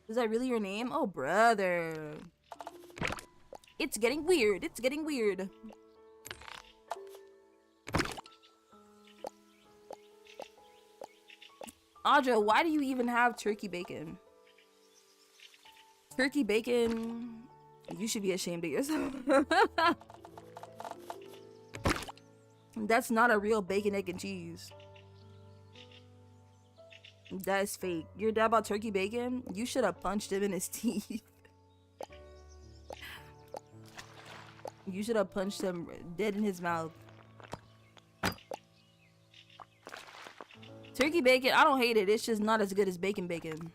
Is that really your name? Oh, brother. It's getting weird. It's getting weird. Audra, why do you even have turkey bacon? Turkey bacon, you should be ashamed of yourself. That's not a real bacon, egg, and cheese. That is fake. Your dad bought turkey bacon? You should have punched him in his teeth. You should have punched him dead in his mouth. Turkey bacon, I don't hate it. It's just not as good as bacon bacon.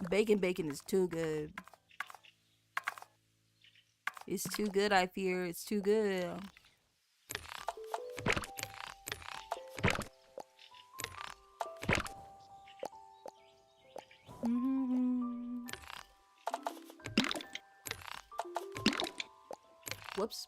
Bacon bacon is too good. It's too good, I fear. It's too good. Whoops.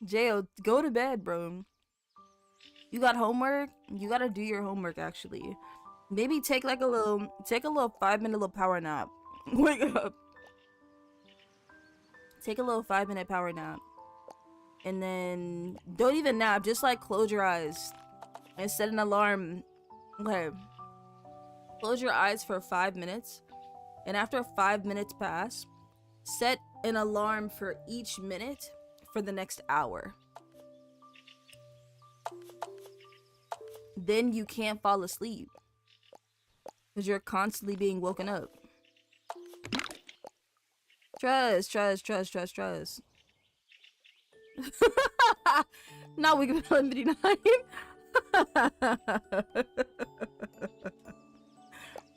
Jail, go to bed, bro. You got homework? You gotta do your homework, actually. Maybe take like a little 5-minute little power nap. Wake up. Take a little 5-minute power nap. And then don't even nap, just like close your eyes and set an alarm. Okay. Close your eyes for 5 minutes. And after 5 minutes pass, set an alarm for each minute for the next hour. Then you can't fall asleep because you're constantly being woken up. Trust. Now we can 159.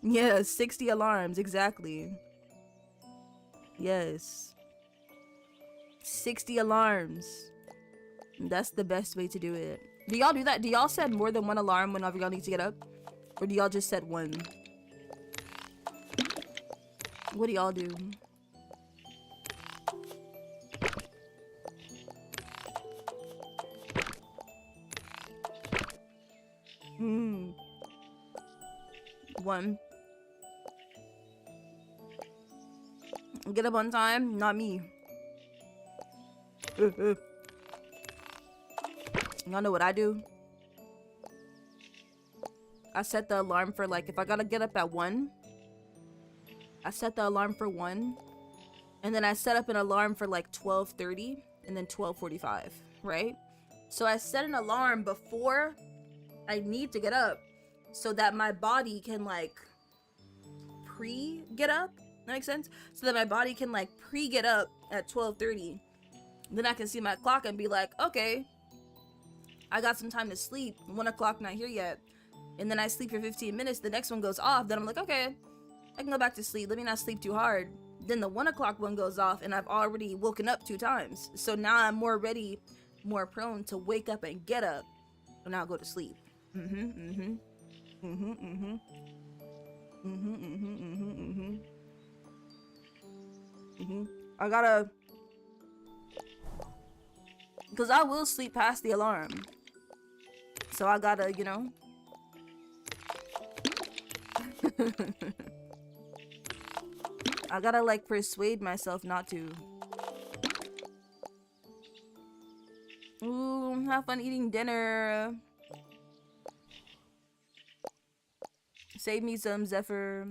Yeah, 60 alarms, exactly. Yes. 60 alarms. That's the best way to do it. Do y'all do that? Do y'all set more than one alarm whenever y'all need to get up? Or do y'all just set one? What do y'all do? One. Get up on time? Not me. Y'all know what I do? I set the alarm for, like, if I gotta get up at 1, I set the alarm for 1, and then I set up an alarm for like 12:30 and then 12:45, right? So I set an alarm before I need to get up so that my body can like pre-get up. That makes sense? So that my body can like pre-get up at 12:30. Then I can see my clock and be like, okay, I got some time to sleep. 1 o'clock not here yet. And then I sleep for 15 minutes. The next one goes off. Then I'm like, okay, I can go back to sleep. Let me not sleep too hard. Then the 1 o'clock one goes off and I've already woken up 2 times. So now I'm more ready, more prone to wake up and get up. And I'll go to sleep. I gotta, because I will sleep past the alarm. So I gotta, you know. I gotta like persuade myself not to. Ooh, have fun eating dinner. Save me some, Zephyr.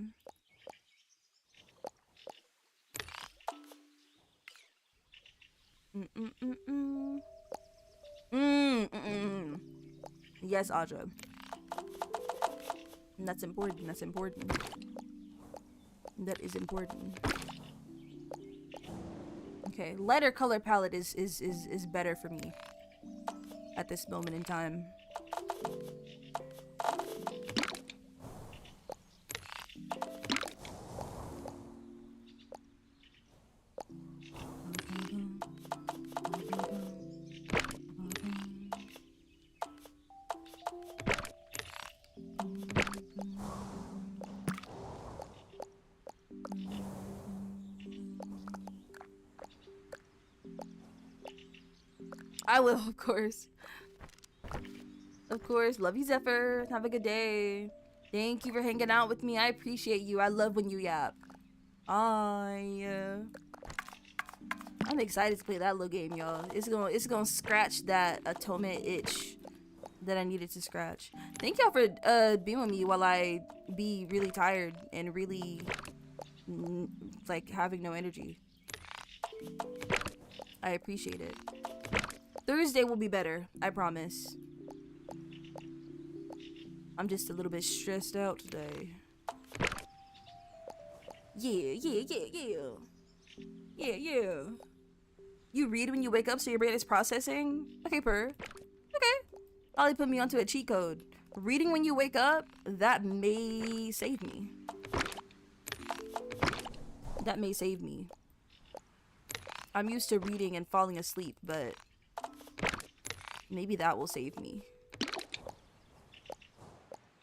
Yes, Audra. And that's important. That's important. That is important. Okay, lighter color palette is better for me at this moment in time. I will, of course. Of course. Love you, Zephyr. Have a good day. Thank you for hanging out with me. I appreciate you. I love when you yap. I'm excited to play that little game, y'all. It's gonna scratch that atonement itch that I needed to scratch. Thank y'all for being with me while I be really tired and really like having no energy. I appreciate it. Thursday will be better, I promise. I'm just a little bit stressed out today. Yeah. You read when you wake up so your brain is processing? Okay, okay. Ollie put me onto a cheat code. Reading when you wake up, that may save me. That may save me. I'm used to reading and falling asleep, but maybe that will save me.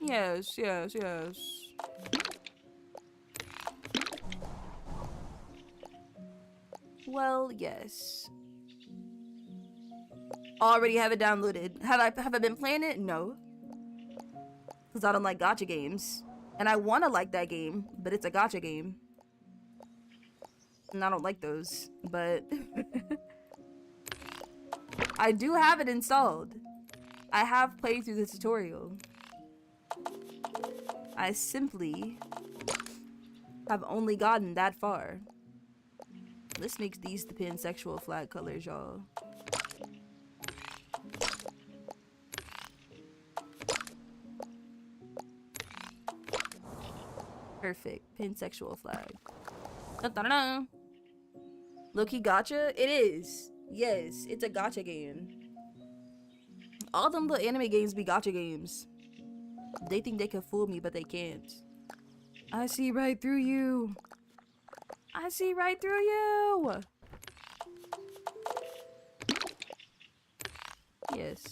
Yes. Well, yes. Already have it downloaded. Have I been playing it? No. Because I don't like gacha games. And I want to like that game, but it's a gacha game. And I don't like those, but I do have it installed. I have played through the tutorial. I simply have only gotten that far. Let's make these the pansexual flag colors, y'all. Perfect. Pansexual flag. Dun-dun-dun. Low-key gacha? It is. Yes, it's a gacha game. All them little anime games be gacha games. They think they can fool me, but they can't. I see right through you. I see right through you. Yes.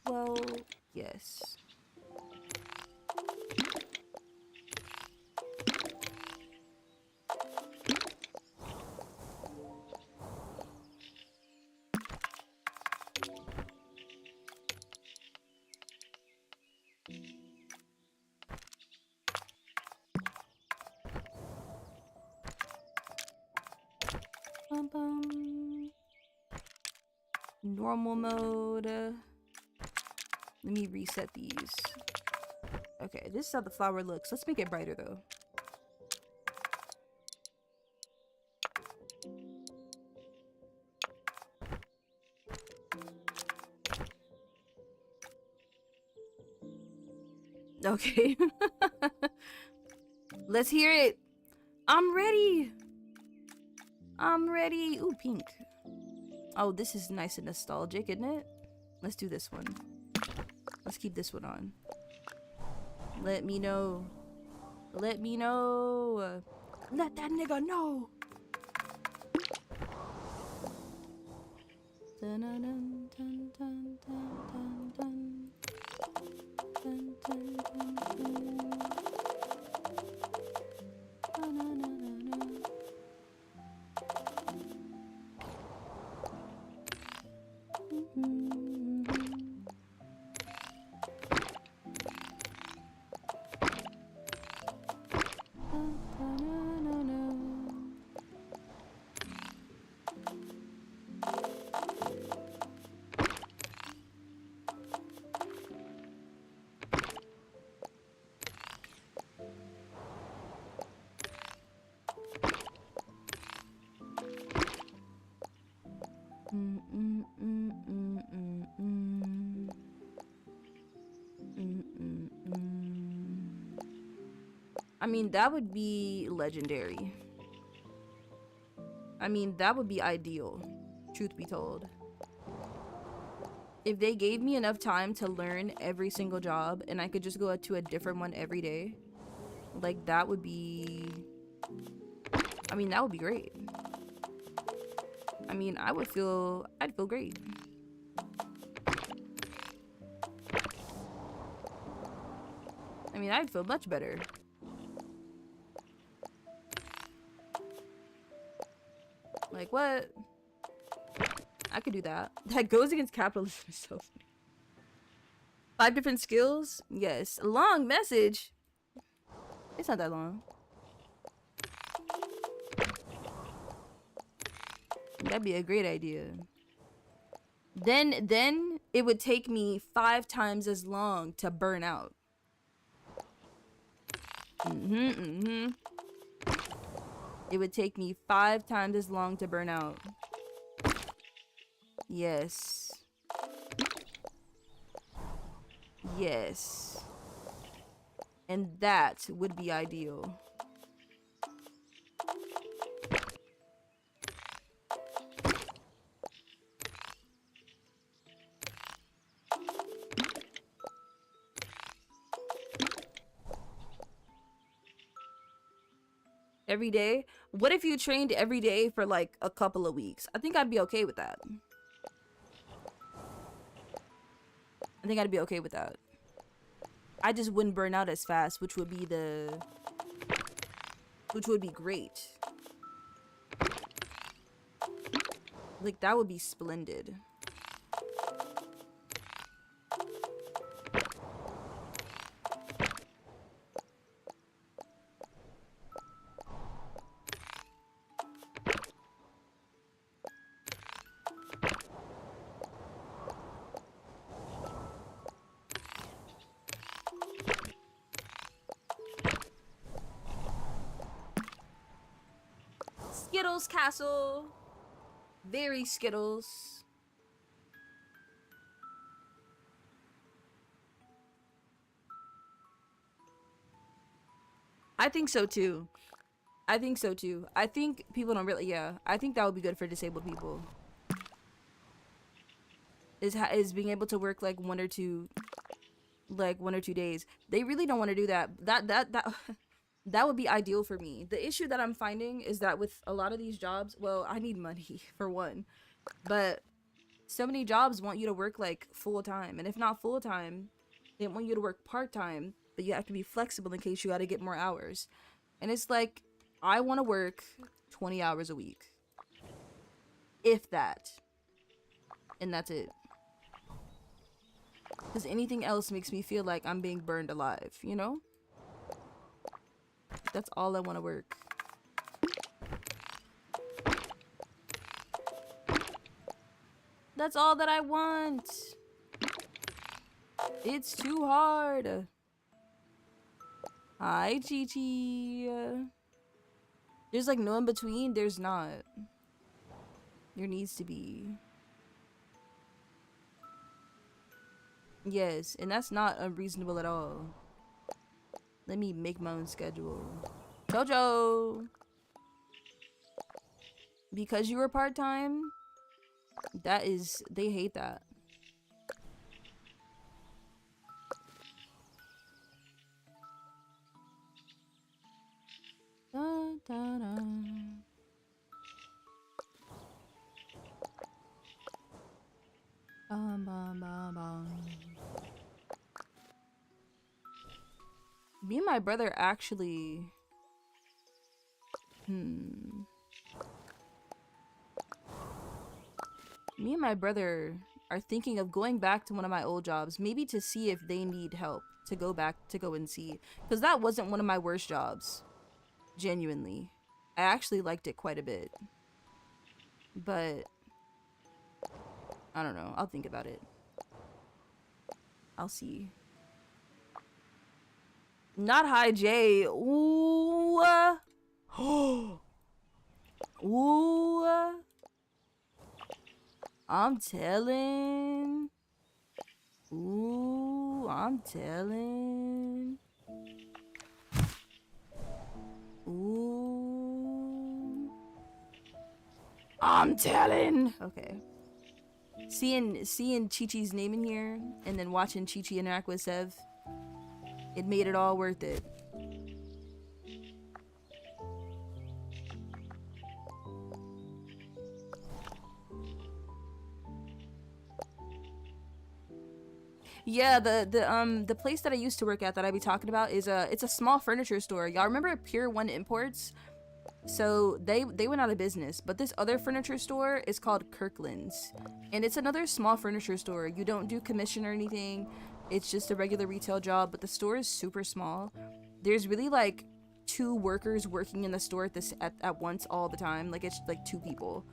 Well, yes. Normal mode. Let me reset these. Okay, this is how the flower looks. Let's make it brighter though. Okay. Let's hear it. I'm ready. I'm ready. Ooh, pink. Oh, this is nice and nostalgic, isn't it? Let's do this one. Let's keep this one on. Let me know. Let me know. Let that nigga know. Dun, dun, dun, dun, dun, dun, dun. Dun, dun, dun, dun. Dun, dun, dun, dun, dun. I mean, that would be legendary. I mean, that would be ideal, truth be told. If they gave me enough time to learn every single job and I could just go to a different one every day, like, that would be... I mean, that would be great. I mean, I'd feel great. I mean, I'd feel much better. Like, what? I could do that. That goes against capitalism so funny. 5 different skills? Yes. A long message. It's not that long. That'd be a great idea. Then it would take me 5 times as long to burn out. It would take me 5 times as long to burn out. Yes. Yes. And that would be ideal. Every day? What if you trained every day for like a couple of weeks? I think I'd be okay with that. I think I'd be okay with that. I just wouldn't burn out as fast, which would be great. Like, that would be splendid. Skittles Castle. Very Skittles. I think so too. I think so too. I think people don't really, yeah. I think that would be good for disabled people. Is being able to work like one or two days. They really don't want to do that. That would be ideal for me. The issue that I'm finding is that with a lot of these jobs, well, I need money for one, but so many jobs want you to work like full-time, and if not full-time, they want you to work part-time, but you have to be flexible in case you got to get more hours. And it's like, I want to work 20 hours a week, if that, and that's it, because anything else makes me feel like I'm being burned alive, you know? That's all I want to work. That's all that I want. It's too hard. Hi, Chi-Chi. There's like no in between. There's not. There needs to be. Yes, and that's not unreasonable at all. Let me make my own schedule. Jojo! Because you were part-time? That is... They hate that. Da, da, da. Bum, bum, bum, bum. Me and my brother actually... Me and my brother are thinking of going back to one of my old jobs, maybe to see if they need help to go back to go and see. Because that wasn't one of my worst jobs. Genuinely. I actually liked it quite a bit. But... I don't know. I'll think about it. I'll see. Not High J. Ooh. Ooh. I'm telling. Ooh, I'm telling. I'm telling. Okay. Seeing Chi-Chi's name in here and then watching Chi-Chi interact with Sev, it made it all worth it. Yeah, the place that I used to work at that I be talking about is it's a small furniture store. Y'all remember Pier 1 Imports? So they went out of business, but this other furniture store is called Kirkland's, and it's another small furniture store. You don't do commission or anything. It's just a regular retail job, but the store is super small. There's really like 2 workers working in the store at once all the time. Like it's like 2 people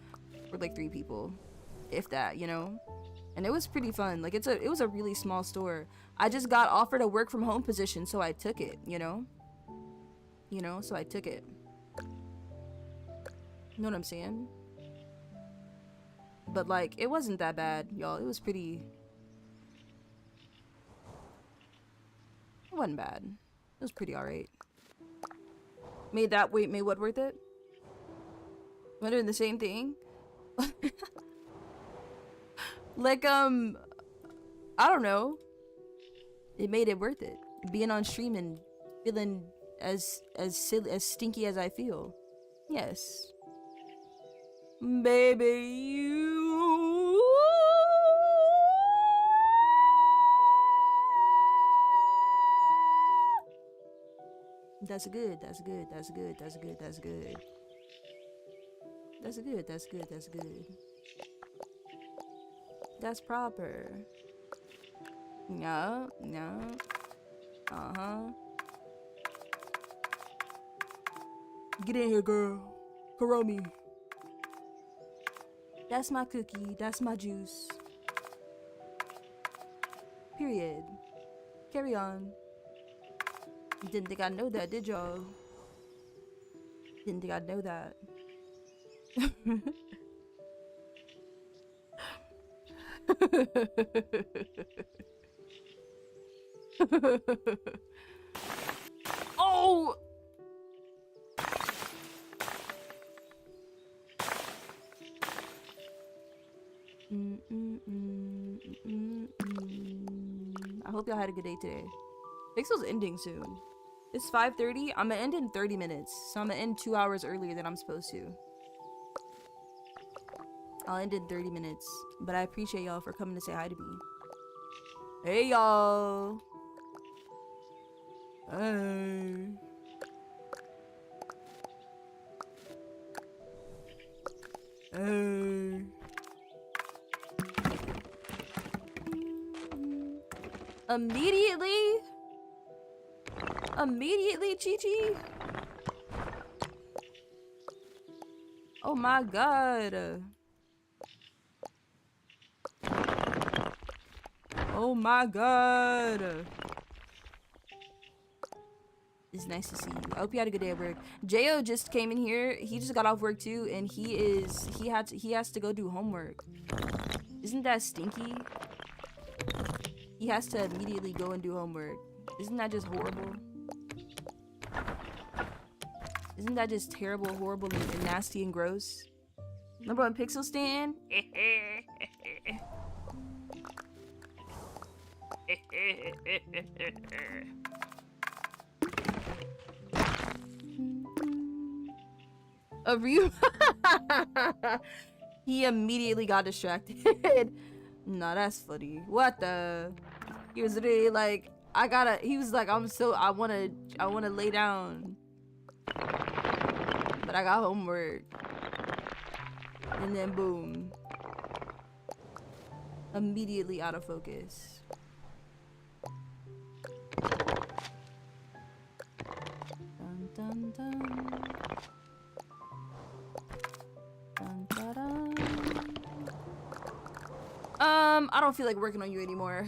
or like 3 people, if that, you know. And it was pretty fun. Like it was a really small store. I just got offered a work from home position, so I took it, you know. So I took it. You know what I'm saying? But like it wasn't that bad, y'all. It was pretty. It wasn't bad. It was pretty alright. Made what worth it? We're doing the same thing? Like, I don't know. It made it worth it. Being on stream and feeling as silly, as stinky as I feel. Yes. Baby, you. That's good. That's good. That's good. That's good. That's good. That's good. That's good. That's good. That's proper. No, no. Uh-huh. Get in here, girl. Karomi. That's my cookie. That's my juice. Period. Carry on. Didn't think I'd know that, did y'all? Didn't think I'd know that. Oh! I hope y'all had a good day today. Pixel's ending soon. It's 5:30. I'm gonna end in 30 minutes. So I'm gonna end 2 hours earlier than I'm supposed to. I'll end in 30 minutes. But I appreciate y'all for coming to say hi to me. Hey, y'all. Hey. Hey. Immediately? Immediately, Chi-Chi? Oh my god. Oh my god. It's nice to see you. I hope you had a good day at work. Jo just came in here. He just got off work too, and he has to go do homework. Isn't that stinky? He has to immediately go and do homework. Isn't that just horrible? Isn't that just terrible, horrible, and nasty and gross? Remember when Pixel stand? A real He immediately got distracted. No, that's funny. What the? He was really like, he was like, I wanna lay down. But I got homework. And then boom. Immediately out of focus. Dun dun dun. Dun dun dun. I don't feel like working on you anymore.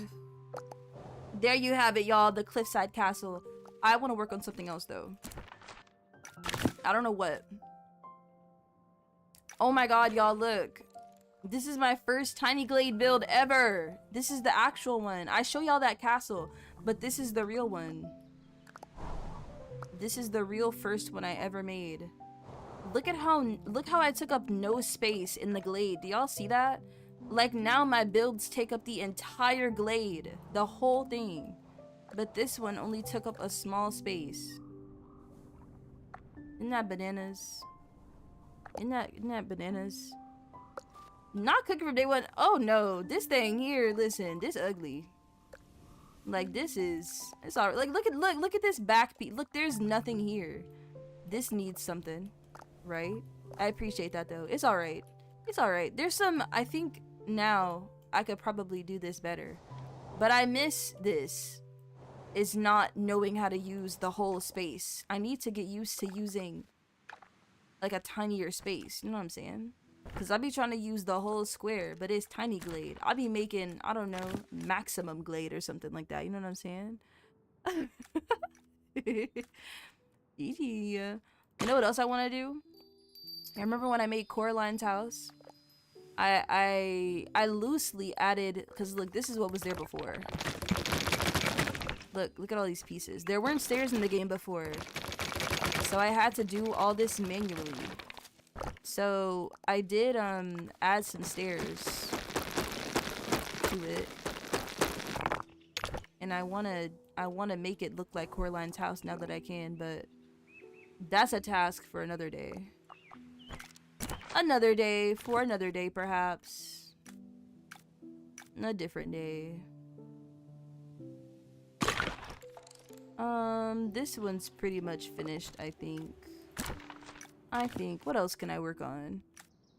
There you have it, y'all. The Cliffside Castle. I want to work on something else, though. I don't know what. Oh my god, y'all, look. This is my first Tiny Glade build ever. This is the actual one. I show y'all that castle, but this is the real one. This is the real first one I ever made. Look how I took up no space in the glade. Do y'all see that? Like now my builds take up the entire glade, the whole thing. But this one only took up a small space. Isn't that bananas? Isn't that bananas? Not cooking from day one. Oh no, this thing here, listen, this ugly. Like this is, it's alright. Like look at this back piece. Look, there's nothing here. This needs something, right? I appreciate that though. It's alright. It's alright. There's some, I think now I could probably do this better. But I miss this. Is not knowing how to use the whole space. I need to get used to using like a tinier space. You know what I'm saying? Because I be trying to use the whole square, but it's Tiny Glade. I'll be making, I don't know, Maximum Glade or something like that. You know what I'm saying? Yeah. You know what else I want to do? I remember when I made Coraline's house. I loosely added, because look, this is what was there before. Look at all these pieces. There weren't stairs in the game before. So I had to do all this manually. So I did add some stairs to it. And I wanna make it look like Coraline's house now that I can, but that's a task for another day. Another day, for another day perhaps. A different day. This one's pretty much finished, I think. What else can I work on?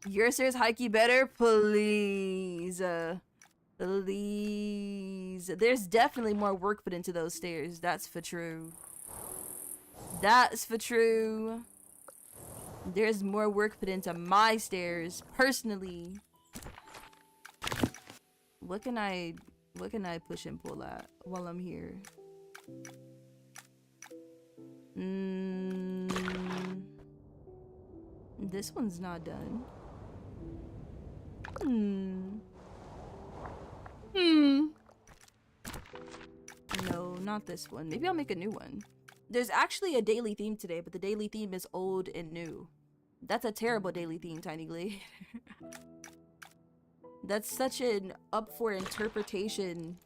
Your stairs hikey better? Please. Please. There's definitely more work put into those stairs. That's for true. That's for true. There's more work put into my stairs, personally. What can I push and pull at while I'm here? This one's not done. No, not this one. Maybe I'll make a new one. There's actually a daily theme today, but the daily theme is old and new. That's a terrible daily theme, Tiny Glade. That's such an up for interpretation.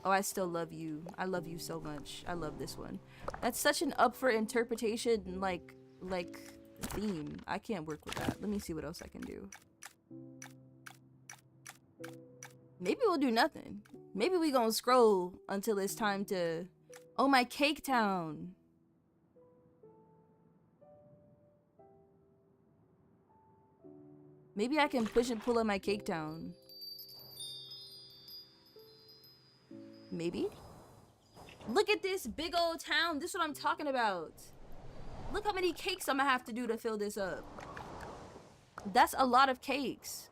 Oh, I still love you. I love you so much. I love this one. That's such an up for interpretation, like theme. I can't work with that. Let me see what else I can do. Maybe we'll do nothing. Maybe we gonna scroll until it's time to... Oh, my Cake Town. Maybe I can push and pull on my Cake Town. Maybe. Look at this big old town. This is what I'm talking about. Look how many cakes I'm gonna have to do to fill this up. That's a lot of cakes.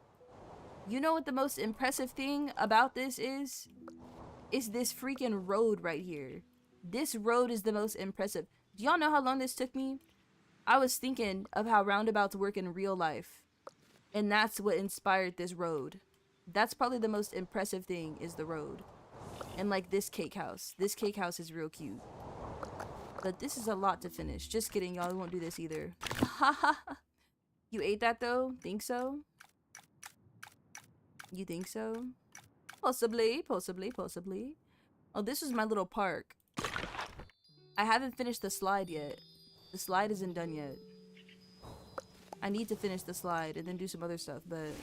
You know what the most impressive thing about this is? Is this freaking road right here. This road is the most impressive. Do y'all know how long this took me? I was thinking of how roundabouts work in real life. And that's what inspired this road. That's probably the most impressive thing, is the road. And like this cake house. This cake house is real cute. But this is a lot to finish. Just kidding, y'all. We won't do this either. You ate that though? Think so? You think so? Possibly, possibly, possibly. Oh, this is my little park. I haven't finished the slide yet. The slide isn't done yet. I need to finish the slide and then do some other stuff, but...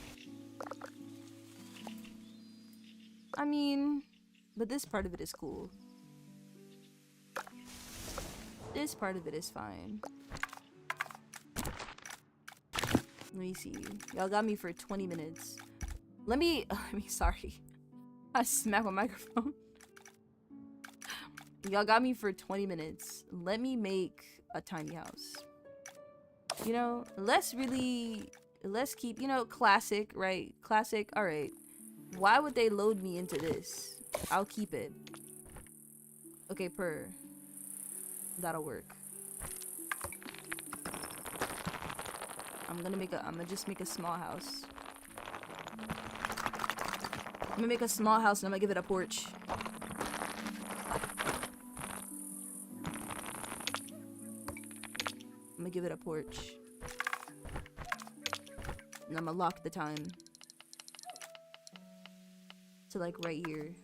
I mean... But this part of it is cool. This part of it is fine. Let me see. Y'all got me for 20 minutes. Let me sorry. I smacked my microphone. Y'all got me for 20 minutes. Let me make a tiny house. You know, let's keep, you know, classic, right? Classic, alright. Why would they load me into this? I'll keep it. Okay, that'll work. I'm gonna just make a small house. I'm gonna make a small house and I'm gonna give it a porch. I'm gonna give it a porch. And I'm gonna lock the time to like right here.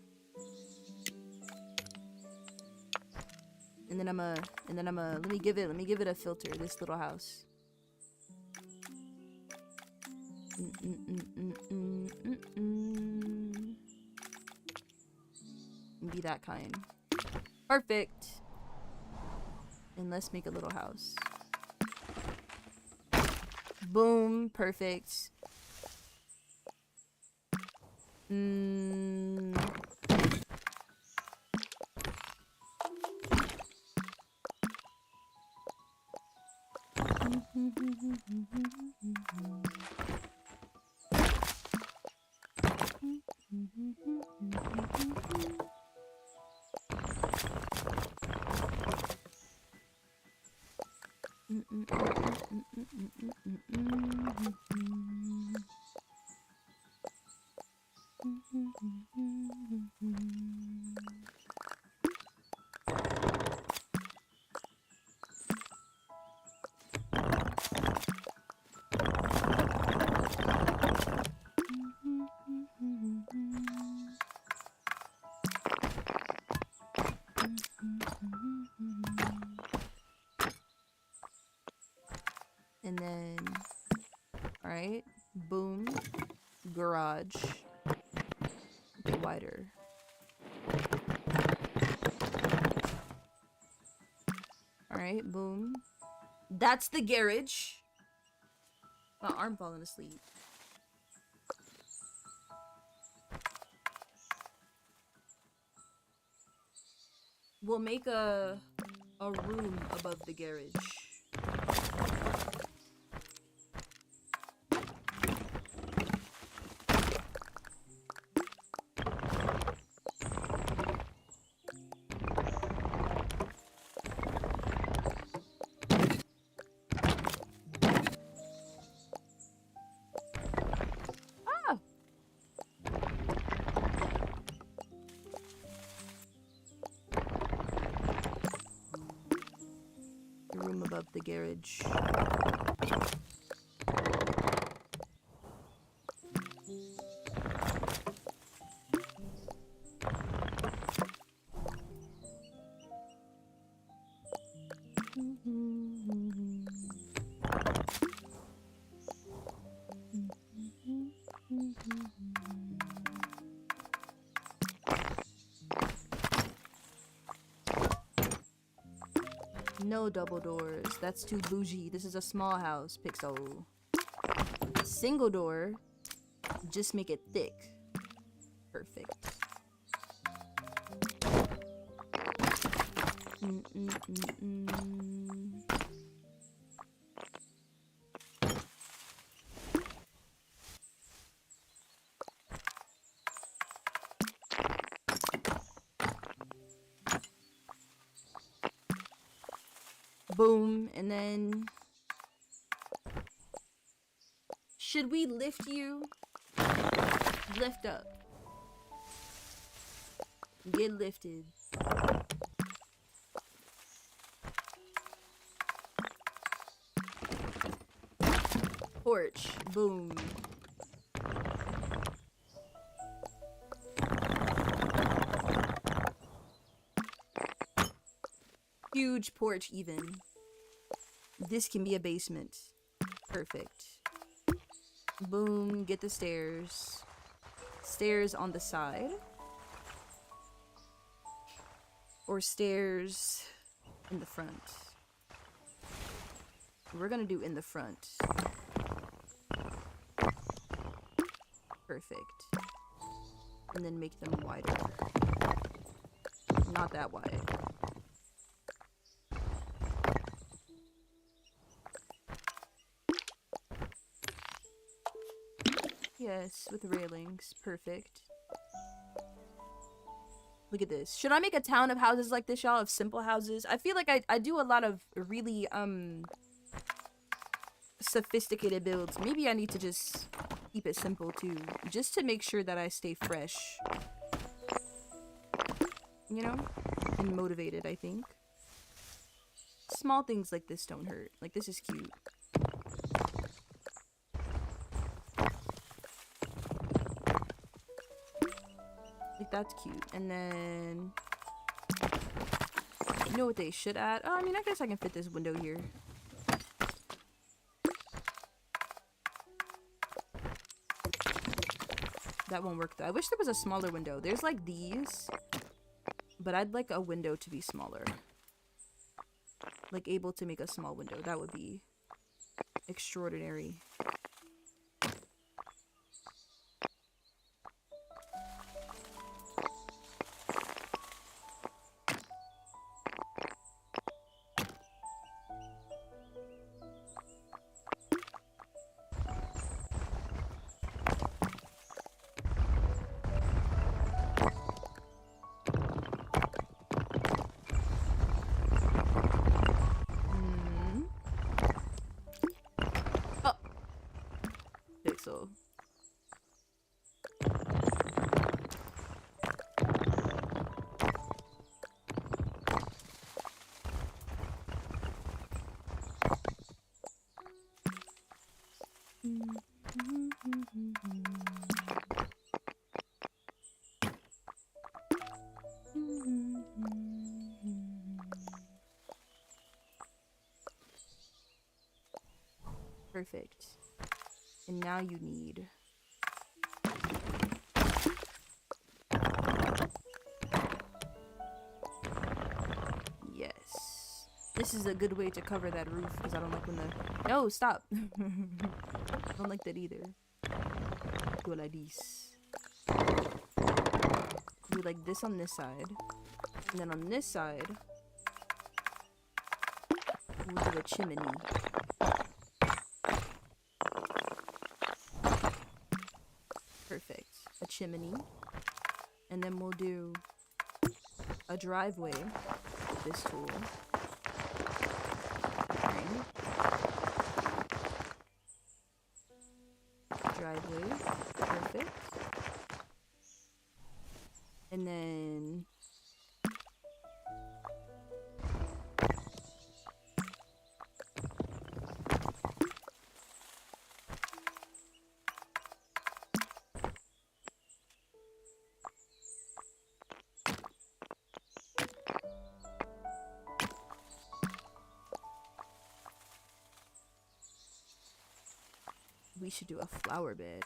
And then I'm let me give it a filter, this little house. Be that kind. Perfect. And let's make a little house. Boom, perfect. And then, all right, boom, garage, get wider. All right, boom. That's the garage. My arm falling asleep. We'll make a room above the garage. Room above the garage. No double doors. That's too bougie. This is a small house, Pixel. Single door. Just make it thick. Perfect. Boom, and then should we lift you? Lift up. Get lifted. Porch, boom. Huge porch even. This can be a basement. Perfect. Boom, get the stairs. Stairs on the side. Or stairs in the front. We're gonna do in the front. Perfect. And then make them wider. Not that wide. Yes, with railings. Perfect. Look at this. Should I make a town of houses like this, y'all? Of simple houses? I feel like I do a lot of really, sophisticated builds. Maybe I need to just keep it simple, too. Just to make sure that I stay fresh. You know? And motivated, I think. Small things like this don't hurt. Like, this is cute. that's cute. And then, you know what they should add? Oh, I mean, I guess I can fit this window here. That won't work though. I wish there was a smaller window. There's like these, but I'd like a window to be smaller. Like able to make a small window. That would be extraordinary. So perfect. And now you need yes. This is a good way to cover that roof because I don't like when the no stop. I don't like that either. Do it like this. Do like this on this side. And then on this side we'll do a chimney. Perfect. A chimney. And then we'll do a driveway with this tool. Okay. Driveway. Perfect. And then we should do a flower bed.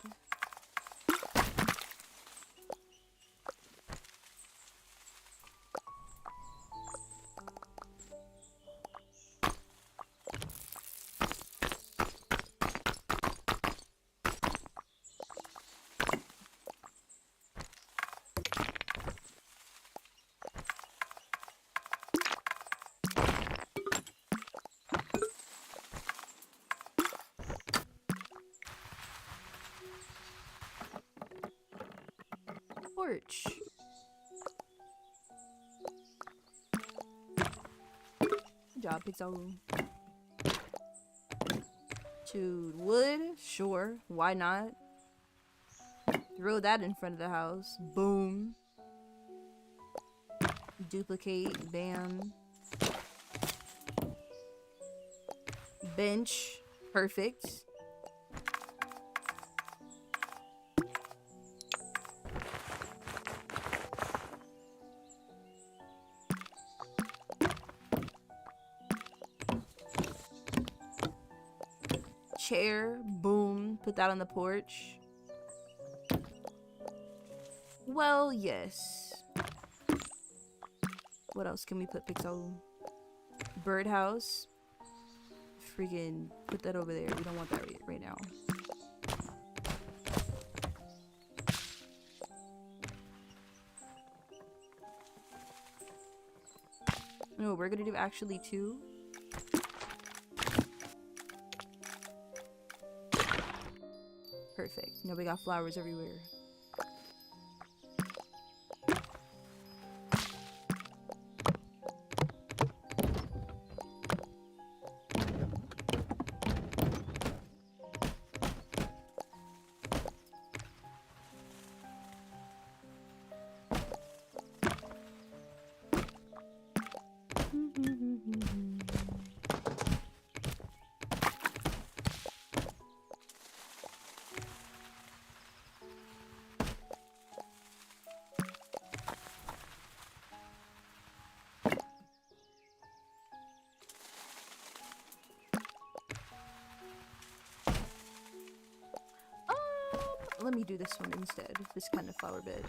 Porch. Good job, Pixel. To wood? Sure. Why not? Throw that in front of the house. Boom. Duplicate. Bam. Bench. Perfect. Chair, boom, put that on the porch. Well, yes. What else can we put, Pixel? Birdhouse. Freaking put that over there. We don't want that right now. No, we're gonna do actually two. Perfect. Now we got flowers everywhere. let me do this one instead. This kind of flower bed.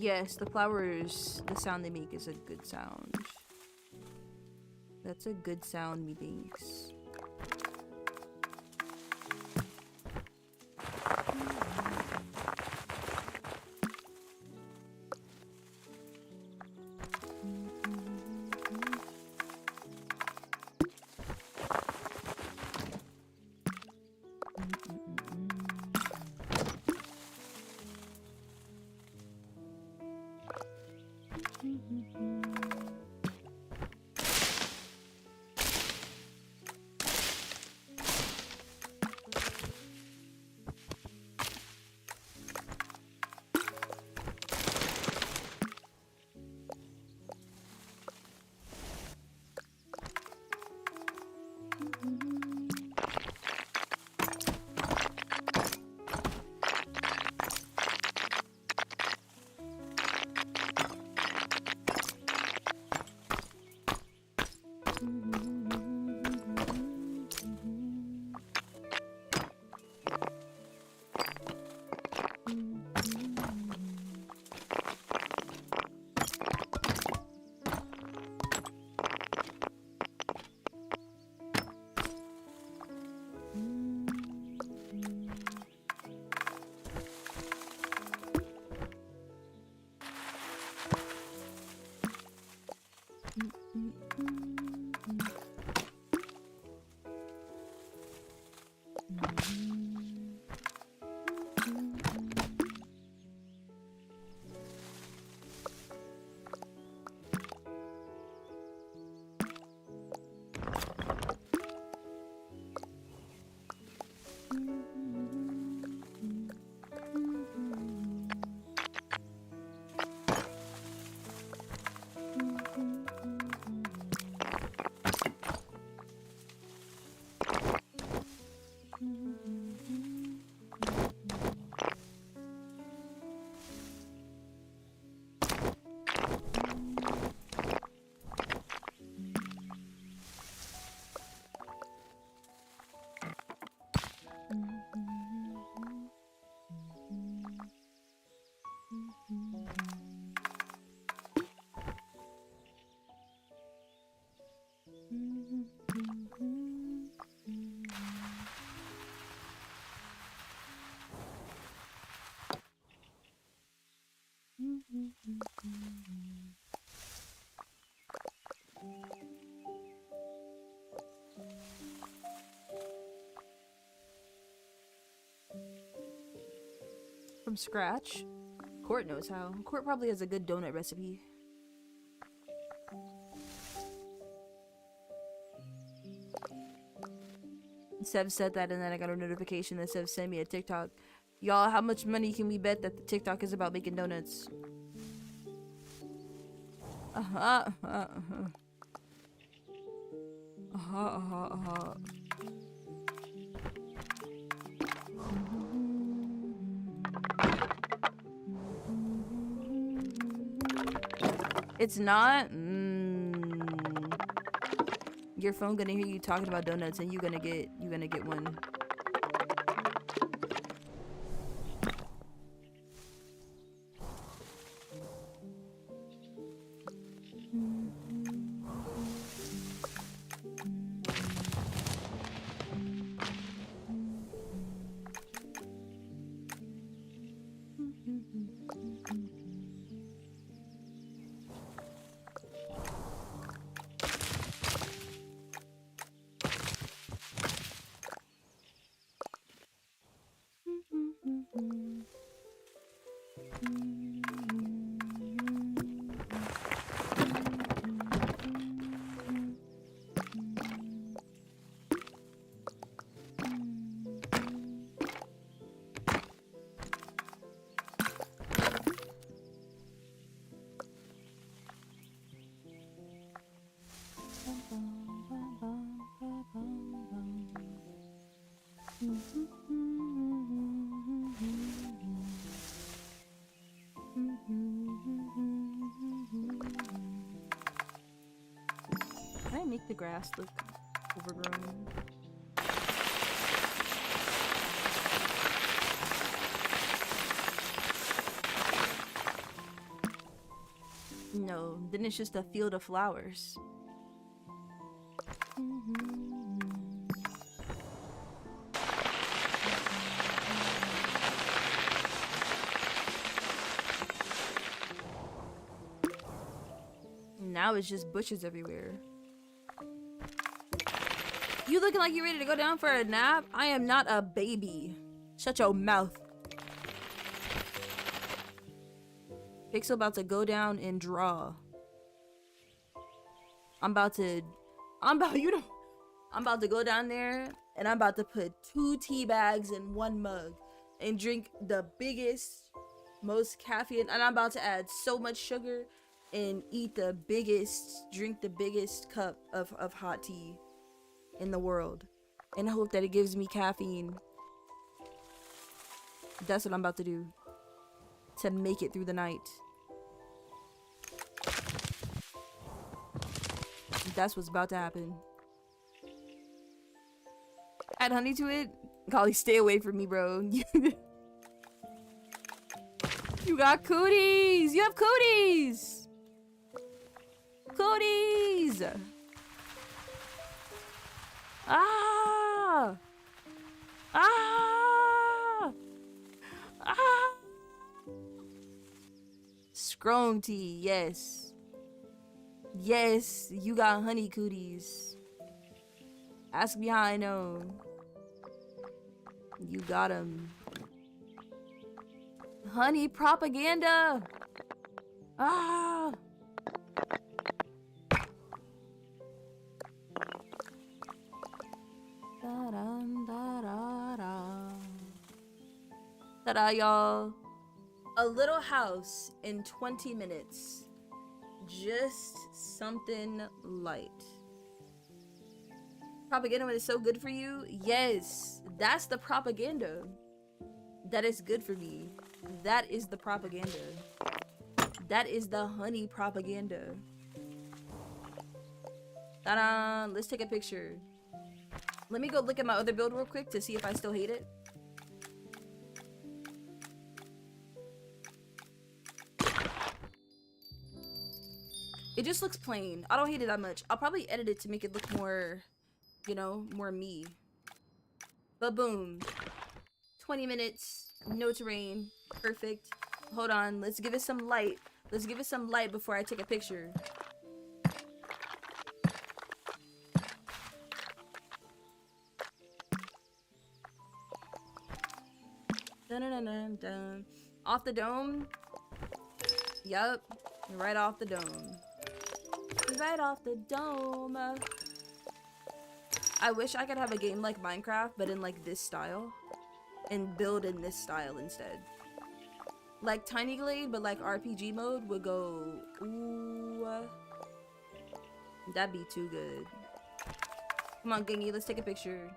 Yes, the flowers, the sound they make is a good sound. That's a good sound, methinks. From scratch? Court knows how. Court probably has a good donut recipe. Sev said that, and then I got a notification that Sev sent me a TikTok. Y'all, how much money can we bet that the TikTok is about making donuts? It's not? Your phone gonna hear you talking about donuts and you gonna get one. Can I make the grass look overgrown? No, then it's just a field of flowers. Now it's just bushes everywhere. You looking like you ready to go down for a nap? I am not a baby. Shut your mouth. Pixel about to go down and draw. I'm about to go down there and I'm about to put 2 tea bags in 1 mug and drink the biggest, most caffeine, and I'm about to add so much sugar and drink the biggest cup of hot tea in the world and hope that it gives me caffeine. That's what I'm about to do to make it through the night. That's what's about to happen. Add honey to it? Golly, stay away from me, bro. You got cooties! You have cooties! Cooties! Ah! Ah! Ah! Scrone tea, yes. Yes, you got honey cooties. Ask me how I know. You got them. Honey propaganda! Ah! Ta-da, y'all. A little house in 20 minutes. Just something light. Propaganda when it's so good for you? Yes, that's the propaganda. That is good for me. That is the propaganda. That is the honey propaganda. Ta-da! Let's take a picture. Let me go look at my other build real quick to see if I still hate it. It just looks plain. I don't hate it that much. I'll probably edit it to make it look more, you know, more me. But boom. 20 minutes. No terrain. Perfect. Hold on. Let's give it some light. Let's give it some light before I take a picture. Dun-dun-dun-dun-dun. Off the dome. Yup. Right off the dome. Right off the dome. I wish I could have a game like Minecraft, but in like this style. And build in this style instead. Like Tiny Glade, but like RPG mode would go, ooh. That'd be too good. Come on, Gengi, let's take a picture.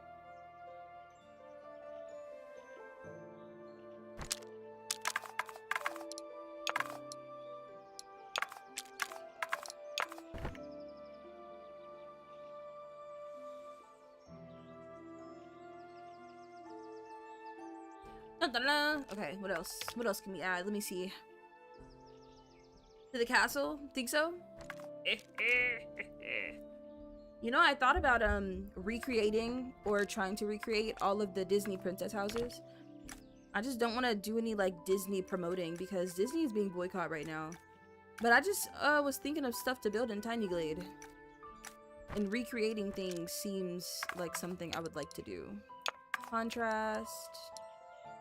Okay, what else? What else can we add? Let me see. To the castle? Think so? You know, I thought about recreating or trying to recreate all of the Disney princess houses. I just don't want to do any like Disney promoting because Disney is being boycotted right now. But I just was thinking of stuff to build in Tiny Glade. And recreating things seems like something I would like to do. Contrast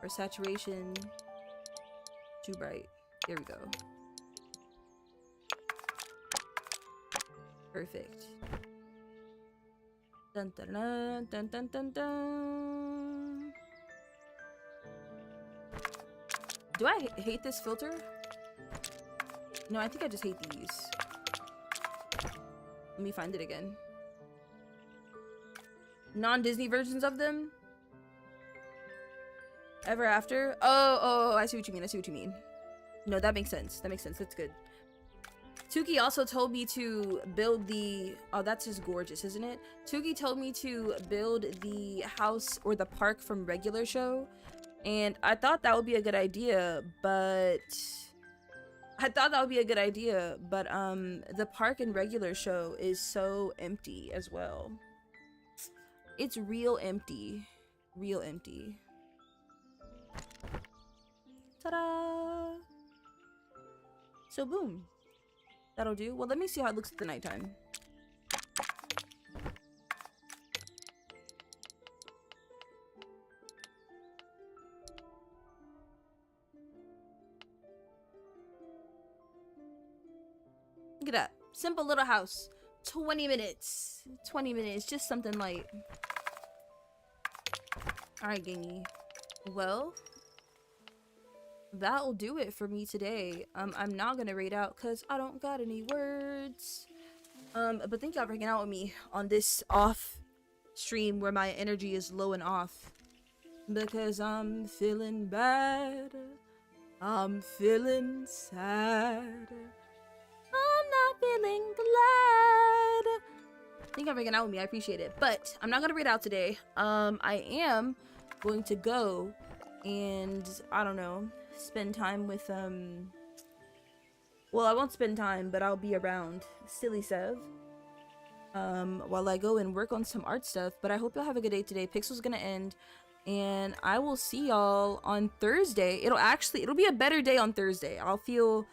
or saturation. Too bright. There we go. Perfect. Dun dun dun dun dun dun dun. Do I hate this filter? No, I think I just hate these. Let me find it again. Non-Disney versions of them? Ever After? Oh, I see what you mean. I see what you mean. No, that makes sense. That makes sense. That's good. Tuki also told me to build the... Oh, that's just gorgeous, isn't it? Tuki told me to build the house or the park from regular show. And I thought that would be a good idea, but... the park in regular show is so empty as well. It's real empty. Real empty. Ta-da! So boom. That'll do. Well, let me see how it looks at the nighttime. Look at that. Simple little house. 20 minutes. 20 minutes. Just something light. Alright, gangy. Well, that'll do it for me today. I'm not gonna raid out because I don't got any words. But thank y'all for hanging out with me on this off stream where my energy is low and off. Because I'm feeling bad. I'm feeling sad. I'm not feeling glad. Thank y'all for hanging out with me. I appreciate it. But I'm not gonna raid out today. I am going to go and I don't know, spend time with well, I won't spend time, but I'll be around Silly Sev while I go and work on some art stuff. But I hope y'all have a good day today. Pixel's gonna end and I will see y'all on Thursday. It'll be a better day on Thursday. I'll feel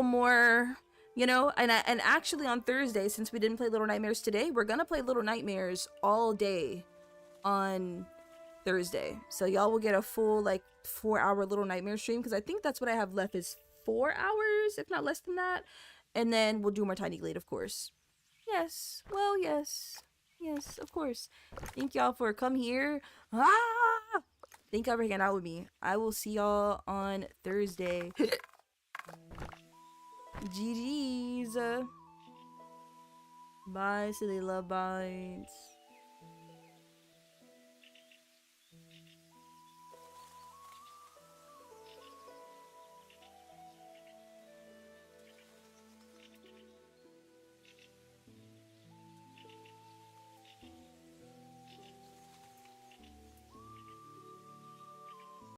more, you know, and actually on Thursday, since we didn't play Little Nightmares today, we're gonna play Little Nightmares all day on Thursday. So y'all will get a full like 4-hour Little Nightmare stream because I think that's what I have left is 4 hours, if not less than that. And then we'll do more Tiny Glade, of course. Yes. Well, yes. Yes, of course. Thank y'all for coming here. Ah! Thank y'all for hanging out with me. I will see y'all on Thursday. GG's. Bye, silly Luvbytes.